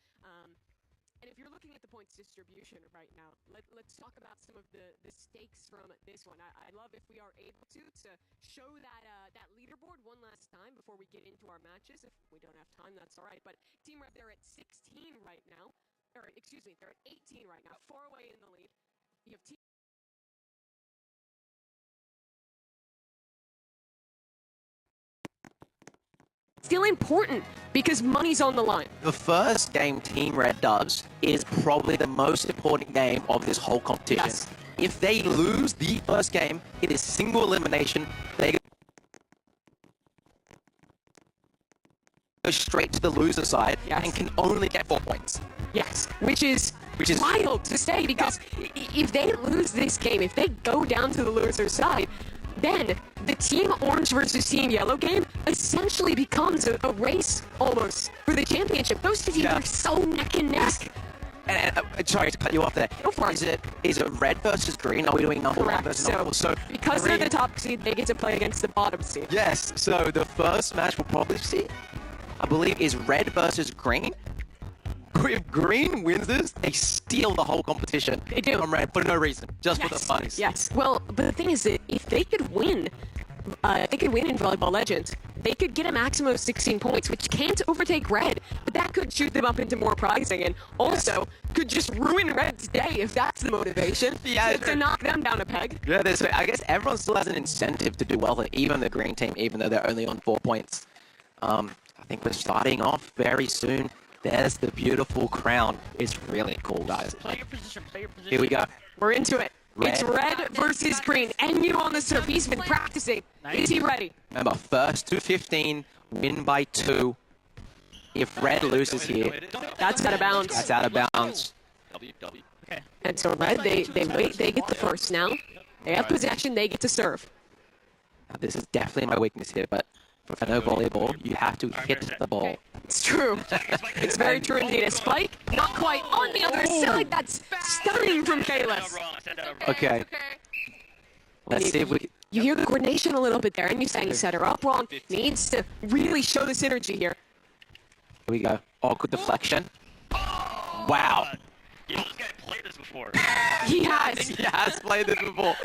And if you're looking at the points distribution right now, let's talk about some of the stakes from this one. I love if we are able to show that leaderboard one last time before we get into our matches. If we don't have time, that's all right. But Team Red, they're at 16 right now. Or, excuse me, they're at 18 right now, far away in the lead. You have Team still important because money's on the line. The first game Team Red does is probably the most important game of this whole competition. Yes. If they lose the first game, it is single elimination. They go straight to the loser side and can only get 4 points. Yes, which is wild to say because if they lose this game, if they go down to the loser side, then the Team Orange versus Team Yellow game essentially becomes a race almost for the championship. Those two teams are so neck and neck. And sorry to cut you off there. Go for it. Is it red versus green? Are we doing number one versus number four? So because they're the top seed, they get to play against the bottom seed. Yes. So the first match we'll probably see, I believe, is red versus green. If green wins this, they steal the whole competition. They do. From red for no reason, just for the funnies. Yes. Well, but the thing is that if they could win, in Volleyball Legends, they could get a maximum of 16 points, which can't overtake red, but that could shoot them up into more prizing, and also could just ruin red's day if that's the motivation. To knock them down a peg. Yeah, I guess everyone still has an incentive to do well, even the green team, even though they're only on 4 points. I think we're starting off very soon. There's the beautiful crown. It's really cool, guys. Play your position. Here we go. We're into it. It's red versus green. And you on the serve. He's been practicing. Is he ready? Remember, first to 15, win by 2. If red loses here, that's out of bounds. That's out of bounds. Okay. And so red, they wait. They get the first now. They have possession. They get to serve. Now, this is definitely my weakness here, but for no volleyball, you have to hit the ball. It's true. It's very true indeed. A spike, not quite on the other side. That's stunning from Kalis. Okay. Let's see if we. You hear the coordination a little bit there, and you're saying set her up wrong. Needs to really show the synergy here. Here we go. Oh, good deflection. Wow. You know, this guy played this before. He has. He has played this before.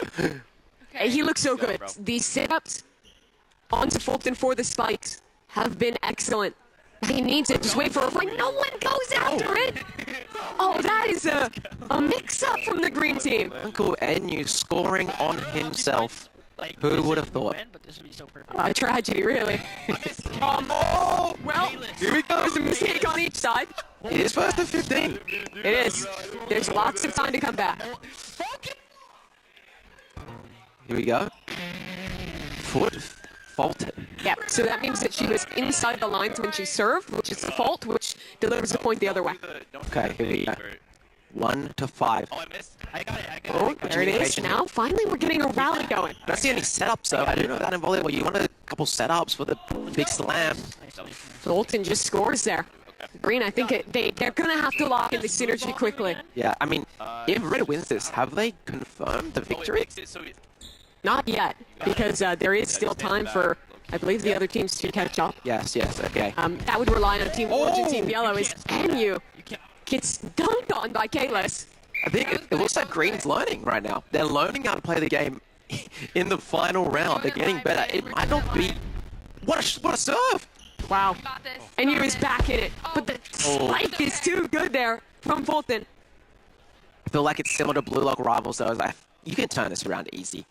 Hey, he looks so good. bro. These sit-ups onto Fulton for the spikes have been excellent. He needs it. Just wait for a fight. No one goes after it. Oh, that is a mix-up from the green team. Uncle Enyu scoring on himself. Like, Who this would have is thought? win, but this would be so perfect. A tragedy, really. Oh, Well, here we go. there's a mistake on each side. It is first and 15. It is. There's lots of time to come back. Here we go. Foot faulted. Yeah, so that means that she was inside the lines when she served, which is the fault, which delivers a point the other way. Okay, here we go. 1 to 5. Oh, I missed. I got it. Oh, there it is. Now, finally, we're getting a rally going. That's the only setups, though. I do know that in volleyball, you want a couple setups for the big slam. Fulton just scores there. Green, I think they're going to have to lock in the synergy quickly. Yeah, I mean, if Red wins this, have they confirmed the victory? Not yet, because there is still time for, I believe, the other teams to catch up. Yes, okay. That would rely on Team Orange and Team Yellow as NU gets dunked on by Kalis. I think it looks like Green's learning right now. They're learning how to play the game in the final round. They're getting better. It might not be... What a serve! Wow. Got this. NU is back in it, but the spike is too good there from Fulton. I feel like it's similar to Blue Lock Rivals, though. Like, you can turn this around easy.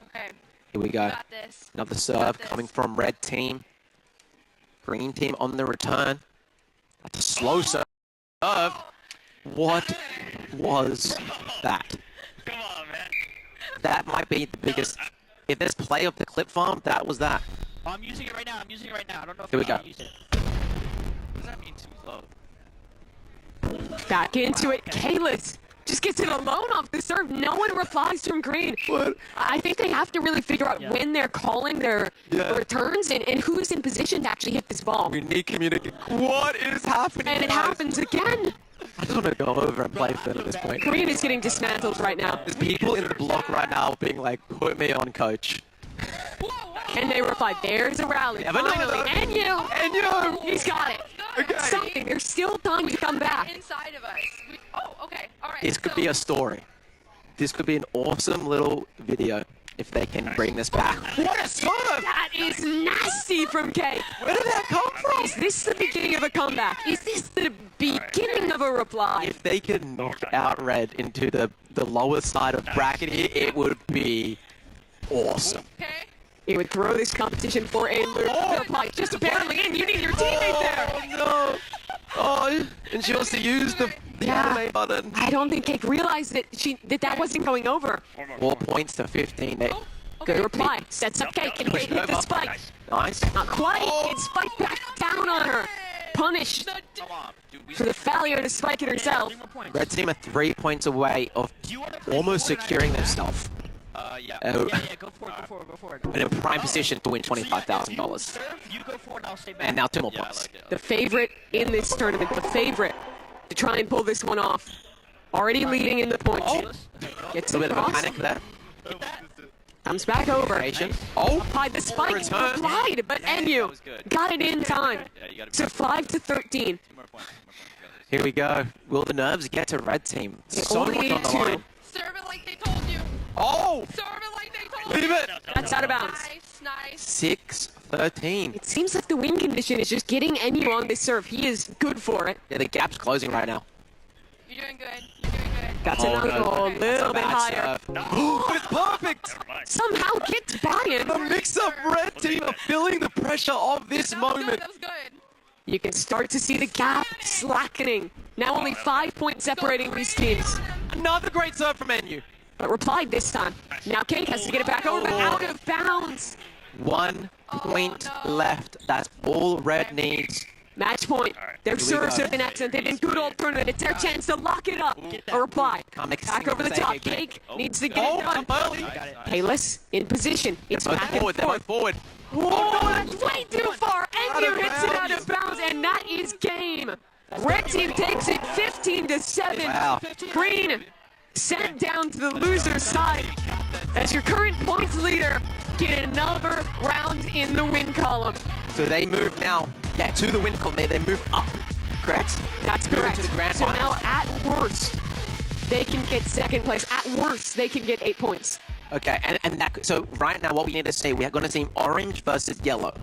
Okay. Here we go. Got this. Another serve coming from Red Team. Green Team on the return. That's a slow serve. What was that? Come on, man. That might be the biggest... If there's play of the clip farm, that was that. Oh, I'm using it right now. I don't know if Here we I go. can use it. What does that mean too low? Back into it. Kalis just gets it alone off the serve. No one replies from Green. What? I think they have to really figure out when they're calling their returns and who's in position to actually hit this ball. We need communication. What is happening? And it guys? happens again. I just want to go over and play Finn at this point. Green is getting dismantled right now. There's people in the block right now being like, put me on, coach. And they reply, there's a rally. Never know, Finally. though. And you. And you. He's got it. Okay. Something. There's still time to come back. Inside of us. Oh, okay. All right. This could be a story. This could be an awesome little video if they can bring this back. What a serve! That is nasty from K. Where did that come from? Is this the beginning of a comeback? Is this the beginning of a reply? If they could knock out Red into the lower side of bracket here, it would be awesome. Okay. It would throw this competition for a loop. The reply just barely in. You need your teammate there. Oh no! Oh, and she wants to use the anime button. I don't think Cake realized that that wasn't going over. 4 points to 15. They, Good reply. Sets up Cake and hit the spike. nice. Not quite. It's spiked back down on her. Punished Come on, dude. We for the failure to spike it herself. 3 more points. Red team are 3 points away of almost securing themselves. yeah. Oh, Yeah, go for it. and in prime position to win $25,000. You go for it, I'll stay back. And now 2 more Yeah, I points. like it. The favorite in this tournament, the favorite to try and pull this one off. Already leading in the points. Gets A little bit of a across, panic there. comes back over. Patient. Oh, Applied the spike, Return. applied, but NU was good. got it in time. Yeah, you gotta be So 5 to 13. 2 more points. here we go. Will the nerves get to Red team? So only much on the two. line. Serve it like they told you. Oh, Serve it like they told leave you. it. That's out of bounds. Nice. 6-13. It seems like the win condition is just getting NU on this serve. He is good for it. Yeah, the gap's closing right now. You're doing good. You're doing good. Got another no. goal, a little bit Bad higher. serve. But it's perfect. Somehow gets by him. The mix-up Red team are feeling the pressure of this That was good. moment. That was good. You can start to see the gap slackening. Now only 5 points separating these teams. Another great serve from NU. But replied this time. Now Cake has to get it back over, but out of bounds. 1 point left. That's all Red needs. Match point. Their Here we serves go. have been excellent. They've been good alternate. It's their chance to lock it up. A reply. Back over the top. Cake needs to get it done. Early. Payless in position. It's Both back and forward. They're both forth. forward. Oh, that's way too far. Out NU of hits it out bounds. of bounds, and that is game. Red team takes it 15 to 7. Wow. Green sent down to the loser's side. as your current points leader, get another round in the win column. So they move now, to the win column. They move up, correct? That's Moving correct. to the grand So finals. now, at worst, they can get second place. At worst, they can get 8 points. Okay, and so right now what we need to say, we are going to team orange versus yellow.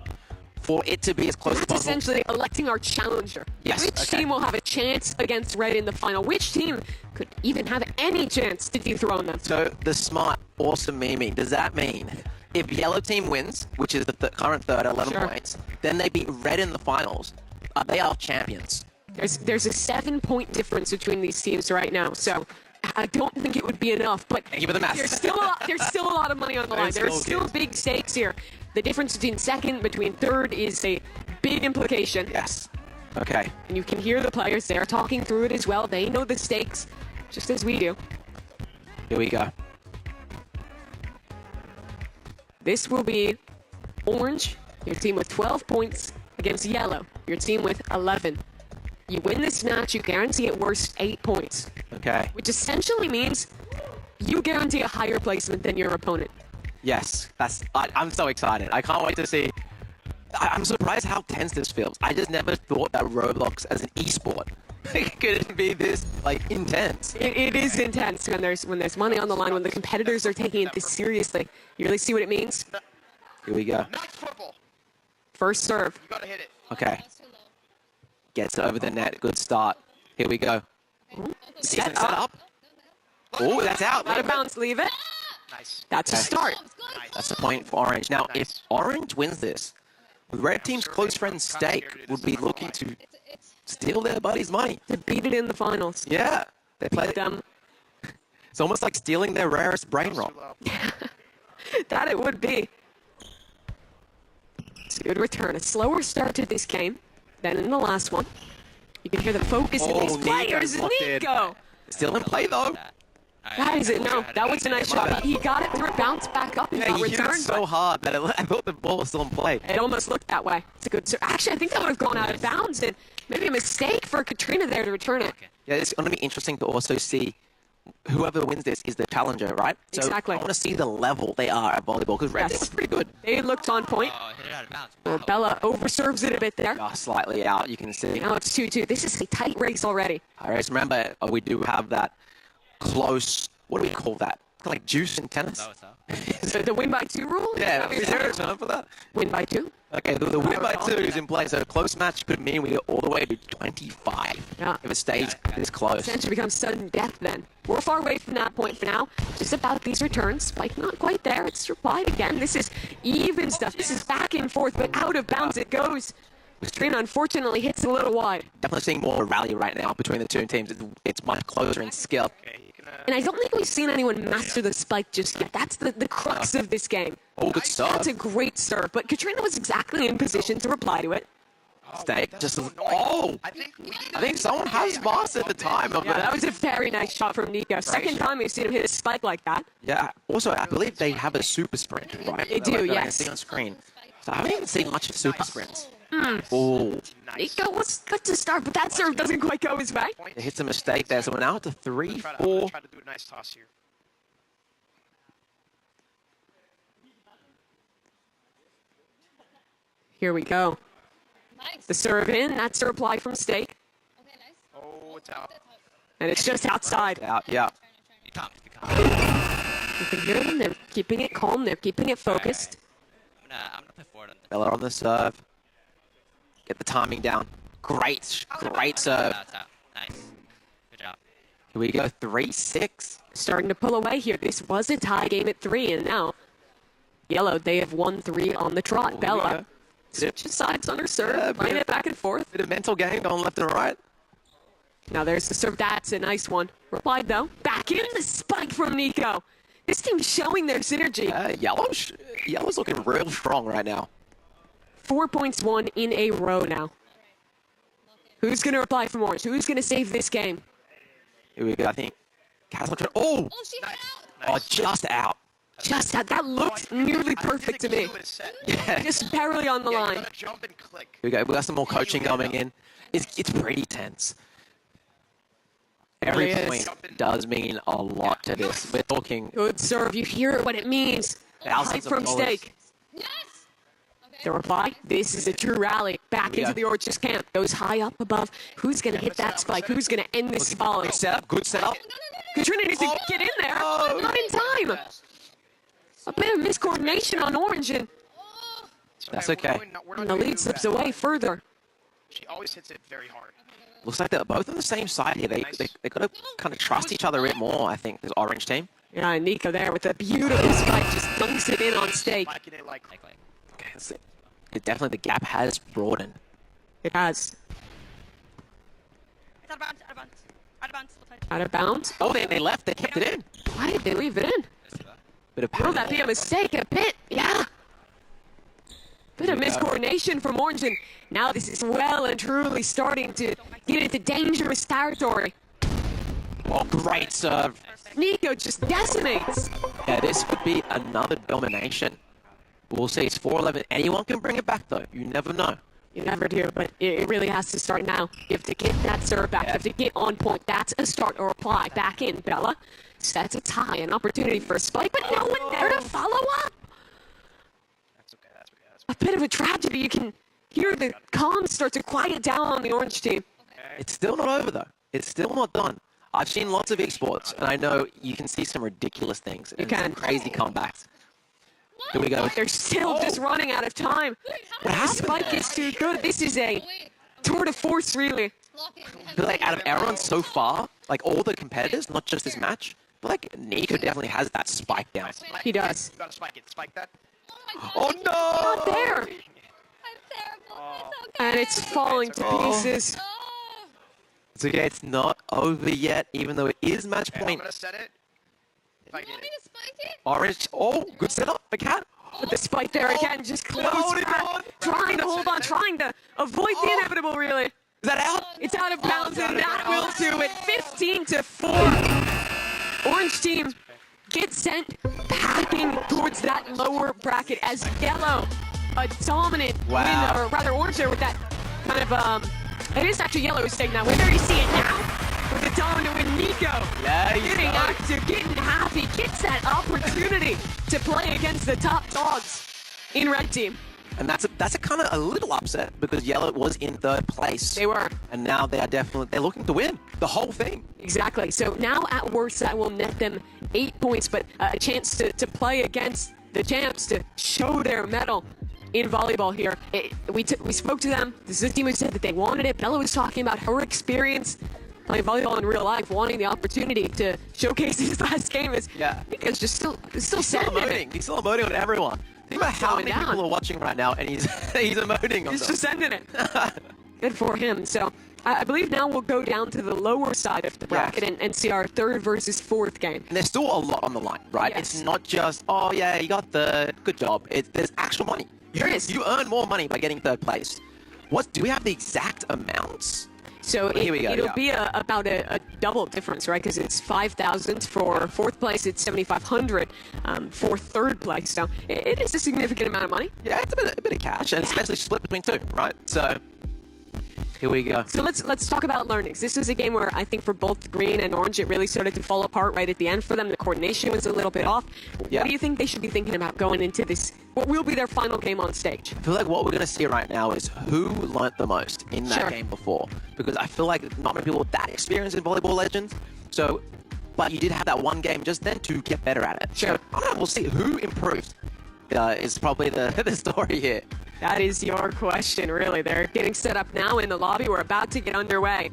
For it to be as close as That's possible. essentially electing our challenger. Yes, Which okay. team will have a chance against red in the final? Which team could even have any chance to dethrone them? So the smart, awesome Mimi, does that mean if yellow team wins, which is the current third, 11 Sure. points, then they beat red in the finals, they are champions? There's a 7-point difference between these teams right now, so I don't think it would be enough. But Thank you for the math. there's still a lot of money on the line. There's still big stakes here. The difference between second, between third, is a big implication. Yes. Okay. And you can hear the players there talking through it as well. They know the stakes, just as we do. Here we go. This will be orange, your team with 12 points, against yellow, your team with 11. You win this match, you guarantee at worst 8 points, Okay. which essentially means you guarantee a higher placement than your opponent. Yes. I'm so excited. I can't wait to see. I'm surprised how tense this feels. I just never thought that Roblox as an esport could be this intense. It is intense when there's money on the line, when the competitors are taking it this seriously. You really see what it means? Here we go. Nice football. First serve. You gotta hit it. Okay. Gets it over the net. Good start. Here we go. Set up. Oh, that's out. Out of bounds, leave it. Nice. That's a start. That's the point for Orange. Now, if Orange wins this, Red Team's close friend Stake would be looking to steal their buddy's money. To beat it in the finals. Yeah. They play them. It's almost like stealing their rarest brain roll. That it would be. It's a good return. A slower start to this game than in the last one. You can hear the focus in these players. Nico! Still in play, though. That is it. No, that was a nice shot. He got it through it, bounced back up, and Yeah, got he hit it returned. so hard that I thought the ball was still in play. It almost looked that way. It's a good serve. Actually, I think that would have gone out of bounds, and maybe a mistake for Katrina there to return it. Yeah, it's going to be interesting to also see whoever wins this is the challenger, right? So Exactly. I want to see the level they are at volleyball because Red Yes. is pretty good. They looked on point. Well, Bella overserves it a bit there. Slightly out, you can see. Now it's 2-2. This is a tight race already. All right, so remember, we do have that close, what do we call that? Kind of like juice in tennis? So the win by 2 rule? Yeah, is there a term for that? Win by 2? Okay, the win by 2 is in play, so a close match could mean we get all the way to 25 Yeah. if it stays this close. Essentially becomes sudden death then. We're far away from that point for now. Just about these returns. Spike not quite there. It's replied again. This is even stuff. This is back and forth, but out of bounds it goes. Katrina unfortunately hits a little wide. Definitely seeing more rally right now between the two teams. It's much closer in skill. And I don't think we've seen anyone master the spike just yet. That's the crux of this game. Oh, good serve. That's a great serve, but Katrina was exactly in position to reply to it. Stake just I think someone has mastered the time of Yeah, it. that was a very nice shot from Nico. Second time we've seen him hit a spike like that. Yeah. Also, I believe they have a super sprint, right? They do, that I can yes. see on screen. So I haven't even seen much of super sprints. Mm. Oh, Nico was good to start, but that serve doesn't quite go his way. it hits a mistake there. So we're now at the 3-4. Try to do a nice toss here. Here we go. The serve in, that's the reply from Stake. Oh, it's out. And it's just outside. Out, yeah. You can hear them, they're keeping it calm, they're keeping it focused. I'm gonna play forward on Bella on the serve. Get the timing down. Great serve. Nice. Good job. Here we go, 3-6. Starting to pull away here. This was a tie game at 3, and now Yellow, they have won 3 on the trot. Bella switches sides on her serve, playing it back and forth. Bit of mental game going left and right. Now there's the serve. That's a nice one. Replied, though. Back in the spike from Nico. This team's showing their synergy. Yellow's looking real strong right now. 4 points won in a row now. Who's going to reply from Orange? Who's going to save this game? Here we go, I think. Oh! Oh, just out. Just out. That looked nearly perfect to me. Yeah. Just barely on the line. Jump and click. Here we go, we got some more coaching coming in. It's pretty tense. Every Yes. point does mean a lot to this. We're talking Good serve. You hear what it means. thousands Right of from dollars. stake. The reply, this is a true rally. Back into the Orchard's camp. Goes high up above. Who's going to hit that spike? Who's going to end this volley? Good setup. Good setup. Katrina needs to get in there. Not in time. A bit of miscoordination on Orange, and That's okay. the lead slips away further. She always hits it very hard. Looks like they're both on the same side here. They got to kind of trust each other a bit more, I think, this Orange team. Yeah, and Nico there with a beautiful spike just dunks it in on stake. Spiking it like Okay, that's it. Definitely the gap has broadened. It has. It's out of bounds. Out of bounds. Out of bounds. Out of bounds. Oh, they left. They kept it in. Why did they leave it in? Bit of Will that be a mistake? A bit, yeah. Bit of miscoordination from Orange, and now this is well and truly starting to get into dangerous territory. Oh, great serve. Nico just decimates. Yeah, this could be another domination. We'll see. It's 4-11. Anyone can bring it back, though. You never know. You never do, but it really has to start now. You have to get that serve back. You have to get on point. That's a start or reply. Back in, Bella. Sets a tie, an opportunity for a spike, but no one there to follow up. That's okay. That's okay. A bit of a tragedy. You can hear the comms start to quiet down on the Orange team. It's still not over, though. It's still not done. I've seen lots of esports, and I know you can see some ridiculous things. You and can. some crazy comebacks. Here we go. They're still just running out of time. The spike is too good. This is a tour de force, really. I feel like out of everyone so far, like all the competitors, not just this match, I feel like Nico definitely has that spike down. He does. You gotta spike it. Spike that. Oh no! Not there. And it's falling to pieces. It's okay, it's not over yet, even though it is match Okay, I'm point. gonna set it. If I get it. Orange, oh, good setup, the cat. But the spike there again, just close holding back, on. trying to hold on, trying to avoid the inevitable, really. Is that out? It's out of bounds, and that will do it. 15-4. Orange team gets sent packing towards that lower bracket as Yellow, a dominant win, or rather Orange there with that kind of, it is actually Yellow who's taking that win. There you see it now with the dominant win, Nico. Yeah, he's Getting got it. active, getting happy, gets that opportunity to play against the top dogs in Red Team. And that's a kind of a little upset because Yellow was in third place. They were. And now they're looking to win the whole thing. Exactly. So now at worst that will net them 8 points, but a chance to play against the champs to show their mettle in volleyball here. We spoke to them. This is a team who said that they wanted it. Bella was talking about her experience playing volleyball in real life, wanting the opportunity to showcase his last game. Nico's just still sending it. He's still emoting on everyone. Think about how many people are watching right now, and he's emoting on He's them. just sending it. Good for him. So I believe now we'll go down to the lower side of the bracket and see our third versus fourth game. And there's still a lot on the line, right? Yes. It's not just, oh yeah, you got the good job. There's actual money. There is. You earn more money by getting third place. Do we have the exact amounts? So Here we go, it'll yeah. be about a double difference, right? Because it's 5,000 for fourth place, it's 7,500 for third place. So it is a significant amount of money. Yeah, it's a bit of cash, and especially split between two, right? So here we go. So let's talk about learnings. This is a game where I think for both green and orange, it really started to fall apart right at the end for them. The coordination was a little bit off. Yeah. What do you think they should be thinking about going into this, what will be their final game on stage? I feel like what we're going to see right now is who learnt the most in that Sure. game before. Because I feel like not many people with that experience in Volleyball Legends. So, but you did have that one game just then to get better at it. Sure. So, I don't know, we'll see who improved. Is probably the story here. That is your question, really. They're getting set up now in the lobby. We're about to get underway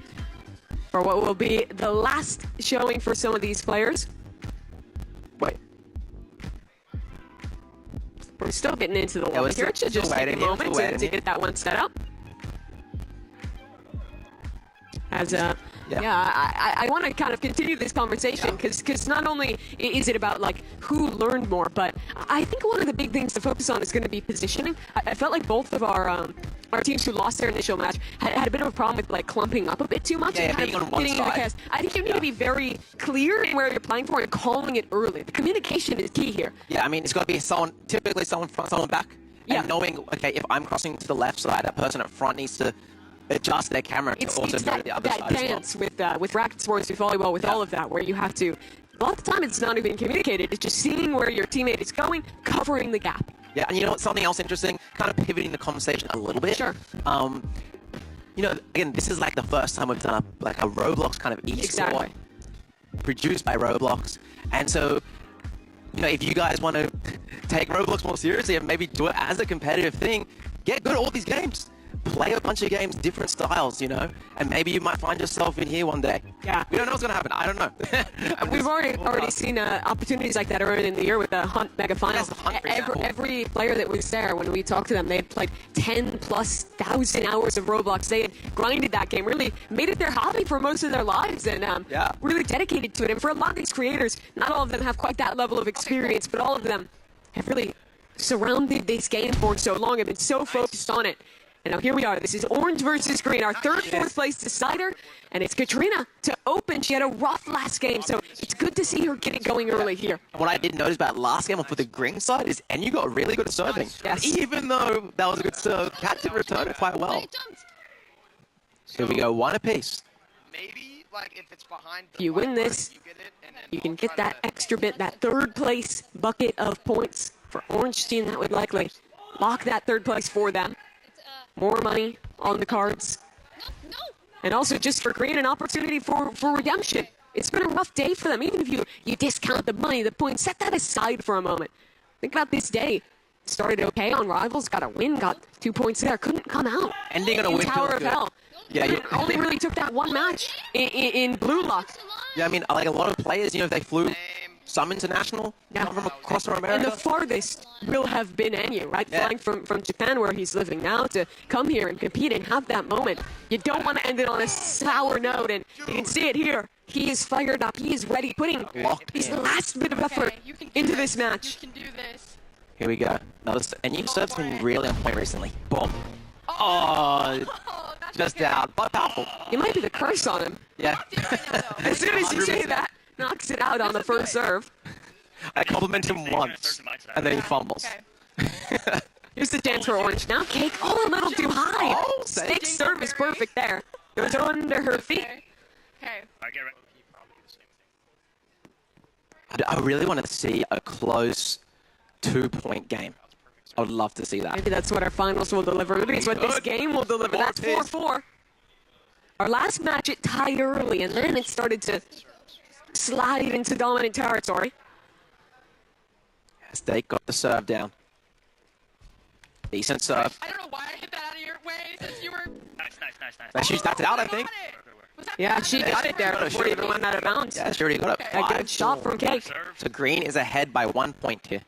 for what will be the last showing for some of these players. Wait. We're still getting into the Yeah, we're lobby still- here. It should still just take a waiting, yeah, moment still waiting, to yeah. get that one set up. As I want to kind of continue this conversation because not only is it about like who learned more, but I think one of the big things to focus on is going to be positioning. I felt like both of our teams who lost their initial match had a bit of a problem with like clumping up a bit too much. Yeah, and kind being of on one getting into side. chaos. I think you need to be very clear in where you're playing for and calling it early. The communication is key here. Yeah, I mean, it's got to be typically someone front, someone back. Yeah. And knowing, okay, if I'm crossing to the left side, that person up front needs to adjust their camera to also It's go to that, the other that side as well. dance with racket sports, with volleyball, with all of that, where you have to. A lot of the time, it's not even communicated. It's just seeing where your teammate is going, covering the gap. Yeah, and you know what? Something else interesting, kind of pivoting the conversation a little bit. Sure. You know, again, this is like the first time we've done a Roblox kind of e-sport Exactly. produced by Roblox, and so. You know, if you guys want to take Roblox more seriously and maybe do it as a competitive thing, get good at all these games. Play a bunch of games, different styles, you know, and maybe you might find yourself in here one day. Yeah. We don't know what's going to happen. I don't know. And we've already seen opportunities like that earlier in the year with the Hunt Mega Finals. Yes, the Hunt, for example. Every player that was there, when we talked to them, they had played 10,000+ hours of Roblox. They had grinded that game, really made it their hobby for most of their lives, and really dedicated to it. And for a lot of these creators, not all of them have quite that level of experience, but all of them have really surrounded this game for so long and been so focused on it. And now here we are. This is orange versus green, our third, fourth place decider. And it's Katrina to open. She had a rough last game, so it's good to see her get it going early here. What I did notice about last game for the green side is Enyu got really good at serving. Yes. Even though that was a good serve, Kat did return it quite well. Here we go, one apiece. Maybe, like, if it's behind If you win this, you can get that extra bit, that third place bucket of points for Orange Team. That would likely lock that third place for them. More money on the cards. And also just for Green, an opportunity for redemption. It's been a rough day for them. Even if you discount the money, the points, set that aside for a moment. Think about this day. Started okay on Rivals, got a win, got 2 points there. Couldn't come out. Ending on a in win Tower feels of good. Hell. Yeah, Only really took that one match in Blue Lock. Yeah, I mean, like a lot of players, you know, they flew some international from across North America. And the farthest will have been Enyu, right? Yeah. Flying from Japan, where he's living now, to come here and compete and have that moment. You don't want to end it on a sour note, and you can see it here. He is fired up. He is ready, putting his last bit of effort into this match. You can do this. Here we go. Enyu serve's been really on point recently. Boom. Oh, just out, but powerful. It might be the curse on him. Yeah. As soon as you say that, knocks it out on the first serve. I compliment him once, and then he fumbles. Here's the dance for Orange. Now Cake, a little too high. Snake's serve is perfect there. Goes under her feet. Okay. I really want to see a close 2-point game. I would love to see that. Maybe that's what our finals will deliver. Maybe it's what this game will deliver. That's 4-4. Our last match, it tied early, and then it started to slide into dominant territory. Yes, they got the serve down. Decent serve. I don't know why I hit that out of your way since you were. Nice. She tapped it out, I think. Yeah, she got it there before it even went out of bounds. Yeah, she already got it. A good shot from Cake. So Green is ahead by 1 point here.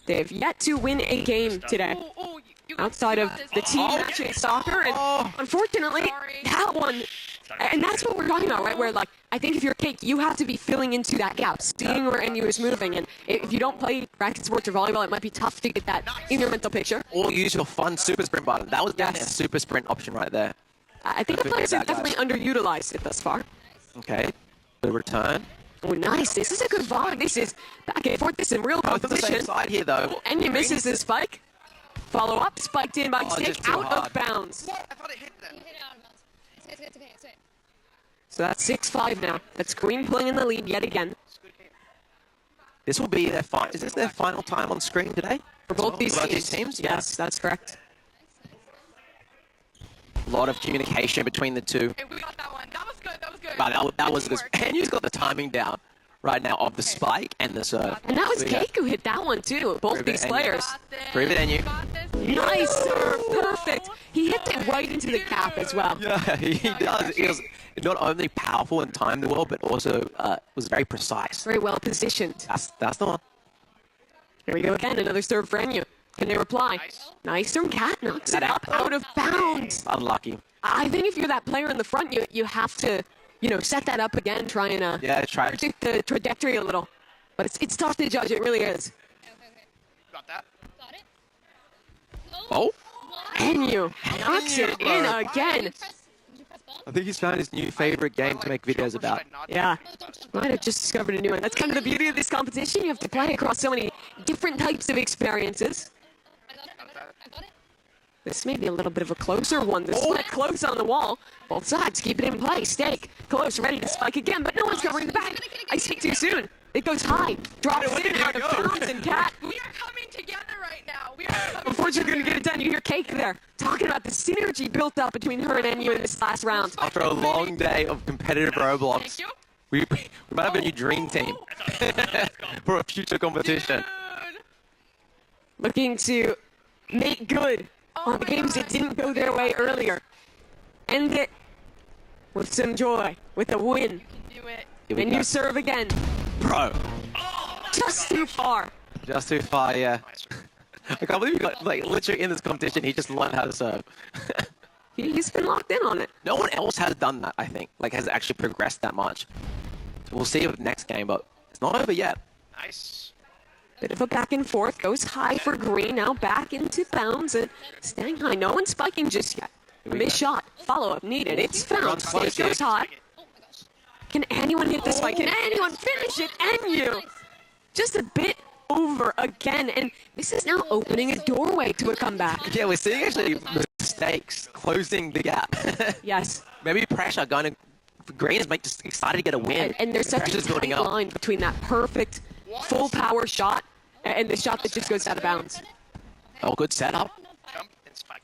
They've yet to win a game today. Outside of the team matching soccer, and unfortunately, that one, and that's what we're talking about, right? Where, like, I think if you're Cake, you have to be filling into that gap, seeing where Enyu is moving, and if you don't play racket sports or volleyball, it might be tough to get that in your mental picture. Or use your fun super sprint button. That was down there, super sprint option right there. I think the players have definitely underutilized it thus far. Okay, the return. Oh, nice. This is a good VOD. This is back and forth. This is real Both on the competition. same side here, though. Enyu misses the spike. Follow up, spiked in by Stick, just too out hard. of bounds. I thought it hit that. So that's 6-5 now. That's Green pulling in the lead yet again. This will be their final. Is this their final time on screen today? For both these For teams? Yes, that's correct. A lot of communication between the two. Hey, we got that one. That was good. That was good. But that was this. Enyu's got the timing down right now of the spike and the serve. And that was So, yeah. Cake who hit that one too. Both Prove these it, Enyu. players. Prove it, Enyu. Nice serve, perfect. He hit it right into the cap as well. Yeah, he does. He was not only powerful and timed well, but also was very precise. Very well positioned. That's the one. Here we go again. Another serve for Enyu. Can they reply? Nice from Cat. Knocks it up out of bounds. Unlucky. I think if you're that player in the front, you have to, set that up again, try and try. predict the trajectory a little. But it's tough to judge. It really is. Got that? Oh. Enyu knocks it in again. I think he's found his new favorite game to make videos about. Yeah, might have just discovered a new one. That's kind of the beauty of this competition. You have to play across so many different types of experiences. This may be a little bit of a closer one. The split close on the wall. Both sides keep it in play. Steak close, ready to spike again, but no one's covering the back. I speak too soon. It goes high, drops in out of bounds, and Cat. We are coming together right now. We are coming Unfortunately, together. gonna get it done. You hear Cake there talking about the synergy built up between her and NU in this last round. After a long day of competitive Roblox, we might have a new dream team for a future competition. Looking to make good on the games that didn't go their way earlier. End it with some joy, with a win. Do it. And you serve again. Bro. Just too far. Just too far, yeah. I can't believe you got, like, literally in this competition, he just learned how to serve. He's been locked in on it. No one else has done that, I think. Like, has actually progressed that much. We'll see with next game, but it's not over yet. Nice. Bit of a back and forth. Goes high for Green. Now back into bounds and staying high. No one's spiking just yet. Missed shot. Follow-up needed. It's found. Stage goes high. Can anyone hit the spike? Can anyone finish it? NU! Just a bit over again. And this is now opening a doorway to a comeback. Yeah, we're seeing actually mistakes closing the gap. Yes. Maybe pressure going to Green is just excited to get a win. And there's such a Pressure's building tight up. line between that perfect full power shot and the shot that just goes out of bounds. Oh, good setup. Jump and spike.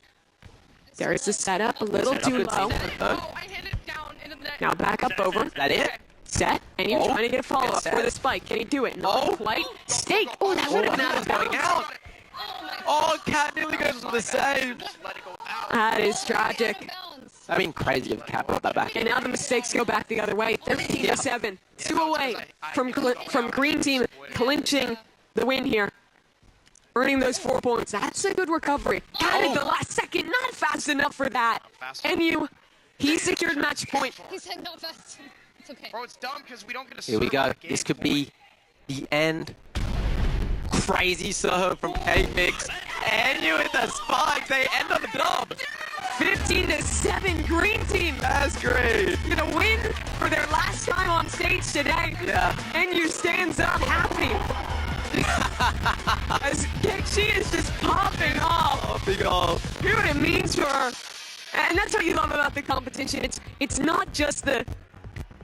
There's the setup, a little too low. Oh, I hit it down into the net. Now back up over. Is that it? Set, and you're Oh, trying to get a follow-up set. for the spike. Can he do it? Not quite. Steak. Oh, that would have been out of Going bounds. out. Oh, Cat nearly goes for the save. Let it go out. That is tragic. I mean, crazy if Cat brought that back. And now the mistakes go back the other way. 13-7. 2 away from Green Team clinching the win here. Earning those 4 points. That's a good recovery. Got it at the last second. Not fast enough for that. NU, he secured match point. He said not fast. It's okay. Bro, it's dumb because we don't get a Here we serve go. on the This game could be the end. Crazy serve from K-Mix. And you hit the spike. They end on the dub. 15-7 Green Team. That's great. Gonna win for their last time on stage today. Yeah. NU stands up happy. As she is just popping off. Oh, big ol'. Hear what it means for her. And that's what you love about the competition. It's not just the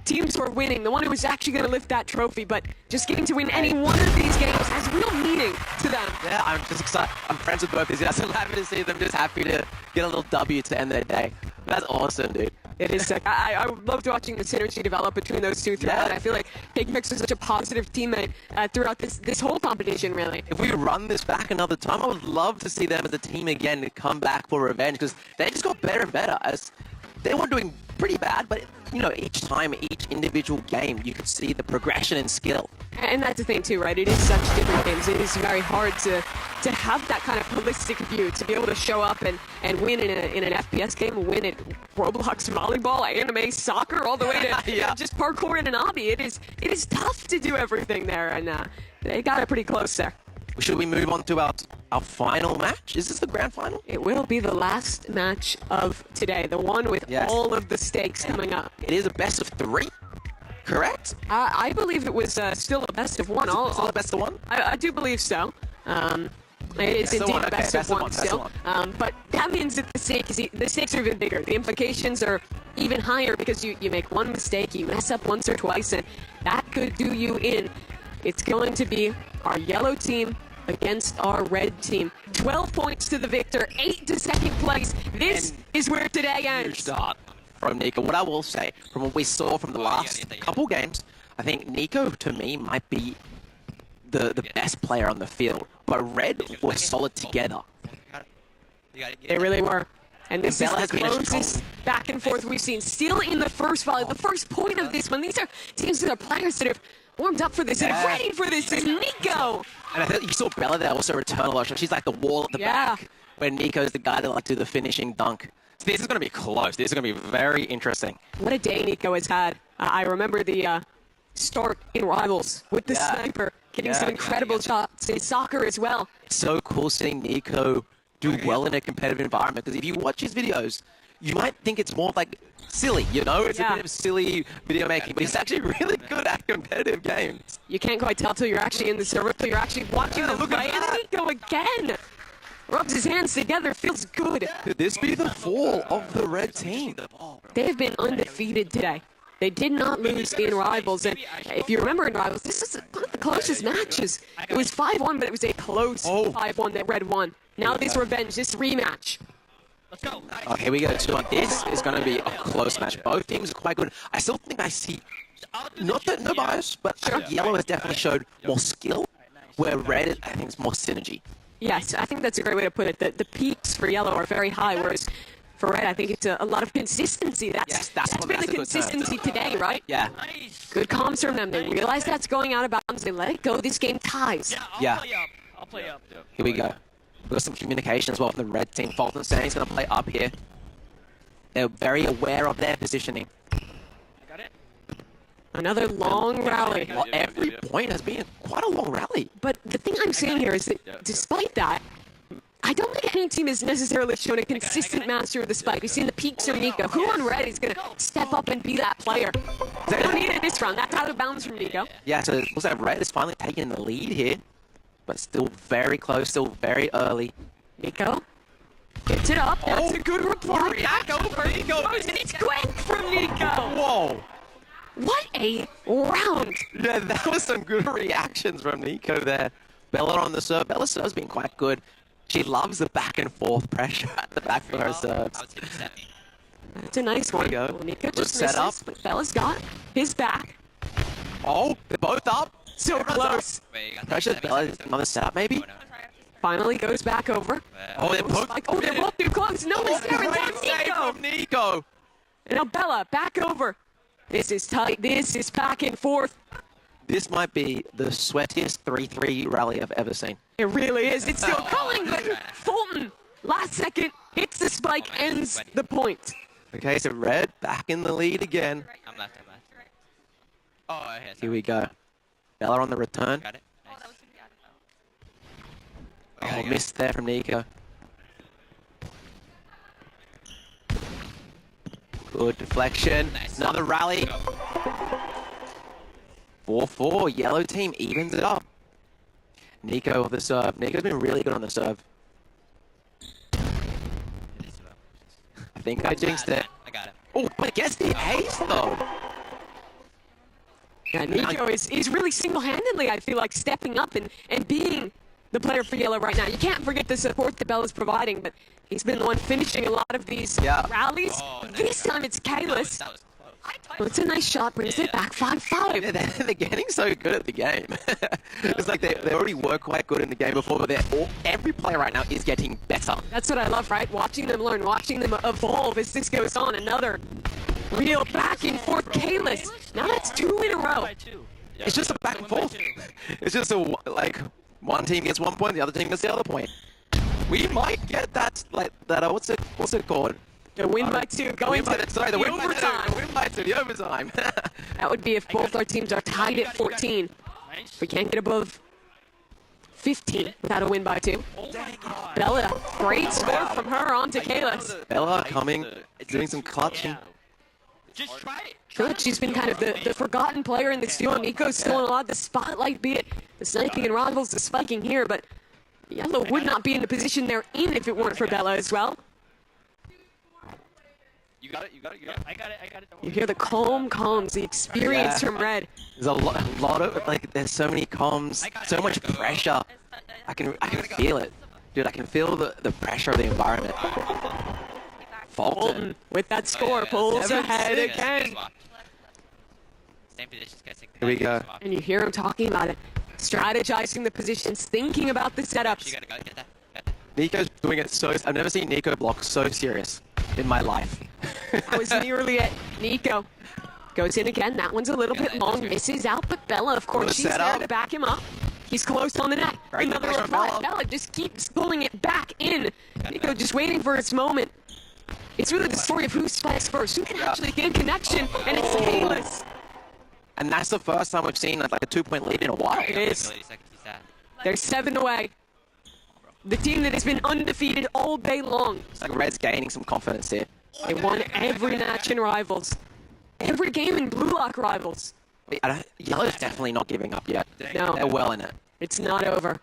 teams who are winning, the one who is actually going to lift that trophy, but just getting to win any one of these games has real meaning to them. Yeah, I'm just excited. I'm friends with both these guys. I'm happy to see them just happy to get a little W to end their day. That's awesome, dude. It is sick. I loved watching the synergy develop between those two throughout. Yeah. I feel like Big Mix was such a positive teammate throughout this whole competition, really. If we run this back another time, I would love to see them as a team again to come back for revenge because they just got better and better. As they were doing pretty bad, but you know, each time, each individual game, you could see the progression and skill. And that's the thing too, right? It is such different games. It is very hard to have that kind of holistic view, to be able to show up and win in an FPS game, win at Roblox volleyball, anime, soccer, all the way to Yeah. just parkour in an obby. It is tough to do everything there, and they got it pretty close there. Should we move on to our final match? Is this the grand final? It will be the last match of today, the one with Yes. all of the stakes coming up. It is a best of 3, correct? I believe it was still a best of one. Still a best of 1? I do believe so. It's Best of indeed one, a okay, best of one best of still. But that means that the stakes are even bigger. The implications are even higher because you make one mistake, you mess up once or twice, and that could do you in. It's going to be our yellow team against our red team. 12 points to the victor, 8 to second place. This is where today Huge ends. start from Nico. What I will say, from what we saw from the last couple games, I think Nico, to me, might be the best player on the field. But Red were solid together. They really were. And this Bella is the has been a closest back and forth we've seen. Still in the first volley, the first point of this one. These are teams that are players that have warmed up for this and ready for this. Is Nico. And I think you saw Bella there also return a lot. She's like the wall at the back, where Nico's the guy to like do the finishing dunk. So this is going to be close. This is going to be very interesting. What a day Nico has had. I remember the start in Rivals with the sniper, getting some incredible shots in soccer as well. It's so cool seeing Nico do well in a competitive environment, because if you watch his videos, you might think it's more like silly, you know? It's a bit of silly video making, but he's actually really good at competitive games. You can't quite tell till you're actually in the server, till you're actually watching them look at play. And that. Nico again. rubs his hands together, feels good. Could this be the fall of the red team? They have been undefeated today. They did not lose in Rivals, and if you remember in Rivals, this was one of the closest matches. It was 5-1, but it was a close 5-1 that Red won. Now this revenge, this rematch. Let's go. Oh, here we go. So this is going to be a close match. Both teams are quite good. I still think I see, not that no bias, but Yellow has definitely showed more skill, where Red, I think, is more synergy. Yes, I think that's a great way to put it. The peaks for Yellow are very high, whereas for Red, I think it's a lot of consistency. That's been the consistency today, right? Yeah. Good comms from them. They realize that's going out of bounds. They let it go. This game ties. Yeah. I'll play up. Here we go. We've got some communication as well from the red team. Fulton saying he's going to play up here. They're very aware of their positioning. Got it. Another long rally. Well, every point has been quite a long rally. But the thing I'm saying here is that despite that, I don't think any team has necessarily shown a consistent master of the spike. We've seen the peaks from Nico. Who on Red is going to step up and be that player? They don't need it this round. That's out of bounds from Nico. Yeah, so it looks like Red is finally taking the lead here. But still very close, still very early. Nico gets it up. That's a good reply. Back over Nico. It's quick from Nico. Whoa. What a round. Yeah, that was some good reactions from Nico there. Bella on the serve. Bella's serve's been quite good. She loves the back and forth pressure at the back for her serves. That's a nice one. There we go. Well, Nico Good just setup. misses, but Bella's got his back. Oh, they're both up. So close. Pressure. Bella, another setup maybe? Finally goes back over. Oh, they're both. Oh, they're both too close. No one's there. It's Save Nico. from Nico. And now Bella back over. This is tight. This is back and forth. This might be the sweatiest 3-3 rally I've ever seen. It really is. It's still calling, but Fulton, last second, hits the spike, ends the point. Okay, so Red back in the lead again. I'm left. Oh, Here we go. Bella on the return. Got it. Oh, missed there from Nico. Good deflection. Another rally. 4-4. Yellow team evens it up. Nico with the serve. Nico's been really good on the serve. I think I jinxed it. I got it. Oh, but gets the ace though. Yeah, Nico is really single-handedly, I feel like, stepping up and being the player for Yellow right now. You can't forget the support that Bella's providing, but he's been the one finishing a lot of these rallies. This time it's Kalis. Well, it's a nice shot, brings it back 5-5. Yeah, they're getting so good at the game. It's like they already were quite good in the game before, but every player right now is getting better. That's what I love, right? Watching them learn, watching them evolve as this goes on. Another real back and forth Kalis. Now that's 2 in a row. It's just a back and forth. It's just like one team gets 1 point, the other team gets the other point. We might get that what's it called? The win by 2 going to the win by 2. overtime. The win by 2, the overtime. That would be if both our teams are tied at 14. We can't get above 15 without a win by 2. Bella, great score from her on to Kalis. Bella coming, doing some clutching. Just try it. I feel like she's been kind of the forgotten player in this duo. Nico's still in a lot of the spotlight, be it the sniping and Rivals, the spiking here, but Yellow would not be in the position they're in if it weren't for Bella as well. You got it. I got it. You hear the calm comms, the experience from Red. There's a lot of, like, there's so many comms, so much pressure. I can feel it. Dude, I can feel the pressure of the environment. Fulton with that score pulls ahead again. Same positions, guys. Here we go. And you hear him talking about it, strategizing the positions, thinking about the setups. You gotta get that. Nico's doing it so... I've never seen Nico block so serious in my life. That was nearly it. Nico goes in again. That one's a little bit long, misses out, but Bella, of course, she's there to back him up. He's close on the net. Another reply. Bella just keeps pulling it back in. Nico just waiting for its moment. It's really the story of who spikes first, who can actually get connection, and it's Kalis. And that's the first time we've seen like a 2-point lead in a while. It is. They're 7 away. The team that has been undefeated all day long. It's like Red's gaining some confidence here. They won every match in Rivals. Every game in Blue Lock Rivals. Yellow's definitely not giving up yet. No. They're well in it. It's not over.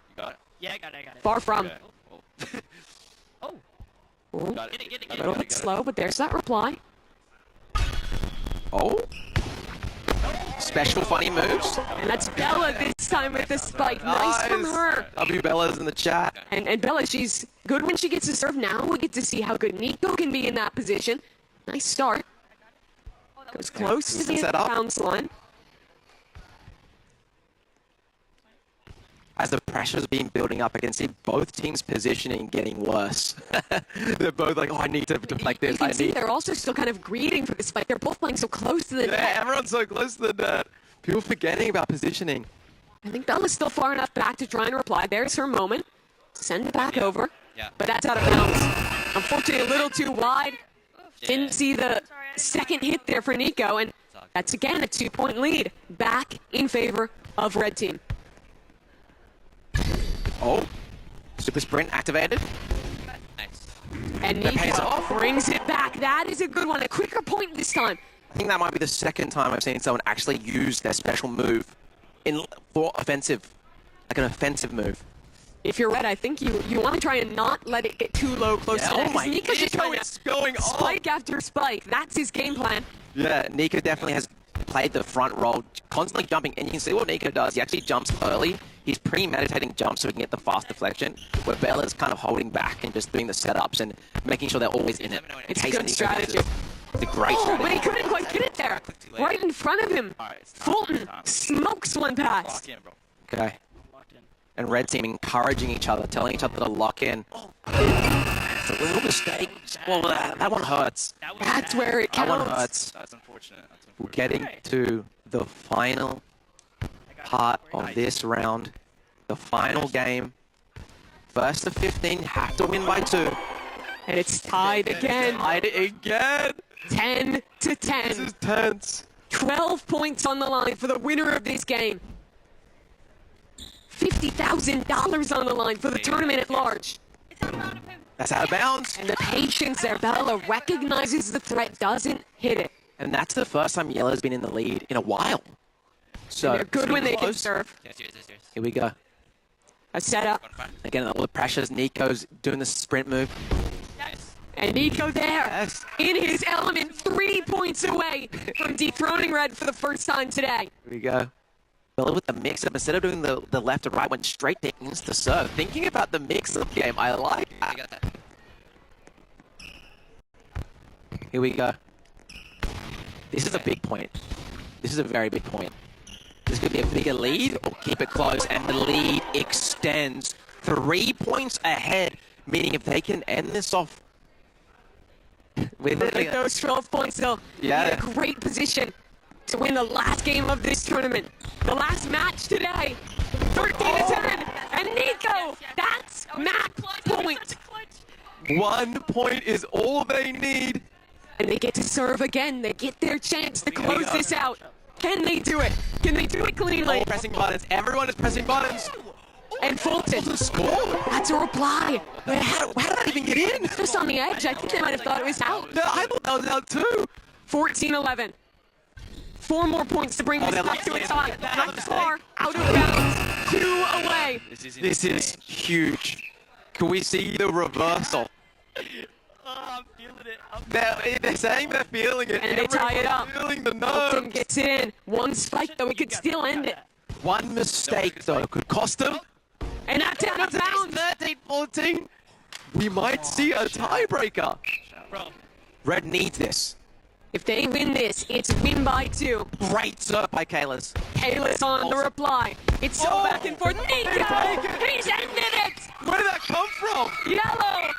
Yeah, I got it. Far from. Ooh, Got it. a little bit slow, but there's that reply. Oh. Special funny moves. And that's Bella this time with the spike. Nice from her. W Bella's in the chat. And Bella, she's good when she gets to serve. Now we get to see how good Nico can be in that position. Nice start. Goes close to the bounce line. As the pressure's been building up, I can see both teams' positioning getting worse. They're both like, oh, I need to deflect this. You can see they're also still kind of greeting for the spike. They're both playing so close to the net. Yeah, everyone's so close to the net. People forgetting about positioning. I think Bella's still far enough back to try and reply. There's her moment. Send it back over. Yeah. But that's out of bounds. Unfortunately, a little too wide. Didn't see the second hit there for Nico, and that's again a 2-point lead. Back in favor of red team. Oh, super sprint activated. Nice. And That pays Nico off. brings it back. That is a good one. A quicker point this time. I think that might be the second time I've seen someone actually use their special move for offensive, like an offensive move. If you're red, I think you want to try and not let it get too low close to Oh that. my Nico's just Nico, trying it's to going on. spike after spike. That's his game plan. Yeah, Nico definitely has played the front roll, constantly jumping, and you can see what Nico does. He actually jumps early. He's premeditating jumps so he can get the fast deflection, where Bella's kind of holding back and just doing the setups and making sure they're always in it. It's a good strategy. It's a great strategy. But he couldn't quite get it there. Right in front of him. Fulton smokes one pass. Okay. And red team encouraging each other, telling each other to lock in. It's a little mistake. Well, that one hurts. That's where it That one counts. hurts. That's unfortunate. We're getting to the final part of this round. The final game. First to 15, have to win by 2. And it's tied again. Tied again. 10 to 10. This is tense. 12 points on the line for the winner of this game. $50,000 on the line for the tournament at large. That's out of bounds. And the patience there, Bella recognizes the threat, doesn't hit it. And that's the first time Yellow's been in the lead in a while. So And they're good when they can close. serve. Here we go. A setup. Again, all the pressures. Nico's doing the sprint move. And Nico there, Yes. in his element, 3 points away from dethroning red for the first time today. Here we go. Bella with the mix-up. Instead of doing the left to right, went straight to insta-serve. Thinking about the mix-up game, I like that. Here we go. This is a big point. This is a very big point. This could be a bigger lead or keep it close, and the lead extends 3 points ahead, meaning if they can end this off with Those 12 points, they'll be in a great position to win the last game of this tournament. The last match today. 13 to 10. And Nico, that's match point. 1 point is all they need. And they get to serve again. They get their chance to close this out. Can they do it? Can they do it cleanly? All pressing buttons. Everyone is pressing buttons. And Fulton. Score. That's a reply. How did that even get in? Just on the edge. I think they might have thought it was out. No, I thought that was out too. 14-11. 4 more points to bring this they're back to a lucky. tie. Not far. Out of bounds. 2 away. This is huge. Can we see the reversal? I'm feeling it. They're saying they're feeling it. And they tie it up. Feeling the Fulton nerves. gets it in. One spike, though. He could still end it. One mistake, though, could cost them. And that's out of bounds. 13-14. We might see a tiebreaker. Red needs this. If they win this, it's win by 2. Great serve by Kalis. Kalis on the reply. It's so back and forth. Nico! He's ended it! Where did that come from? Yellow!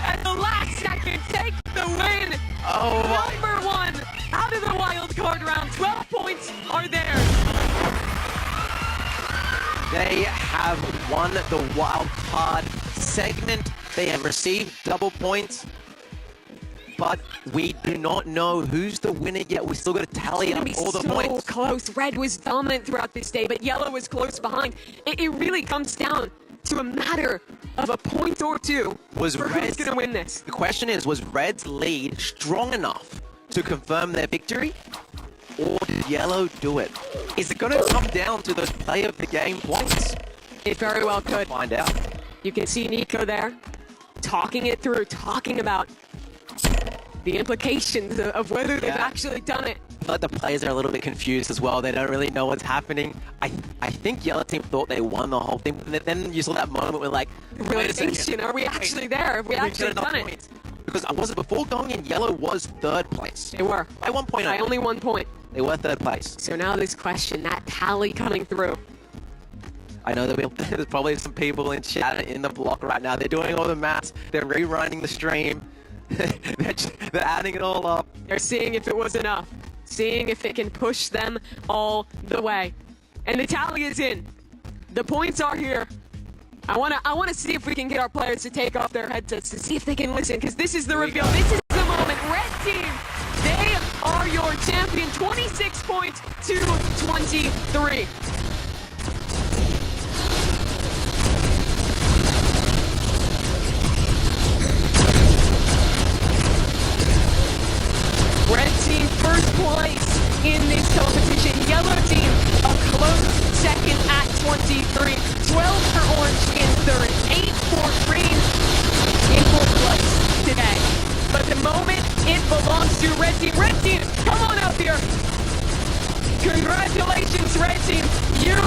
At the last second, take the win! Oh my. Number 1 out of the wild card round. 12 points are there. They have won the wild card segment. They have received double points. But we do not know who's the winner yet. We still got to tally up all the points. Close. Red was dominant throughout this day, but yellow was close behind. It really comes down to a matter of a point or 2 Was for who's going to win this. The question is, was Red's lead strong enough to confirm their victory? Or did Yellow do it? Is it going to come down to those play of the game points? It very well could. Find out. You can see Nico there. talking it through, talking about the implications of whether they've actually done it. But the players are a little bit confused as well. They don't really know what's happening. I think Yellow Team thought they won the whole thing. But then you saw that moment where, like, wait a second. Realization, are we actually there? Have we actually done it? Points. Because I wasn't before going in, Yellow was third place. They were. By 1 point. By only 1 point. They were third place. So now this question, that tally coming through. I know that there's probably some people in chat in the block right now. They're doing all the maths. They're rerunning the stream. They're adding it all up. They're seeing if it was enough. Seeing if it can push them all the way. And the tally is in. The points are here. I wanna see if we can get our players to take off their headsets to see if they can listen, because this is the reveal. This is the moment. Red Team, they are your champion. 26 points to 23. Red Team first place in this competition. Yellow Team a close second at 23. 12 for Orange in third. 8 for Green in fourth place today. But the moment, it belongs to Red Team. Red Team, come on up here. Congratulations, Red Team. You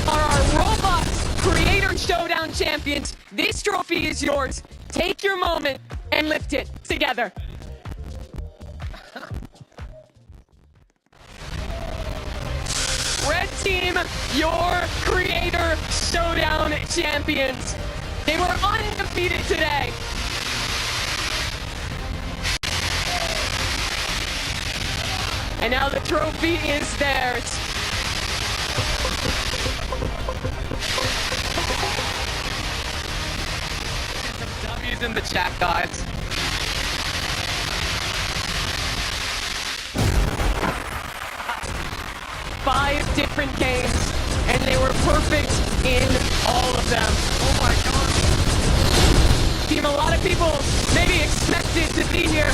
are our Roblox Creator Showdown champions. This trophy is yours. Take your moment and lift it together. Red Team, your Creator Showdown champions. They were undefeated today. And now the trophy is theirs. Some W's in the chat, guys. Five different games, and they were perfect in all of them. Oh my god. Team, a lot of people maybe expected to be here,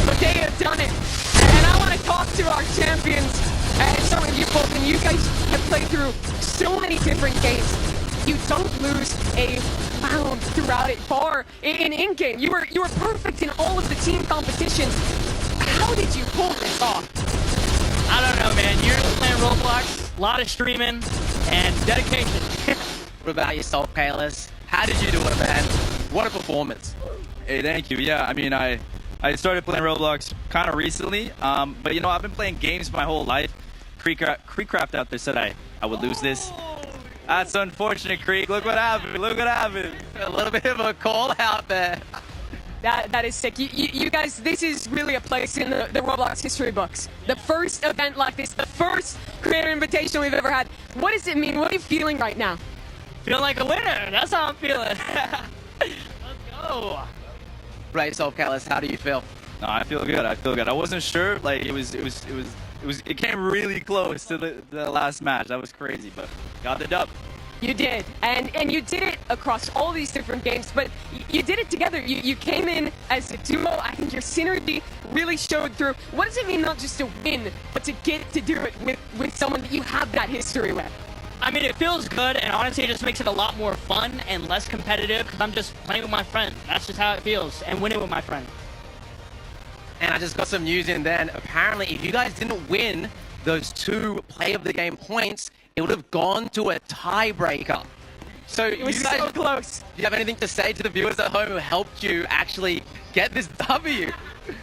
but they have done it. And I want to talk to our champions, and some of you both, and you guys have played through so many different games. You don't lose a round throughout it, bar in-game. You were perfect in all of the team competitions. How did you pull this off? I don't know, man. You're playing Roblox, a lot of streaming, and dedication. What about yourself, Kalis? How did you do it, man? What a performance. Hey, thank you. Yeah, I mean, I started playing Roblox kind of recently, but you know, I've been playing games my whole life. Creekcraft out there said I would lose this. That's unfortunate, Creek. Look what happened. Look what happened. A little bit of a call out there. That is sick. You guys, this is really a place in the Roblox history books. The first event like this, the first Creator Invitation we've ever had. What does it mean? What are you feeling right now? Feeling like a winner. That's how I'm feeling. Let's go. Right, yourself, Kalis. How do you feel? No, I feel good. I feel good. I wasn't sure. Like it came really close to the last match. That was crazy, but got the dub. You did, and you did it across all these different games, but you did it together. You came in as a duo. I think your synergy really showed through. What does it mean not just to win, but to get to do it with someone that you have that history with? I mean, it feels good, and honestly, it just makes it a lot more fun and less competitive, because I'm just playing with my friend. That's just how it feels, and winning with my friend. And I just got some news in then. Apparently, if you guys didn't win those 2 play of the game points, it would have gone to a tiebreaker. So it was you guys, so close. Do you have anything to say to the viewers at home who helped you actually get this W?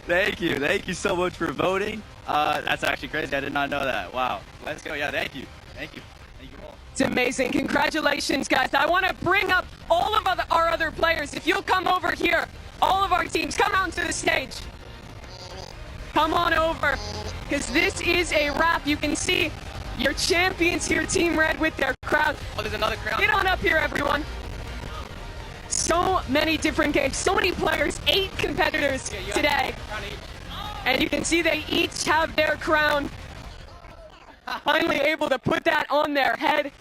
Thank you. Thank you so much for voting. That's actually crazy. I did not know that. Wow. Let's go. Yeah, thank you. Thank you. Thank you all. It's amazing. Congratulations, guys. I want to bring up all of our other players. If you'll come over here, all of our teams, come out to the stage. Come on over, because this is a wrap. You can see your champions here, Team Red, with their crowd. Oh, there's another crowd. Get on up here, everyone. So many different games, so many players, 8 competitors today. And you can see they each have their crown. Finally able to put that on their head.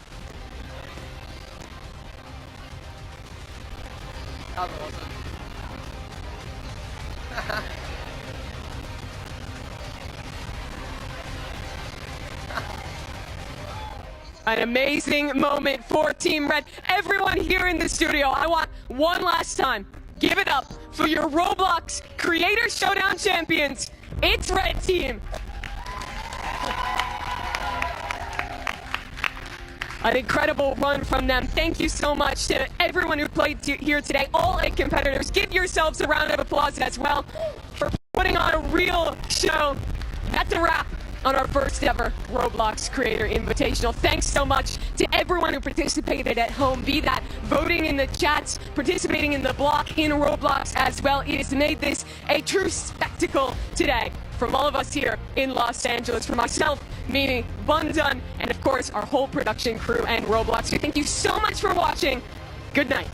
That was awesome. An amazing moment for Team Red. Everyone here in the studio, I want one last time give it up for your Roblox Creator Showdown champions. It's Red Team. An incredible run from them. Thank you so much to everyone who played here today. All 8 competitors, give yourselves a round of applause as well for putting on a real show. That's a wrap on our first ever Roblox Creator Invitational. Thanks so much to everyone who participated at home, be that voting in the chats, participating in the block in Roblox as well. It has made this a true spectacle today. From all of us here in Los Angeles, from myself, Mimi, Bundun, and of course our whole production crew and Roblox. We thank you so much for watching. Good night.